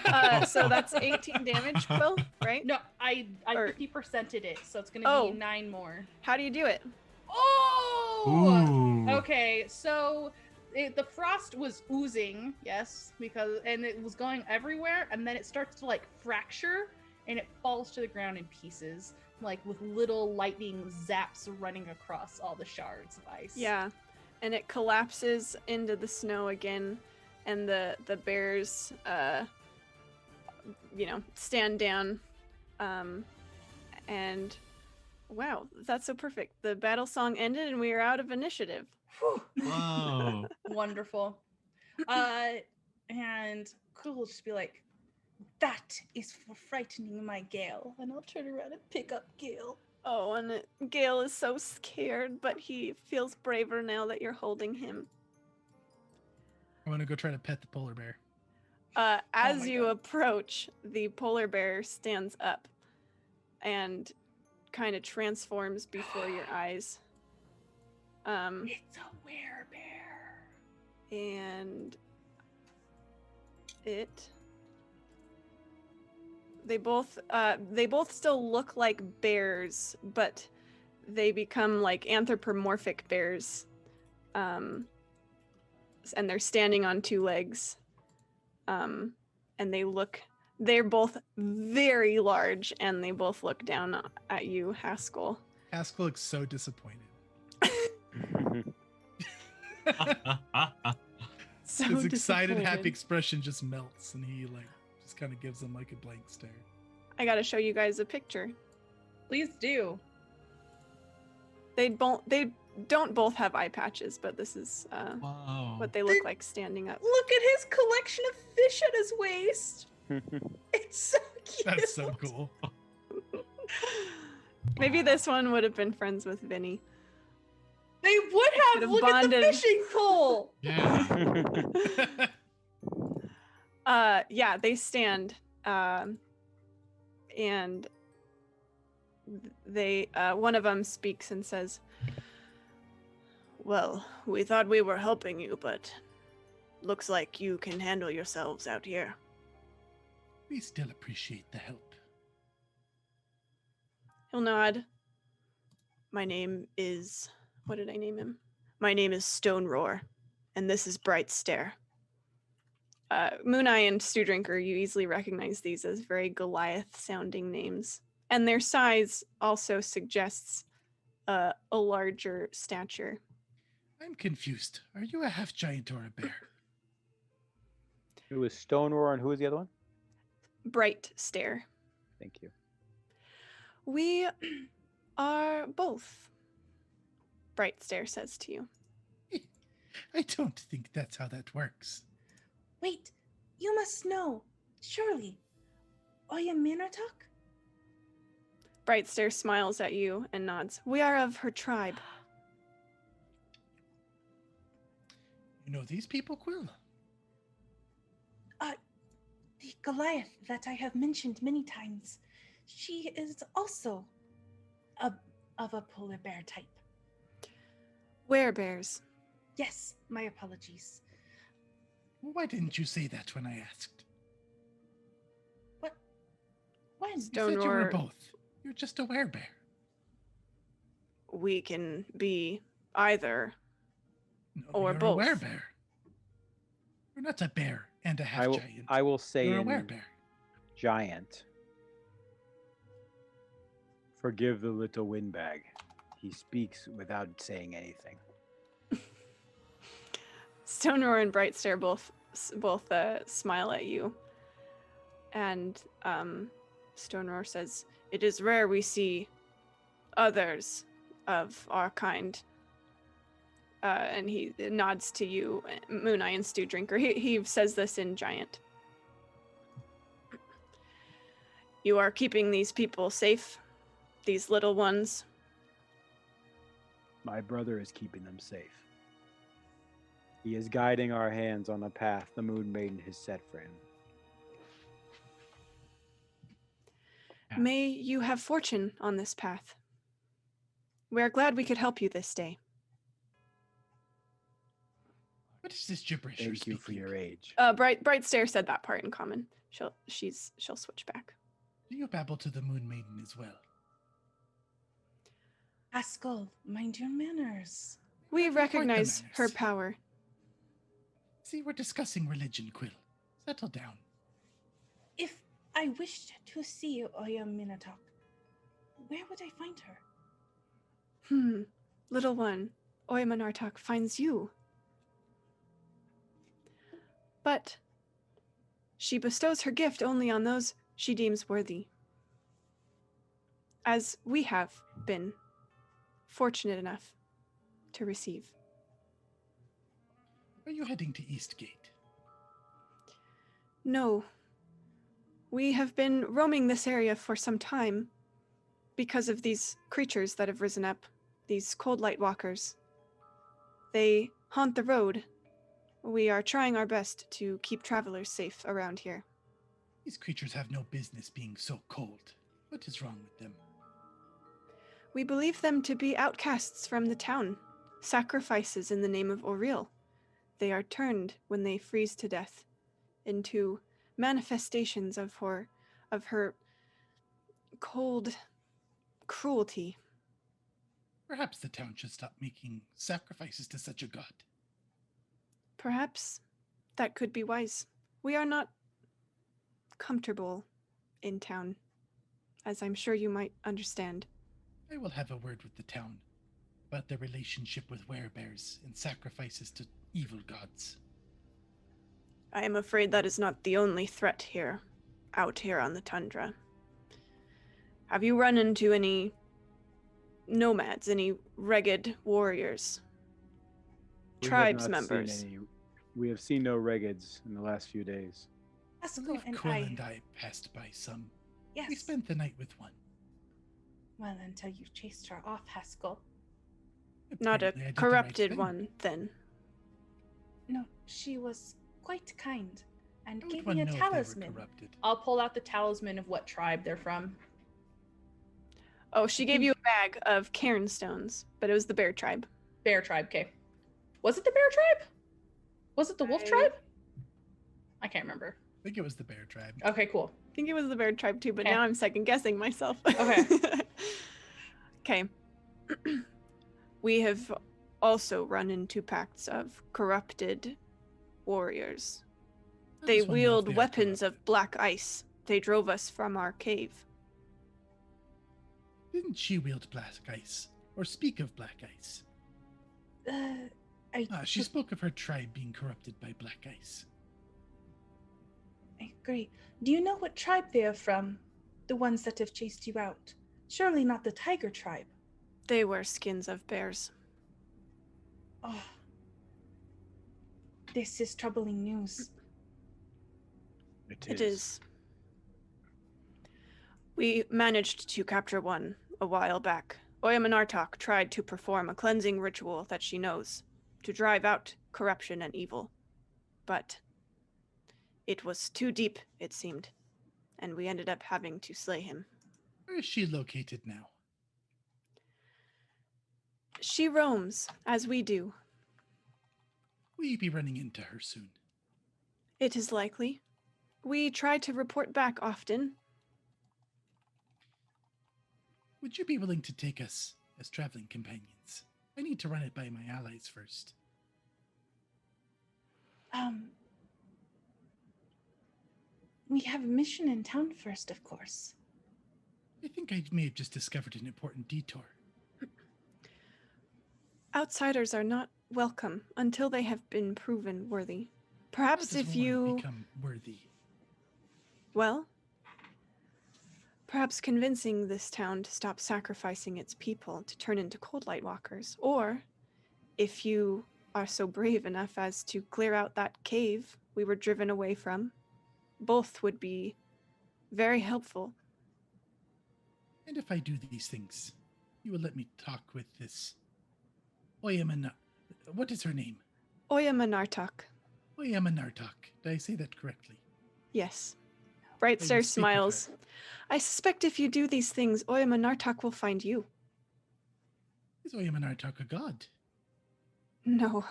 hard.
So that's 18 damage, Quill, right?
No, I
Or-
50%ed it, so it's going to
Oh.
be 9 more.
How do you do it?
Oh!
Ooh.
Okay, so the frost was oozing, yes, and it was going everywhere, and then it starts to like fracture, and it falls to the ground in pieces, like with little lightning zaps running across all the shards of ice.
Yeah, and it collapses into the snow again, and the bears, stand down, and wow, that's so perfect. The battle song ended, and we are out of initiative.
Whew.
Whoa.
Wonderful. And Quill will just be like, that is for frightening my Gale. And I'll turn around and pick up Gale.
Oh, and Gale is so scared, but he feels braver now that you're holding him.
I want to go try to pet the polar bear.
As
my
you
God.
approach, the polar bear stands up and kind of transforms before your eyes.
It's a werebear.
And they both still look like bears, but they become like anthropomorphic bears. And they're standing on two legs. And they're both very large, and they both look down at you, Haskell.
Haskell looks so disappointed.
So
His excited,
disappointed.
happy expression just melts, and he like just kind of gives them like a blank stare.
I gotta show you guys a picture.
Please do.
They don't both have eye patches, but this is
Wow.
what they look like standing up.
Look at his collection of fish at his waist. It's so cute.
That's so cool.
Maybe this one would have been friends with Vinny.
They would have.
Could've
Look at the
bonded.
fishing pole.
Yeah.
Yeah, they stand, and they one of them speaks and says, "Well, we thought we were helping you, but looks like you can handle yourselves out here."
We still appreciate the help.
He'll nod. My name is... What did I name him? My name is Stone Roar, and this is Bright Stare. Moonai and Stew Drinker, you easily recognize these as very Goliath-sounding names. And their size also suggests a larger stature.
I'm confused. Are you a half giant or a bear?
It was Stone Roar, and who was the other one?
Bright Stare.
Thank you.
We are both, Bright Stare says to you.
I don't think that's how that works.
Wait, you must know. Surely. Oya Minotaur?
Bright Stare smiles at you and nods. We are of her tribe.
You know these people, Quill?
The Goliath that I have mentioned many times. She is also of a polar bear type.
Werebears.
Yes, my apologies.
Why didn't you say that when I asked?
What? When?
You
Stone
said you were
Roar.
both. You're just a werebear.
We can be either.
No,
Or
you're
both.
a werebear. You're not a bear and a half giant.
I will say
You're a
in
werebear.
giant. Forgive the little windbag. He speaks without saying anything.
Stone Roar and Bright Stare both smile at you. And Stone Roar says, "It is rare we see others of our kind." And he nods to you, Moonai and Stew Drinker. He says this in giant. You are keeping these people safe, these little ones.
My brother is keeping them safe. He is guiding our hands on the path the Moon Maiden has set for him.
Yeah.
May you have fortune on this path. We are glad we could help you this day.
What is this gibberish you're
Thank you for
speaking?
your age.
Bright Stare said that part in common. She'll switch back.
Do you babble to the Moon Maiden as well?
Haskell, mind your manners.
We
Quite the
recognize her
manners.
power.
See, we're discussing religion, Quill. Settle down.
If I wished to see Oya Minotaur, where would I find her?
Little one, Oya Minotaur finds you. But she bestows her gift only on those she deems worthy. As we have been fortunate enough to receive.
Are you heading to Eastgate?
No. We have been roaming this area for some time because of these creatures that have risen up, these cold light walkers. They haunt the road. We are trying our best to keep travelers safe around here.
These creatures have no business being so cold. What is wrong with them?
We believe them to be outcasts from the town, sacrifices in the name of awhile. They are turned when they freeze to death into manifestations of her cold cruelty.
Perhaps the town should stop making sacrifices to such a god.
Perhaps that could be wise. We are not comfortable in town, as I'm sure you might understand.
I will have a word with the town about their relationship with werebears and sacrifices to evil gods.
I am afraid that is not the only threat here, out here on the tundra. Have you run into any nomads, any ragged warriors?
We have
Tribes
not
members?
seen any. We have seen no regids in the last few days.
I
Haskell
believe
and
Quill
I.
and I passed by some.
Yes.
We spent the night with one.
Well, until you chased her off, Haskell.
Not a
Apparently I did the right
corrupted
thing.
one, then.
No, she was quite kind and
I would
gave
want
me
to
a
know if they were
talisman.
corrupted.
I'll pull out the talisman of what tribe they're from.
Oh, she gave you a bag of cairn stones, but it was the bear tribe.
Bear tribe, okay. Was it the bear tribe? Was it the wolf tribe? I can't remember.
I think it was the bear tribe.
Okay, cool.
I think it was the bear tribe too, but
Okay.
now I'm second guessing myself.
Okay.
Okay. We have also run into pacts of corrupted warriors.
I
They
just wanna know if
wield
they are
weapons of
corrupted.
black ice. They drove us from our cave.
Didn't she wield black ice? Or speak of black ice? She spoke of her tribe being corrupted by black ice.
I agree. Do you know what tribe they are from? The ones that have chased you out. Surely not the tiger tribe.
They wear skins of bears.
Oh. This is troubling news.
It is. We managed to capture one a while back. Oyamanartok tried to perform a cleansing ritual that she knows to drive out corruption and evil. But it was too deep, it seemed, and we ended up having to slay him.
Where is she located now?
She roams, as we do.
Will you be running into her soon?
It is likely. We try to report back often.
Would you be willing to take us as traveling companions? I need to run it by my allies first.
We have a mission in town first, of course.
I think I may have just discovered an important detour.
Outsiders are not welcome until they have been proven worthy. Perhaps
How does
if
one
you...
become worthy?
Well, perhaps convincing this town to stop sacrificing its people to turn into cold light walkers. Or, if you are so brave enough as to clear out that cave we were driven away from, both would be very helpful.
And if I do these things, you will let me talk with this Oyamana. What is her name?
Oyamanartok.
Oyamanartok. Did I say that correctly?
Yes.
Will you
Brightstar
speak of
smiles.
her?
I suspect if you do these things, Oyamanartok will find you.
Is Oyamanartok a god?
No,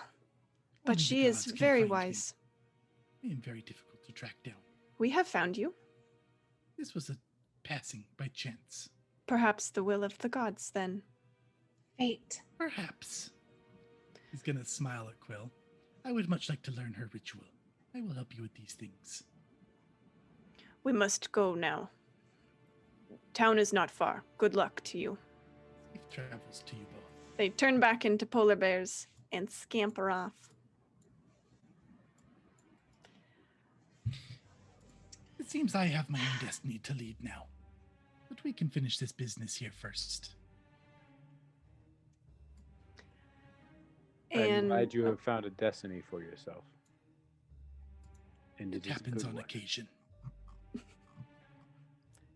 but
Only the
she is
gods can
very
find me.
wise.
I am very difficult to track down.
We have found you.
This was a passing by chance.
Perhaps the will of the gods, then.
Fate.
Perhaps. He's gonna smile at Quill. I would much like to learn her ritual. I will help you with these things.
We must go now. Town is not far. Good luck to you.
Safe travels to you both.
They turn back into polar bears and scamper off.
It seems I have my own destiny to lead now. But we can finish this business here first.
I'm glad
And
you have found a destiny for yourself. And
It
it is a
happens
good
on
one.
occasion.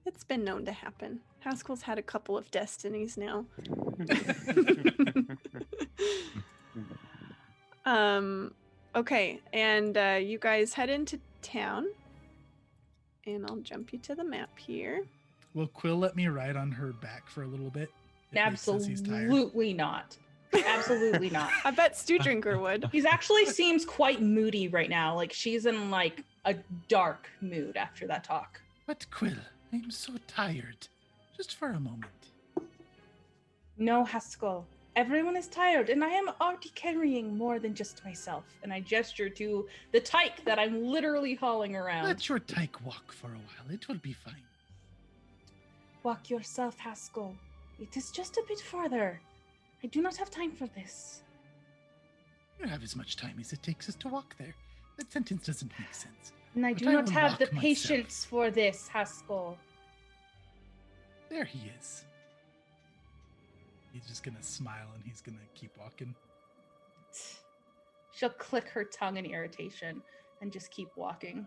it's been known to happen. Haskell's had a couple of destinies now. Okay, and you guys head into town. And I'll jump you to the map here.
Will Quill let me ride on her back for a little bit? If Nate says he's tired?
Absolutely not. Absolutely not.
I bet Stew Drinker would.
He's actually seems quite moody right now. Like she's in like a dark mood after that talk.
But Quill, I'm so tired. Just for a moment.
No, Haskell. Everyone is tired, and I am already carrying more than just myself.
And I gesture to the tyke that I'm literally hauling around.
Let your tyke walk for a while. It will be fine.
Walk yourself, Haskell. It is just a bit farther. I do not have time for this.
You have as much time as it takes us to walk there. That sentence doesn't make sense.
And I
But
do
I
not
will
have
walk
the
myself.
patience for this, Haskell.
There he is. He's just gonna smile and he's gonna keep walking.
She'll click her tongue in irritation and just keep walking.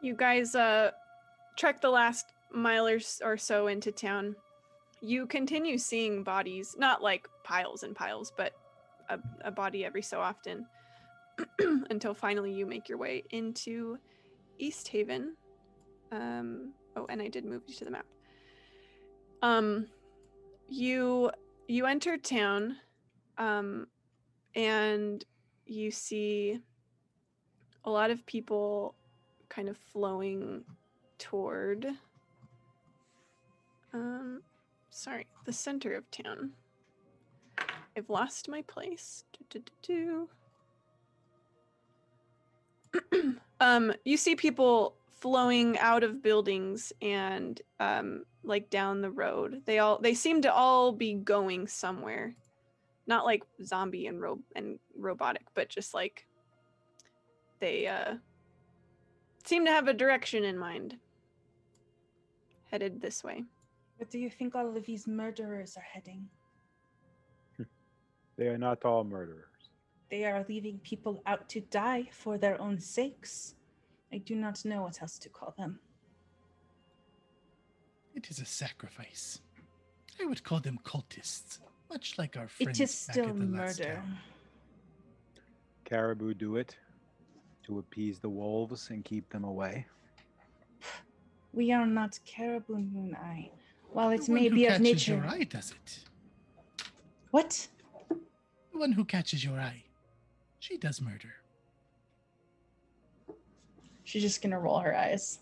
You guys trek the last mile or so into town. You continue seeing bodies, not like piles and piles, but a body every so often, until finally you make your way into East Haven. Oh, and I did move you to the map. You enter town, and you see a lot of people kind of flowing toward the center of town. I've lost my place. You see people flowing out of buildings and like down the road. They seem to all be going somewhere. Not like zombie and robotic, but just like they seem to have a direction in mind. Headed this way.
Where do you think all of these murderers are heading?
They are not all murderers.
They are leaving people out to die for their own sakes. I do not know what else to call them.
It is a sacrifice. I would call them cultists, much like our friends
It is
back
still
at the last
murder.
town.
Caribou do it to appease the wolves and keep them away.
We are not caribou, Moonai. While it
The one
may
who
be of
catches
nature.
your eye does it.
What?
The one who catches your eye. She does murder.
She's just gonna roll her eyes.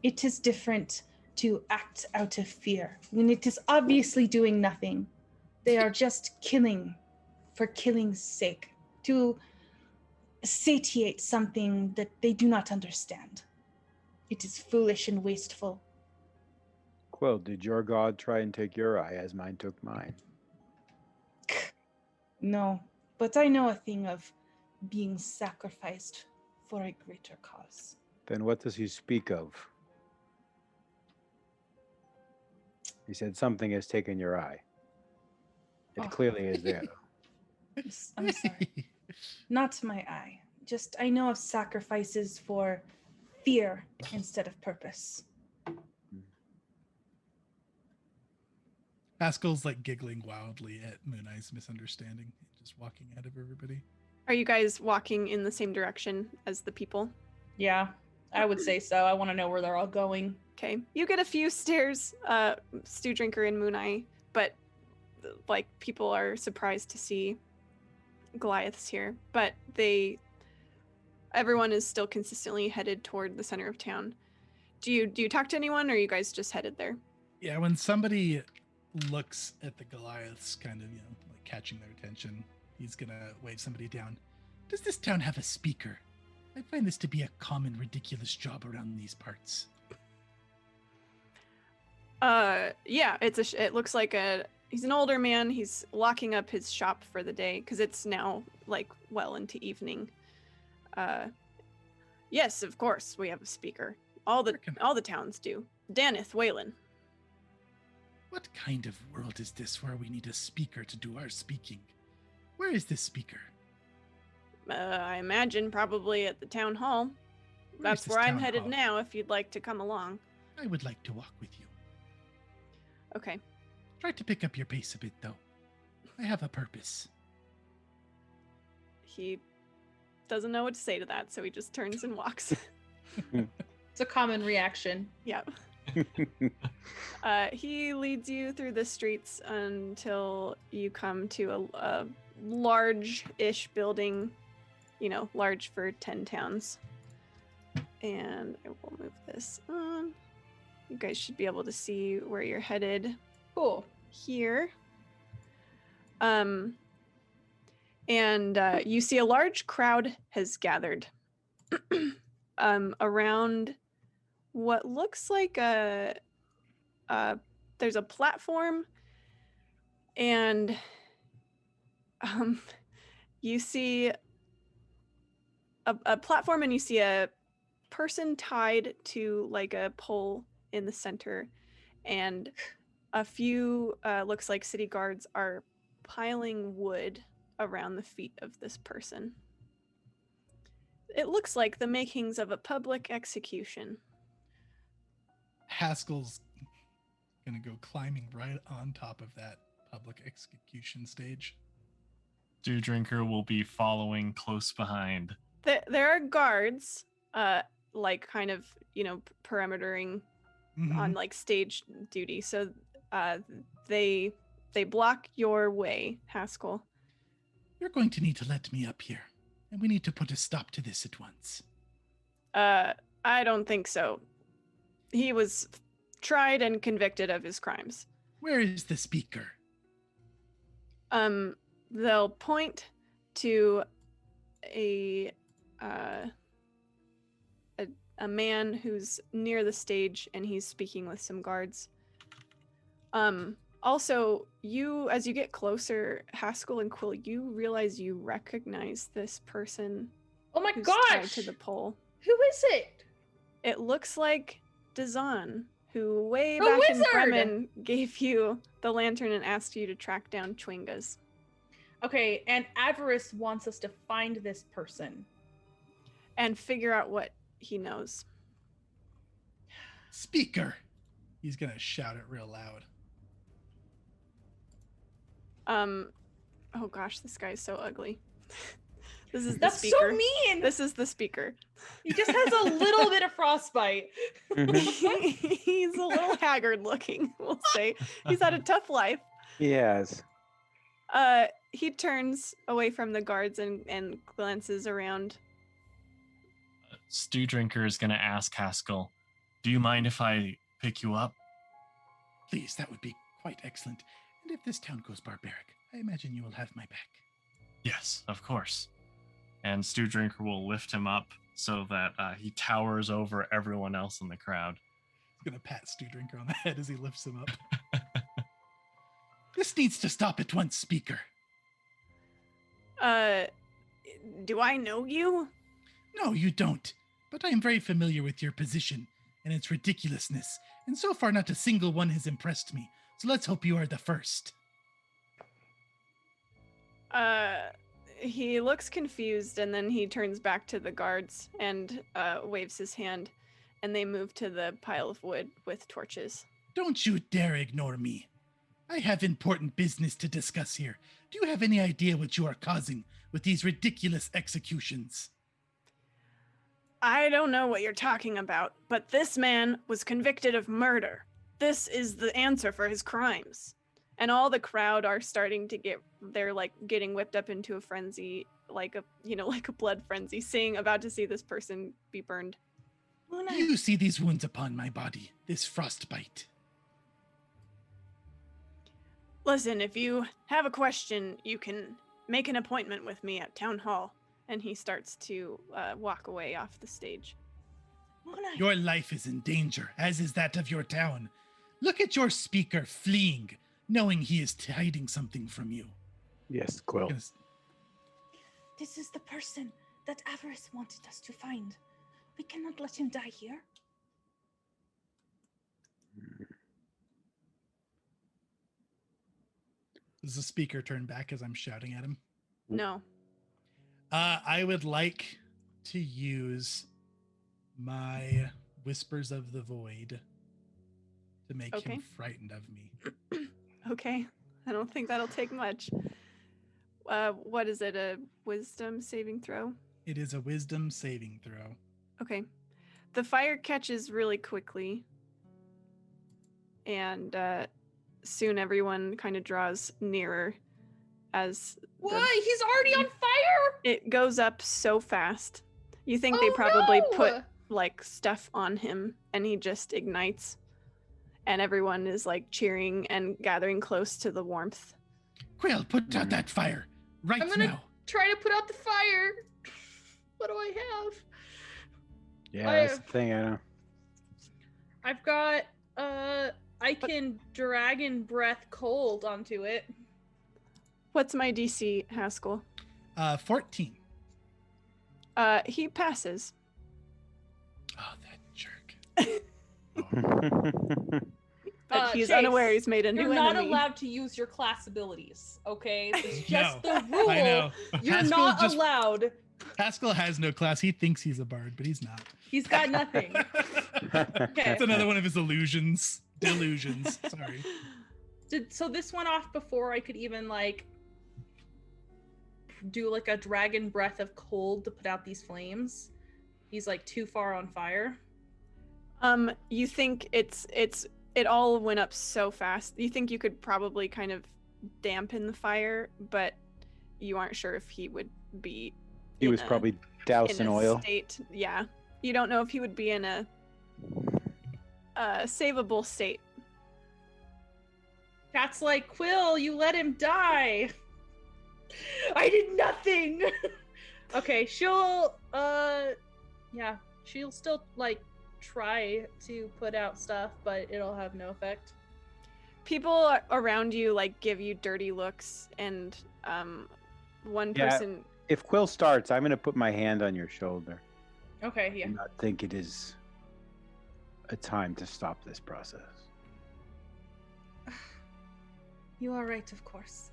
It is different to act out of fear when it is obviously doing nothing. They are just killing for killing's sake, to satiate something that they do not understand. It is foolish and wasteful.
Quill, did your god try and take your eye as mine took mine?
No, but I know a thing of being sacrificed for a greater cause.
Then what does he speak of? He said something has taken your eye. It
Oh.
clearly is there.
I'm sorry. Not my eye. Just I know of sacrifices for fear instead of purpose.
Haskell's like giggling wildly at Moonai's misunderstanding, just walking ahead of everybody.
Are you guys walking in the same direction as the people?
Yeah, I would say so. I want to know where they're all going.
Okay. You get a few stares, Stew Drinker and Moonai, but like people are surprised to see Goliaths here. But everyone is still consistently headed toward the center of town. Do you talk to anyone, or are you guys just headed there?
Yeah, when somebody looks at the Goliaths, kind of, like catching their attention, he's gonna wave somebody down. Does this town have a speaker? I find this to be a common ridiculous job around these parts.
Yeah, it looks like he's an older man. He's locking up his shop for the day because it's now like well into evening. Yes, of course we have a speaker. All the towns do. Daneth Whalen.
What kind of world is this where we need a speaker to do our speaking? Where is this speaker?
I imagine probably at the town hall.
Where is
That's
this
where I'm
town
headed
hall?
now, if you'd like to come along.
I would like to walk with you.
Okay.
Try to pick up your pace a bit, though. I have a purpose.
He doesn't know what to say to that, so he just turns and walks.
It's a common reaction.
Yeah. He leads you through the streets until you come to a large-ish building, large for 10 towns. And I will move this on. You guys should be able to see where you're headed
Cool.
here. And you see a large crowd has gathered around what looks like there's a platform, and you see a platform, and you see a person tied to like a pole in the center, and a few looks like city guards are piling wood around the feet of this person. It looks like the makings of a public execution.
Haskell's gonna go climbing right on top of that public execution stage.
Stew Drinker will be following close behind.
There are guards, like kind of, perimetering on like stage duty. So they block your way, Haskell.
You're going to need to let me up here, and we need to put a stop to this at once.
I don't think so. He was tried and convicted of his crimes.
Where is the speaker?
They'll point to a man who's near the stage, and he's speaking with some guards. Also, as you get closer, Haskell and Quill, you realize you recognize this person.
Oh my
who's tied
gosh!
to the pole.
Who is it?
It looks like Dazan, who way
The
back
wizard!
in Bremen gave you the lantern and asked you to track down Chwingas.
Okay, and Avarice wants us to find this person.
And figure out what he knows.
Speaker! He's gonna shout it real loud.
Oh gosh, this guy's so ugly. This is the
That's
speaker.
so mean!
This is the speaker.
He just has a little bit of frostbite.
He's a little haggard looking, we'll say. He's had a tough life.
He has.
He turns away from the guards and glances around.
Stew Drinker is going to ask Haskell, do you mind if I pick you up?
Please, that would be quite excellent. And if this town goes barbaric, I imagine you will have my back.
Yes, of course. And Stew Drinker will lift him up so that he towers over everyone else in the crowd.
He's gonna pat Stew Drinker on the head as he lifts him up. This needs to stop at once, speaker.
Do I know you?
No, you don't. But I am very familiar with your position and its ridiculousness, and so far not a single one has impressed me. So let's hope you are the first.
He looks confused, and then he turns back to the guards and waves his hand, and they move to the pile of wood with torches.
Don't you dare ignore me. I have important business to discuss here. Do you have any idea what you are causing with these ridiculous executions?
I don't know what you're talking about, but this man was convicted of murder. This is the answer for his crimes. And all the crowd are starting to they're like getting whipped up into a frenzy, like a blood frenzy, about to see this person be burned.
Do you see these wounds upon my body, this frostbite?
Listen, if you have a question, you can make an appointment with me at Town Hall. And he starts to walk away off the stage.
Your life is in danger, as is that of your town. Look at your speaker fleeing, knowing he is hiding something from you.
Yes, Quill.
This is the person that Avarice wanted us to find. We cannot let him die here.
Does the speaker turn back as I'm shouting at him?
No.
I would like to use my Whispers of the Void to make
Okay.
him frightened of me.
Okay. I don't think that'll take much. What is it? A wisdom saving throw?
It is a wisdom saving throw.
Okay. The fire catches really quickly. And soon everyone kind of draws nearer as
Why? He's already on fire?
it goes up so fast. You think they probably
no!
put like stuff on him and he just ignites. And everyone is like cheering and gathering close to the warmth.
Quill, put out that fire right
I'm gonna
now.
try to put out the fire. What do I have?
Yeah, that's the thing. I know.
I've got I can dragon breath cold onto it.
What's my DC, Haskell?
14.
He passes.
Oh, that jerk.
But he's
Chase,
unaware he's made a new
You're not
enemy.
allowed to use your class abilities, okay? It's
No,
just the rule.
I know.
You're
Haskell
not
just-
allowed.
Haskell has no class. He thinks he's a bard, but he's not.
He's got nothing.
That's another one of his illusions. Delusions. Sorry.
So this went off before I could even like do like a dragon breath of cold to put out these flames. He's like too far on fire.
You think it all went up so fast. You think you could probably kind of dampen the fire, but you aren't sure if he would be.
He was probably doused in oil.
State. Yeah, you don't know if he would be in a savable state.
Cat's like, Quill, you let him die. I did nothing. Okay, she'll she'll still like try to put out stuff, but it'll have no effect.
People around you like give you dirty looks, and one person.
If Quill starts, I'm going to put my hand on your shoulder.
Okay, yeah.
I do not think it is a time to stop this process.
You are right, of course.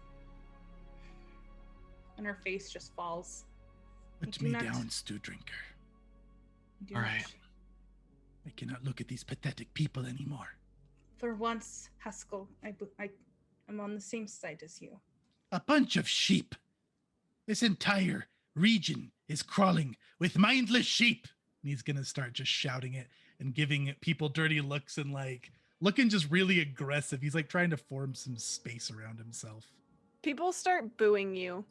And her face just falls.
Put
do
me
not-
down, stew drinker.
Do
All
not-
right.
I cannot look at these pathetic people anymore.
For once, Haskell, I'm on the same side as you.
A bunch of sheep. This entire region is crawling with mindless sheep. And he's gonna start just shouting it and giving people dirty looks and like looking just really aggressive. He's like trying to form some space around himself.
People start booing you,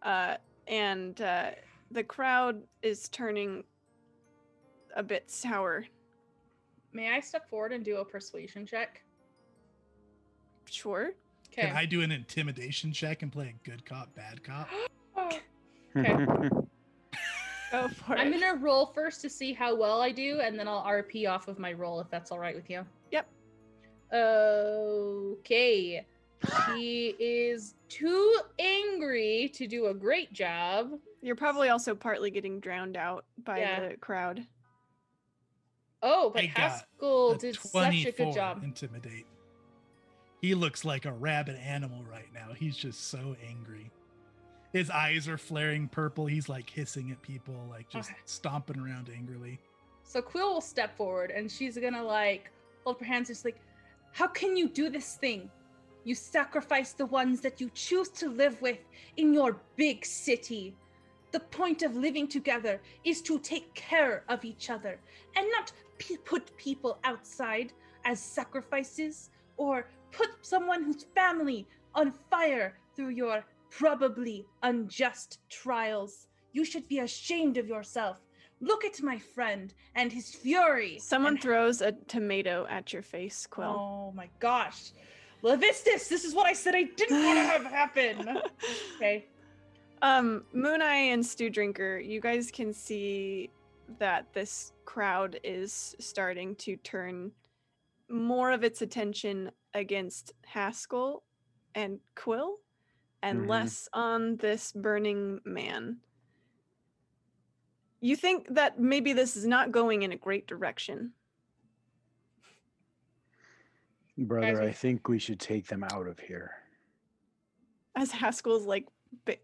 and the crowd is turning a bit sour.
May I step forward and do a persuasion check?
Sure.
Okay.
Can I do an intimidation check and play a good cop, bad cop?
Okay.
Go for
I'm
it.
gonna roll first to see how well I do, and then I'll RP off of my roll if that's all right with you.
Yep.
Okay. She is too angry to do a great job.
You're probably also partly getting drowned out by
Yeah.
the crowd.
Oh, but
I got
Haskell
A
did such a good job.
Intimidate. He looks like a rabid animal right now. He's just so angry. His eyes are flaring purple. He's like hissing at people, like just
Okay.
stomping around angrily.
So Quill will step forward and she's gonna like hold up her hands and she's like, how can you do this thing? You sacrifice the ones that you choose to live with in your big city. The point of living together is to take care of each other and not put people outside as sacrifices or put someone whose family on fire through your probably unjust trials. You should be ashamed of yourself. Look at my friend and his fury.
Someone
and
throws a tomato at your face, Quill.
Oh my gosh. Levistus, this is what I said I didn't want to have happen. Okay.
Moonai and Stew Drinker, you guys can see that this crowd is starting to turn more of its attention against Haskell and Quill and
Mhm.
less on this burning man. You think that maybe this is not going in a great direction.
Brother,
Guys,
I think we should take them out of here.
As Haskell's like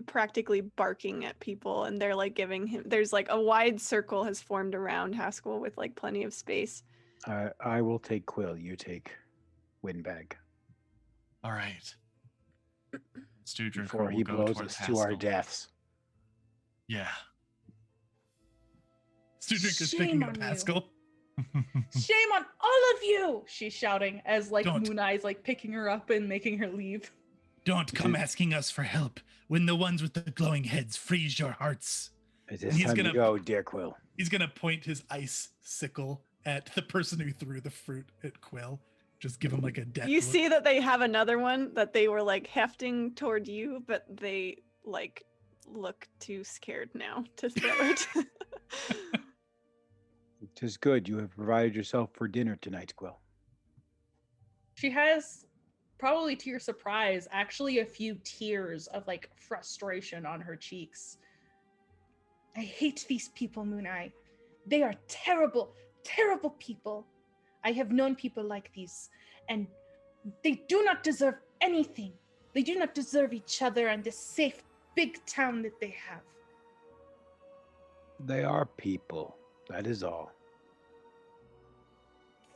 practically barking at people, and they're like giving him. There's like a wide circle has formed around Haskell with like plenty of space.
I will take Quill. You take Windbag.
All right. Studrinker
Before he
will go
blows
towards
us to our
Haskell.
deaths.
Yeah.
Studrinker's
Shame
picking
on
up
you.
Haskell.
Shame on all of you! She's shouting as like
Don't.
Moonai's like picking her up and making her leave.
Don't come asking us for help when the ones with the glowing heads freeze your hearts.
It is
He's
time to
gonna-
go, dear Quill.
He's gonna point his ice sickle at the person who threw the fruit at Quill. Just give him like a death
You
look.
see that they have another one that they were like hefting toward you, but they like look too scared now to throw it.
It is good. You have provided yourself for dinner tonight, Quill.
She has, probably to your surprise, actually a few tears of like frustration on her cheeks. I hate these people, Moonai. They are terrible, terrible people. I have known people like these, and they do not deserve anything. They do not deserve each other and this safe big town that they have.
They are people. That is all.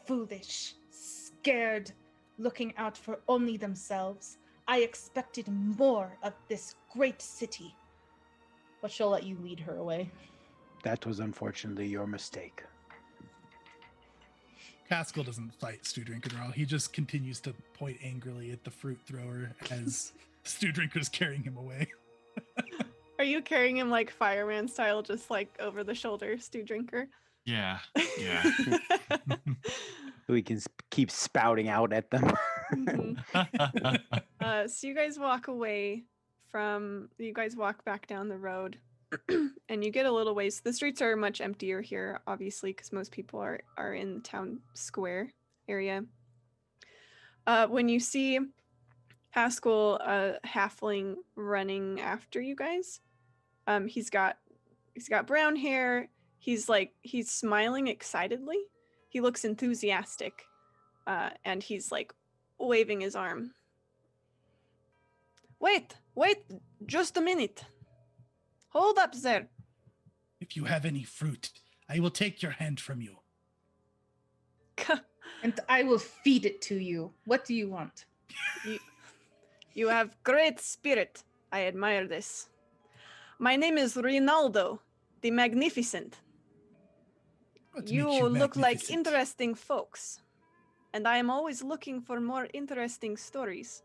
Foolish, scared, looking out for only themselves. I expected more of this great city. But she'll let you lead her away.
That was unfortunately your mistake.
Haskell doesn't fight Studrinker at all. He just continues to point angrily at the fruit thrower as Studrinker's carrying him away.
Are you carrying him like fireman style, just like over the shoulder, Stew Drinker?
Yeah. Yeah.
So we can keep spouting out at them.
Mhm. So you guys walk away you guys walk back down the road and you get a little ways. The streets are much emptier here, obviously, because most people are in the town square area. When you see Haskell, halfling, running after you guys, he's got brown hair. He's smiling excitedly. He looks enthusiastic, and he's like waving his arm. Wait, just a minute. Hold up there.
If you have any fruit, I will take your hand from you.
And I will feed it to you. What do you want?
You have great spirit. I admire this. My name is Rinaldo, the Magnificent.
What
You
makes
look like
magnificent?
interesting folks, and I am always looking for more interesting stories.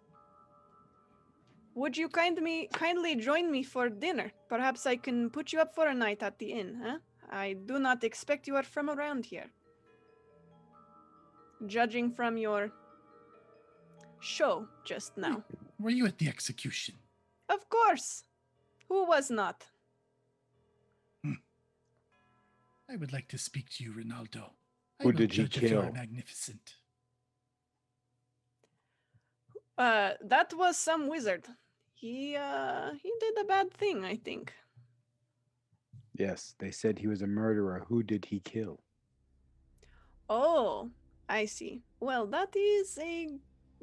Would you kindly join me for dinner? Perhaps I can put you up for a night at the inn, huh? I do not expect you are from around here. Judging from your show just now.
Were you at the execution?
Of course. Who was not?
I would like to speak to you, Rinaldo.
Who
I will
did he
judge if you are
kill?
magnificent.
That was some wizard. He did a bad thing, I think.
Yes, they said he was a murderer. Who did he kill?
Oh, I see. Well, that is a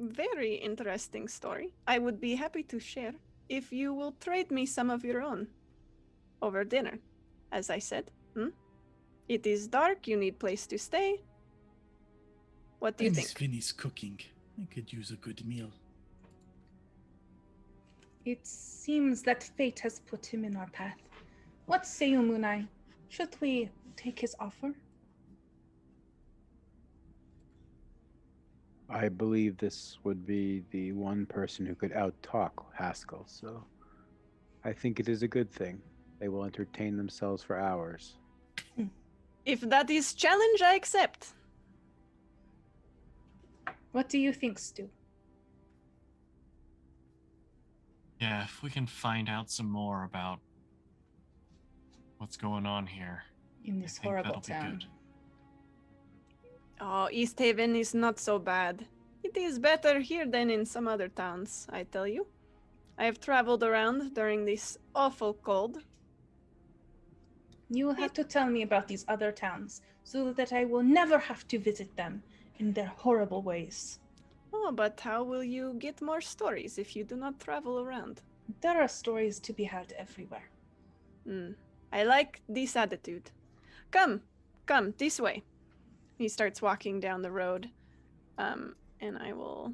very interesting story. I would be happy to share if you will trade me some of your own over dinner, as I said. It is dark, you need place to stay. What do you
I
think?
miss Vinny's cooking. I could use a good meal.
It seems that fate has put him in our path. What say you, Moonai? Should we take his offer?
I believe this would be the one person who could out-talk Haskell, so I think it is a good thing. They will entertain themselves for hours.
If that is challenge, I accept.
What do you think, Stu?
Yeah, if we can find out some more about what's going on here.
In
I
this
think
horrible
that'll be
town.
good.
Oh, East Haven is not so bad. It is better here than in some other towns, I tell you. I have traveled around during this awful cold.
You will have to tell me about these other towns so that I will never have to visit them in their horrible ways.
Oh, but how will you get more stories if you do not travel around?
There are stories to be had everywhere.
I like this attitude. Come, this way. He starts walking down the road, and I will...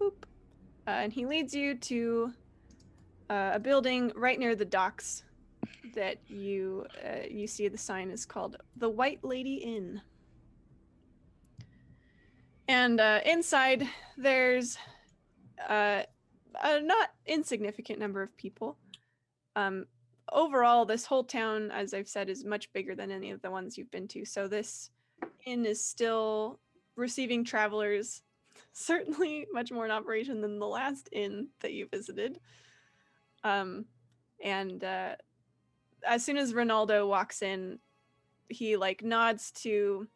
Boop. And he leads you to a building right near the docks that you see the sign is called the White Lady Inn. And inside, there's a not insignificant number of people. Overall, this whole town, as I've said, is much bigger than any of the ones you've been to. So this inn is still receiving travelers, certainly much more in operation than the last inn that you visited. And as soon as Ronaldo walks in, he like nods to...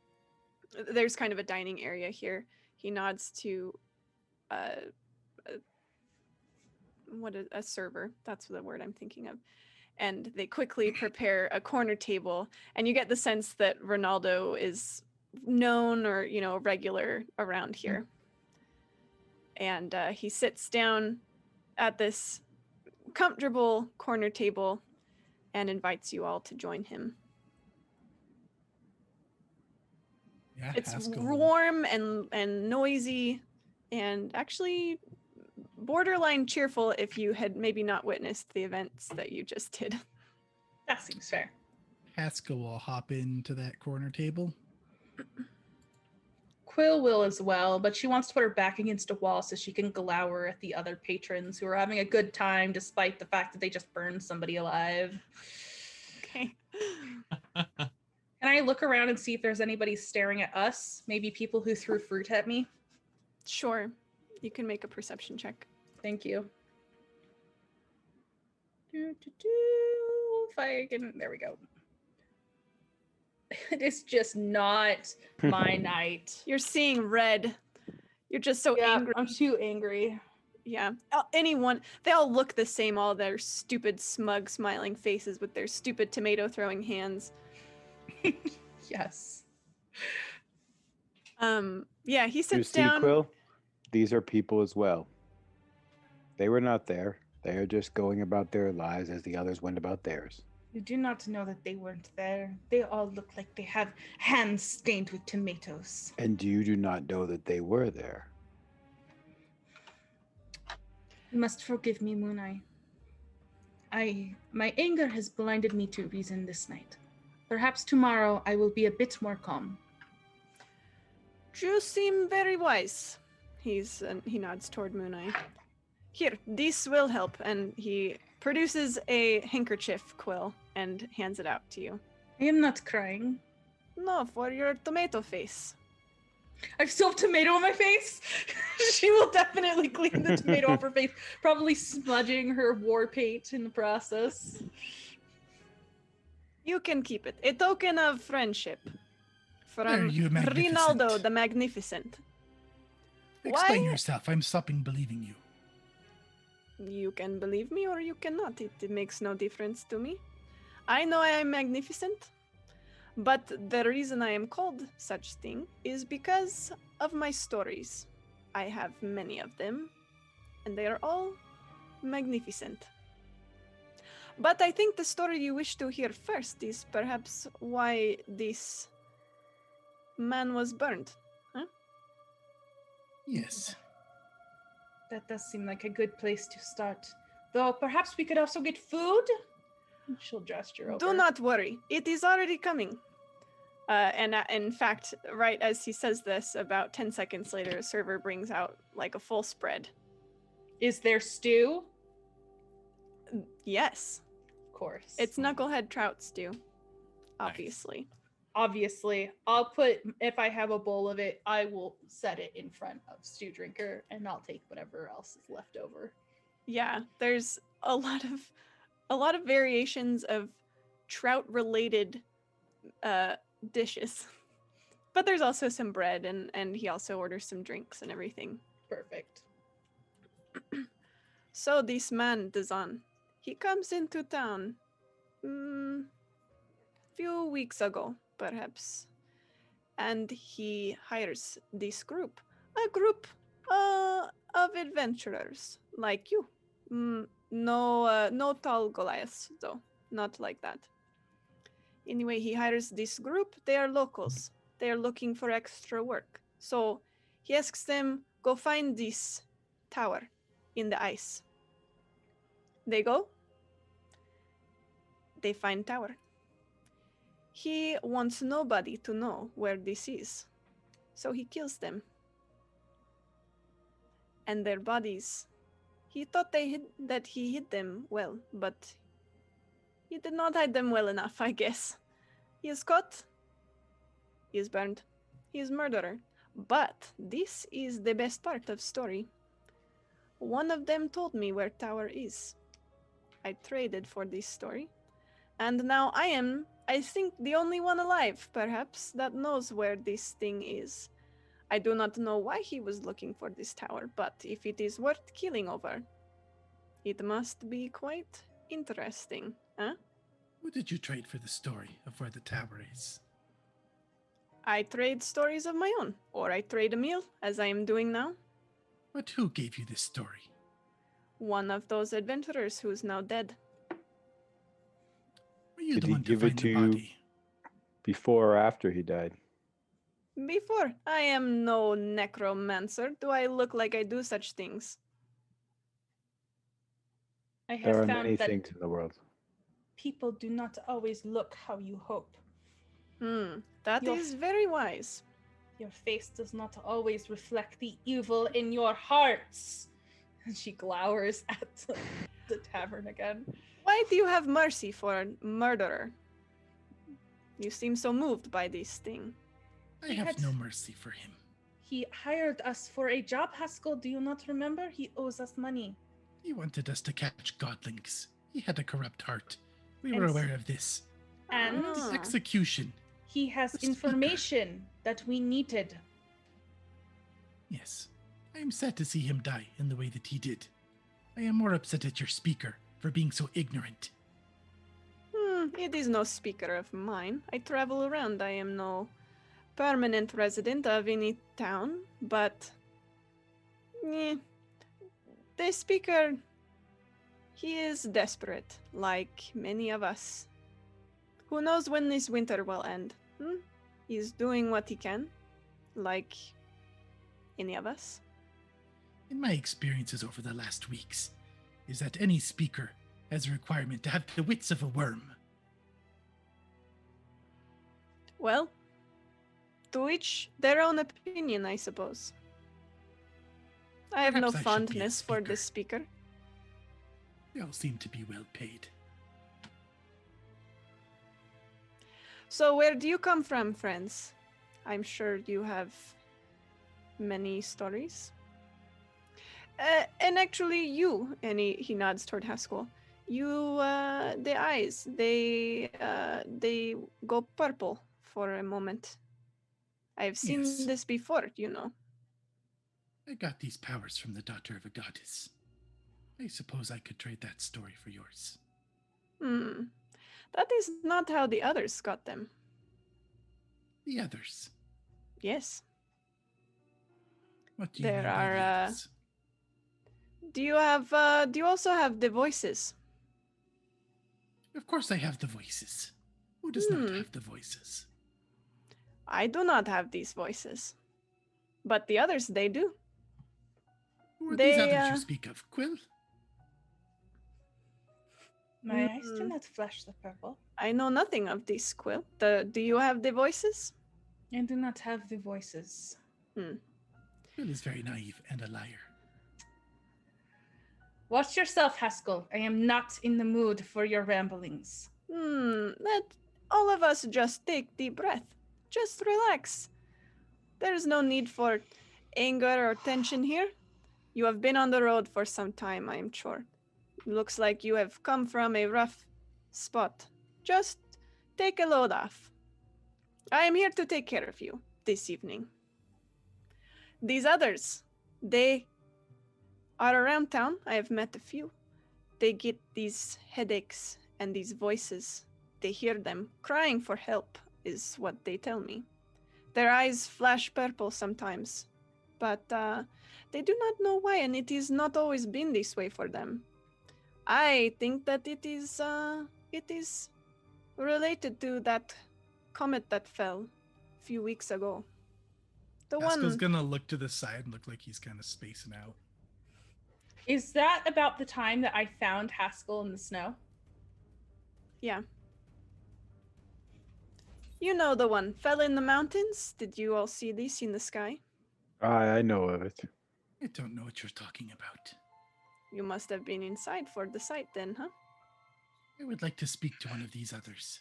There's kind of a dining area here. He nods to a server. That's the word I'm thinking of. And they quickly prepare a corner table, and you get the sense that Ronaldo is known or, you know, regular around here. And he sits down at this comfortable corner table and invites you all to join him.
Yeah,
It's
Haskell.
warm and noisy, and actually borderline cheerful if you had maybe not witnessed the events that you just did.
That seems fair.
Haskell will hop into that corner table.
Quill will as well, but she wants to put her back against a wall so she can glower at the other patrons who are having a good time despite the fact that they just burned somebody alive.
Okay.
Can I look around and see if there's anybody staring at us? Maybe people who threw fruit at me?
Sure. You can make a perception check.
Thank you. If I can, there we go. It's just not my night.
You're seeing red. You're just so angry.
I'm too angry.
Yeah. Anyone, they all look the same, all their stupid, smug, smiling faces with their stupid tomato-throwing hands.
Yes.
Yeah, he
You
sits
see,
down.
Quill? These are people as well. They were not there. They are just going about their lives as the others went about theirs.
You do not know that they weren't there. They all look like they have hands stained with tomatoes.
And you do not know that they were there.
You must forgive me, Moonai. My anger has blinded me to reason this night. Perhaps tomorrow I will be a bit more calm.
You seem very wise. He nods toward Moonai. Here, this will help. And he produces a handkerchief, Quill, and hands it out to you.
I am not crying.
No, for your tomato face.
I still have tomato on my face. She will definitely clean the tomato off her face, probably smudging her war paint in the process.
You can keep it. A token of friendship.
There,
From
you magnificent.
Rinaldo the Magnificent.
Explain
Why?
yourself. I'm stopping believing you.
You can believe me or you cannot. It makes no difference to me. I know I am magnificent, but the reason I am called such thing is because of my stories. I have many of them, and they are all magnificent. But I think the story you wish to hear first is perhaps why this man was burned.
Yes.
That does seem like a good place to start. Though perhaps we could also get food?
She'll gesture over.
Do not worry. It is already coming. And in fact, right as he says this, about 10 seconds later, a server brings out like a full spread.
Is there stew?
Yes.
Of course.
It's knucklehead trout stew. Obviously.
Obviously. I'll put, if I have a bowl of it, I will set it in front of Stew Drinker and I'll take whatever else is left over.
Yeah, there's a lot of variations of trout related dishes. But there's also some bread and he also orders some drinks and everything.
Perfect.
So this man, Dazan, he comes into town few weeks ago, perhaps. And he hires this group. A group of adventurers like you. No tall Goliaths, though. Not like that. Anyway, he hires this group. They are locals. They are looking for extra work. So he asks them, go find this tower in the ice. They go. They find tower. He wants nobody to know where this is. So he kills them. And their bodies. He thought that he hid them well, but he did not hide them well enough, I guess. He is caught. He is burned. He is murderer. But this is the best part of story. One of them told me where tower is. I traded for this story. And now I think, the only one alive, perhaps, that knows where this thing is. I do not know why he was looking for this tower, but if it is worth killing over, it must be quite interesting, huh?
Who did you trade for the story of where the tower is?
I trade stories of my own, or I trade a meal, as I am doing now.
But who gave you this story?
One of those adventurers who is now dead.
Were you
Did
the
he
one to
give it
find
to
the
you
body?
before or after he died?
Before, I am no necromancer. Do I look like I do such things?
I
There
have
are many
found that
things in the world.
people do not always look how you hope.
That
Your-
is very wise.
Your face does not always reflect the evil in your hearts.
And she glowers at the tavern again.
Why do you have mercy for a murderer? You seem so moved by this thing.
I
He
have
had-
no mercy for him.
He hired us for a job, Haskell. Do you not remember? He owes us money.
He wanted us to catch godlings. He had a corrupt heart. We were
And-
aware of this.
And
His
Ah.
execution.
he has
The speaker.
information that we needed.
Yes. I am sad to see him die in the way that he did. I am more upset at your speaker for being so ignorant.
It is no speaker of mine. I travel around. I am no permanent resident of any town, but the speaker, he is desperate, like many of us. Who knows when this winter will end? He's doing what he can, like any of us.
In my experiences over the last weeks, is that any speaker has a requirement to have the wits of a worm.
Well, to each their own opinion, I suppose. I have no
Perhaps I should be a
fondness for the speaker.
They all seem to be well paid.
So where do you come from, friends? I'm sure you have many stories. And actually you, and he nods toward Haskell. You, the eyes, they go purple for a moment. I've seen
Yes.
this before, you know.
I got these powers from the daughter of a goddess. I suppose I could trade that story for yours.
That is not how the others got them.
The others.
Yes.
What do you
There
mean by the
are,
others?
Do you also have the voices?
Of course I have the voices. Who does not have the voices?
I do not have these voices. But the others, they do.
Who are
They,
these others you speak of, Quill?
My eyes do not flash the purple.
I know nothing of this, Quill. Do you have the voices?
I do not have the voices.
Quill is very naive and a liar.
Watch yourself, Haskell. I am not in the mood for your ramblings.
Let all of us just take deep breath. Just relax. There's no need for anger or tension here. You have been on the road for some time, I am sure. Looks like you have come from a rough spot. Just take a load off. I am here to take care of you this evening. These others, they are around town. I have met a few. They get these headaches and these voices. They hear them crying for help, is what they tell me. Their eyes flash purple sometimes. but they do not know why, and it is not always been this way for them. I think that it is related to that comet that fell a few weeks ago. The
Haskell's
one.
gonna look to the side and look like he's kind of spacing out.
Is that about the time that I found Haskell in the snow?
Yeah. You know the one fell in the mountains. Did you all see this in the sky?
I know of it.
I don't know what you're talking about.
You must have been inside for the sight then, huh?
I would like to speak to one of these others.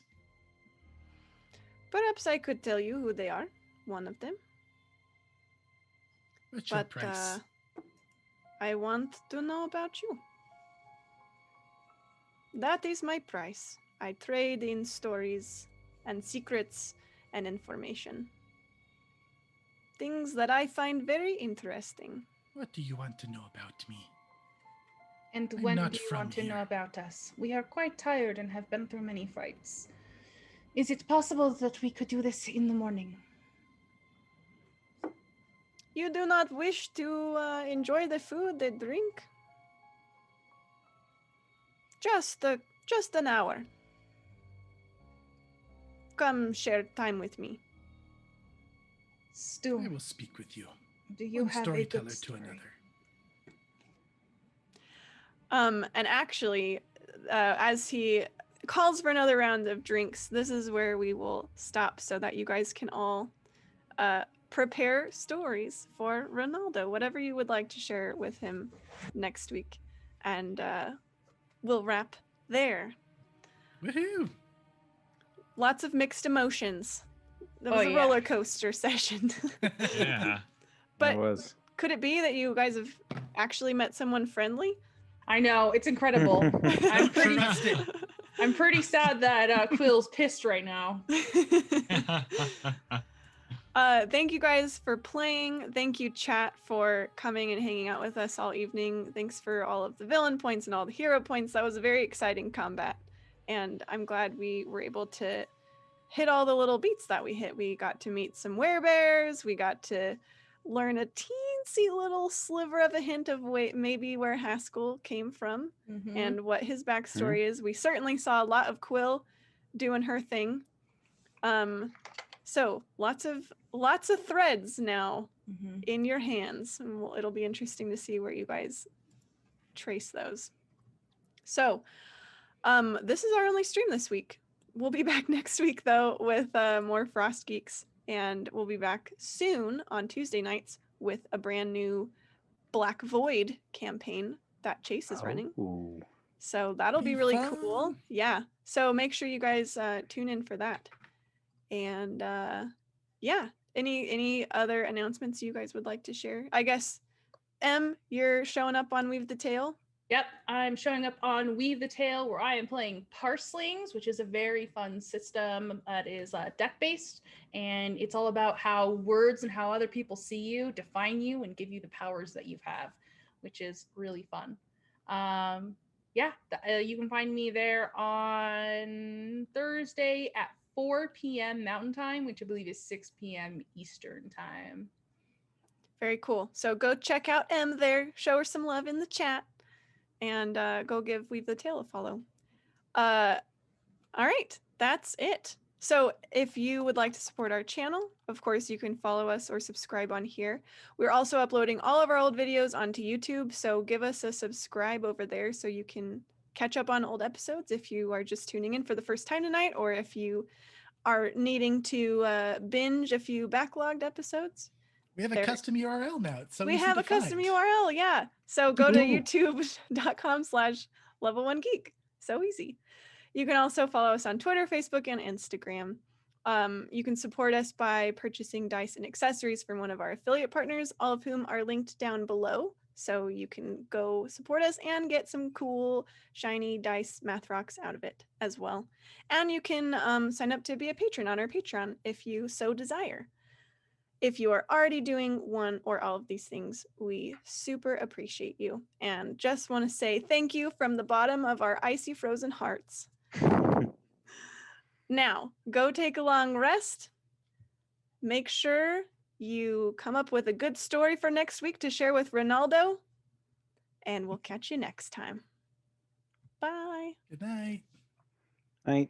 Perhaps I could tell you who they are. One of them.
What's your
But
price?
I want to know about you. That is my price. I trade in stories and secrets and information. Things that I find very interesting.
What do you want to know about me?
And
I'm
when
not
do you
from
want to know
here.
about us? We are quite tired and have been through many fights. Is it possible that we could do this in the morning?
You do not wish to enjoy the food, the drink? Just an hour. Come share time with me.
Stu,
I will speak with you.
do you
One
have a
storyteller
good
to
story?
another.
And actually, as he calls for another round of drinks, this is where we will stop so that you guys can all prepare stories for Ronaldo, whatever you would like to share with him next week. And we'll wrap there.
Woohoo!
Lots of mixed emotions. That was
Oh,
a
yeah.
roller coaster session.
Yeah.
But
It was.
could it be that you guys have actually met someone friendly?
I know, it's incredible. I'm pretty sad that Quill's pissed right now.
Thank you guys for playing. Thank you, chat, for coming and hanging out with us all evening. Thanks for all of the villain points and all the hero points. That was a very exciting combat. And I'm glad we were able to hit all the little beats that we hit. We got to meet some werebears. We got to learn a teensy little sliver of a hint of maybe where Haskell came from
Mhm.
and what his backstory is. We certainly saw a lot of Quill doing her thing. So lots of threads now
Mhm.
in your hands, and it'll be interesting to see where you guys trace those. So this is our only stream this week. We'll be back next week though with more Frostgeeks, and we'll be back soon on Tuesday nights with a brand new Black Void campaign that Chase is running.
Oh.
So that'll be
Be
really
fun.
cool. Yeah. So make sure you guys tune in for that. And yeah, any other announcements you guys would like to share? I guess you're showing up on Weave the Tale.
Yep, I'm showing up on Weave the Tale, where I am playing Parslings, which is a very fun system that is deck-based, and it's all about how words and how other people see you define you and give you the powers that you have, which is really fun. You can find me there on Thursday at 4 p.m. Mountain Time, which I believe is 6 p.m. Eastern Time.
Very cool. So go check out there. Show her some love in the chat. And go give Weave the Tale a follow. All right, that's it. So if you would like to support our channel, of course, you can follow us or subscribe on here. We're also uploading all of our old videos onto YouTube, so give us a subscribe over there so you can catch up on old episodes if you are just tuning in for the first time tonight, or if you are needing to binge a few backlogged episodes.
We have a
There-
custom URL now. It's so
we
easy
have
to
a custom
find.
URL, yeah. So go to
Ooh.
youtube.com/level1geek. So easy. You can also follow us on Twitter, Facebook, and Instagram. You can support us by purchasing dice and accessories from one of our affiliate partners, all of whom are linked down below. So you can go support us and get some cool, shiny dice math rocks out of it as well. And you can sign up to be a patron on our Patreon if you so desire. If you are already doing one or all of these things, we super appreciate you. And just want to say thank you from the bottom of our icy frozen hearts. Now, go take a long rest. Make sure you come up with a good story for next week to share with Ronaldo. And we'll catch you next time. Bye.
Good night.
Night.